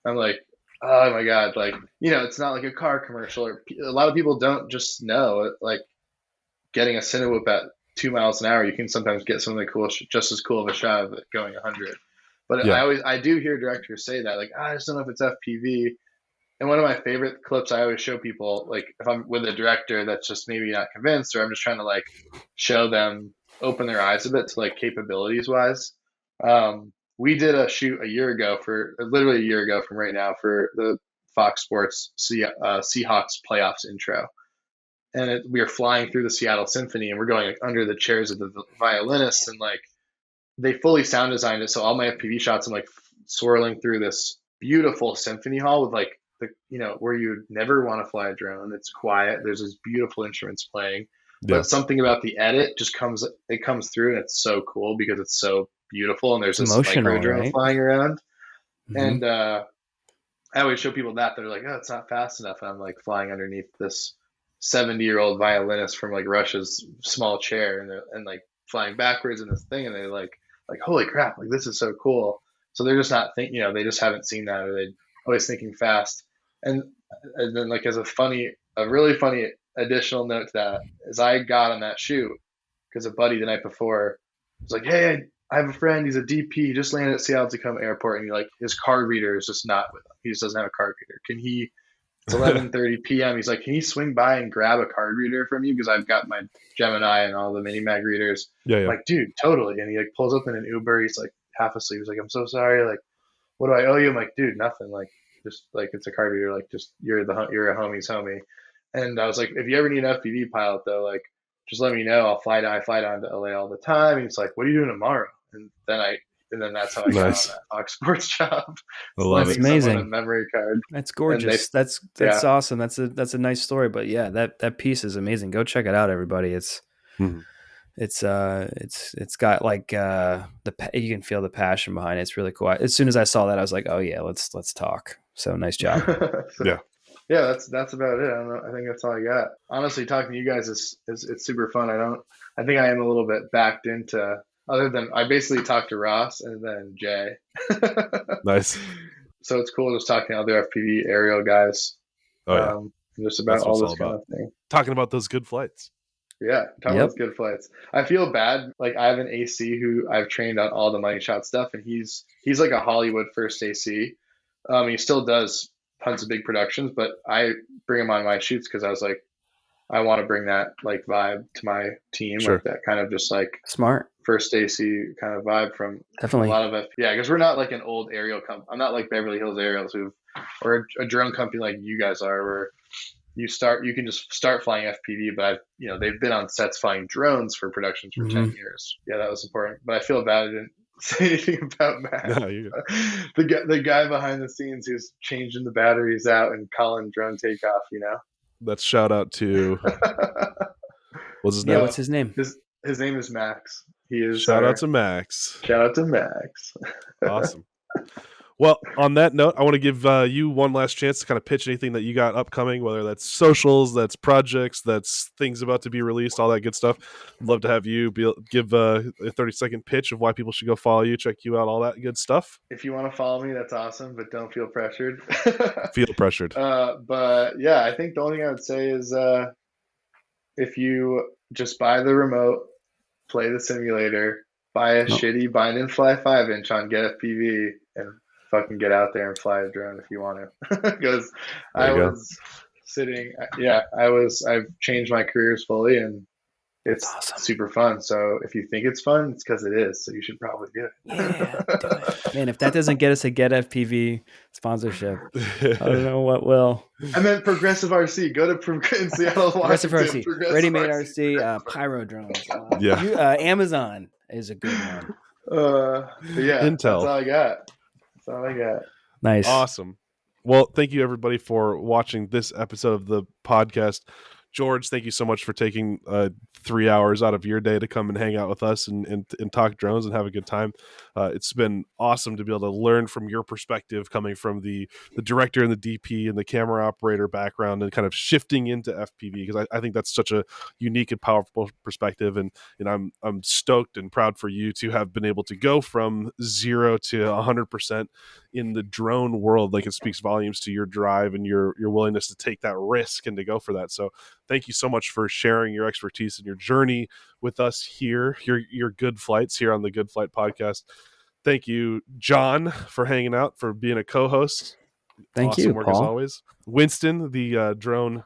I'm like, oh my God. Like, it's not like a car commercial, or a lot of people don't just know, like getting a Cinewhoop at 2 miles an hour, you can sometimes get something cool, just as cool of a shot of it going 100. But I do hear directors say that, like, I just don't know if it's FPV. And one of my favorite clips I always show people, like if I'm with a director that's just maybe not convinced, or I'm just trying to like show them, open their eyes a bit to like capabilities wise. We did a shoot literally a year ago from right now, for the Fox Sports Seahawks playoffs intro. And we were flying through the Seattle Symphony, and we're going like under the chairs of the violinists, and like they fully sound designed it. So all my FPV shots, I'm like swirling through this beautiful symphony hall with like where you'd never want to fly a drone. It's quiet. There's this beautiful instruments playing, but something about the edit just comes through, and it's so cool because it's so beautiful, and there's this micro drone flying around. And I always show people that they're like, oh, it's not fast enough, and I'm like flying underneath this 70-year-old violinist from like Russia's small chair, and like flying backwards in this thing, and they're like holy crap, like this is so cool. So they're just not thinking, they just haven't seen that, or they're always thinking fast. And then like as a really funny additional note to that is, I got on that shoot because a buddy the night before was like, hey, I have a friend, he's a DP, he just landed at Seattle Tacoma Airport, and his card reader is just not with him. He just doesn't have a card reader. It's 11:30 p.m. He's like, can you swing by and grab a card reader from you? Because I've got my Gemini and all the mini mag readers. Yeah. I'm like, dude, totally. And he like pulls up in an Uber. He's like half asleep. He's like, I'm so sorry. Like, what do I owe you? I'm like, dude, nothing. Like, just like, it's a card reader. Like, just you're a homie's homie. And I was like, if you ever need an FPV pilot though, like, just let me know. I fly down to LA all the time. And he's like, what are you doing tomorrow? And then that's how I got on that Fox Sports job. I love it. Amazing. A memory card. That's gorgeous. That's awesome. That's a nice story. But yeah, that piece is amazing. Go check it out, everybody. It's got like you can feel the passion behind it. It's really cool. As soon as I saw that, I was like, oh yeah, let's talk. So nice job. Yeah, that's about it. I don't know. I think that's all I got. Honestly, talking to you guys it's super fun. I think I am a little bit backed into, other than I basically talked to Ross and then Jay. Nice. So it's cool just talking to other FPV aerial guys. Oh yeah. Just about all this kind of thing. Talking about those good flights. Yeah, talking about those good flights. I feel bad. Like I have an AC who I've trained on all the money shot stuff, and he's like a Hollywood first AC. He still does tons of big productions, but I bring him on my shoots because I was like, I want to bring that like vibe to my team, like that kind of just like smart first AC kind of vibe from definitely a lot of because we're not like an old aerial company. I'm not like Beverly Hills Aerials or a drone company like you guys are, where you can just start flying FPV, but they've been on sets flying drones for productions for 10 years. Yeah, that was important. But I feel bad I didn't say anything about Matt. No, the guy behind the scenes who's changing the batteries out and calling drone takeoff, Let's shout out to What's his name? What's his name? His name is Max. He is. Shout out to Max. Shout out to Max. Awesome. Well, on that note, I want to give you one last chance to kind of pitch anything that you got upcoming, whether that's socials, that's projects, that's things about to be released, all that good stuff. I'd love to have you give a 30-second pitch of why people should go follow you, check you out, all that good stuff. If you want to follow me, that's awesome, but don't feel pressured. Feel pressured. But yeah, I think the only thing I would say is if you just buy the remote, play the simulator, buy a shitty bind and fly 5-inch on Get FPV, and fucking get out there and fly a drone if you want to. Because I've changed my careers fully, and it's awesome. Super fun. So if you think it's fun, it's because it is. So you should probably do it. Yeah, do it. Man, if that doesn't get us a Get FPV sponsorship, I don't know what will. I meant Progressive RC. Go to in Seattle, Washington. Progressive RC. Ready-made RC, Pyro drones. Amazon is a good one. Yeah, Intel. That's all I got. Nice. Awesome. Well, thank you everybody for watching this episode of the podcast. George, thank you so much for taking 3 hours out of your day to come and hang out with us and talk drones and have a good time. It's been awesome to be able to learn from your perspective, coming from the director and the DP and the camera operator background, and kind of shifting into FPV, because I think that's such a unique and powerful perspective. And I'm stoked and proud for you to have been able to go from 0 to 100% in the drone world. Like, it speaks volumes to your drive and your willingness to take that risk and to go for that. So thank you so much for sharing your expertise and your journey with us here, your good flights here on the Good Flight podcast. Thank you, John, for hanging out, for being a co-host. Thank awesome you, work Paul. as always. Winston, the drone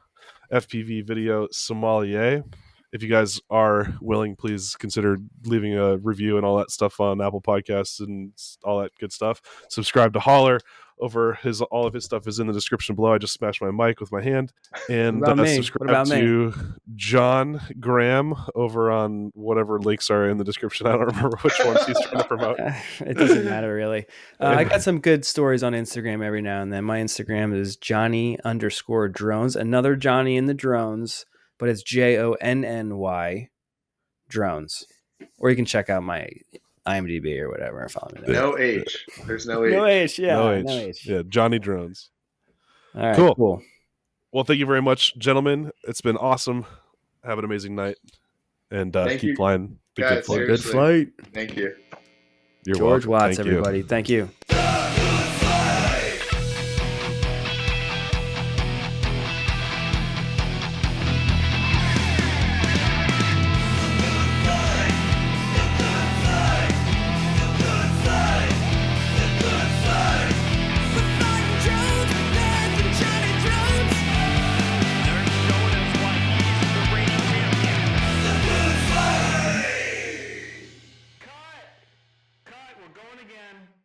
FPV video sommelier. If you guys are willing, please consider leaving a review and all that stuff on Apple Podcasts and all that good stuff. Subscribe to Holler. All of his stuff is in the description below. I just smashed my mic with my hand. And subscribe to John Graham over on whatever links are in the description. I don't remember which ones he's trying to promote. It doesn't matter really. I got some good stories on Instagram every now and then. My Instagram is Johnny_drones. Another Johnny in the drones, but it's JONNY drones. Or you can check out my IMDb or whatever and follow me there. No H. There's no H. No H, yeah. No H. Yeah, Johnny Drones. All right, cool. Well, thank you very much, gentlemen. It's been awesome. Have an amazing night. And keep flying. Guys, good flight. Thank you. You're George welcome. Watts, everybody. Thank you. We're going again.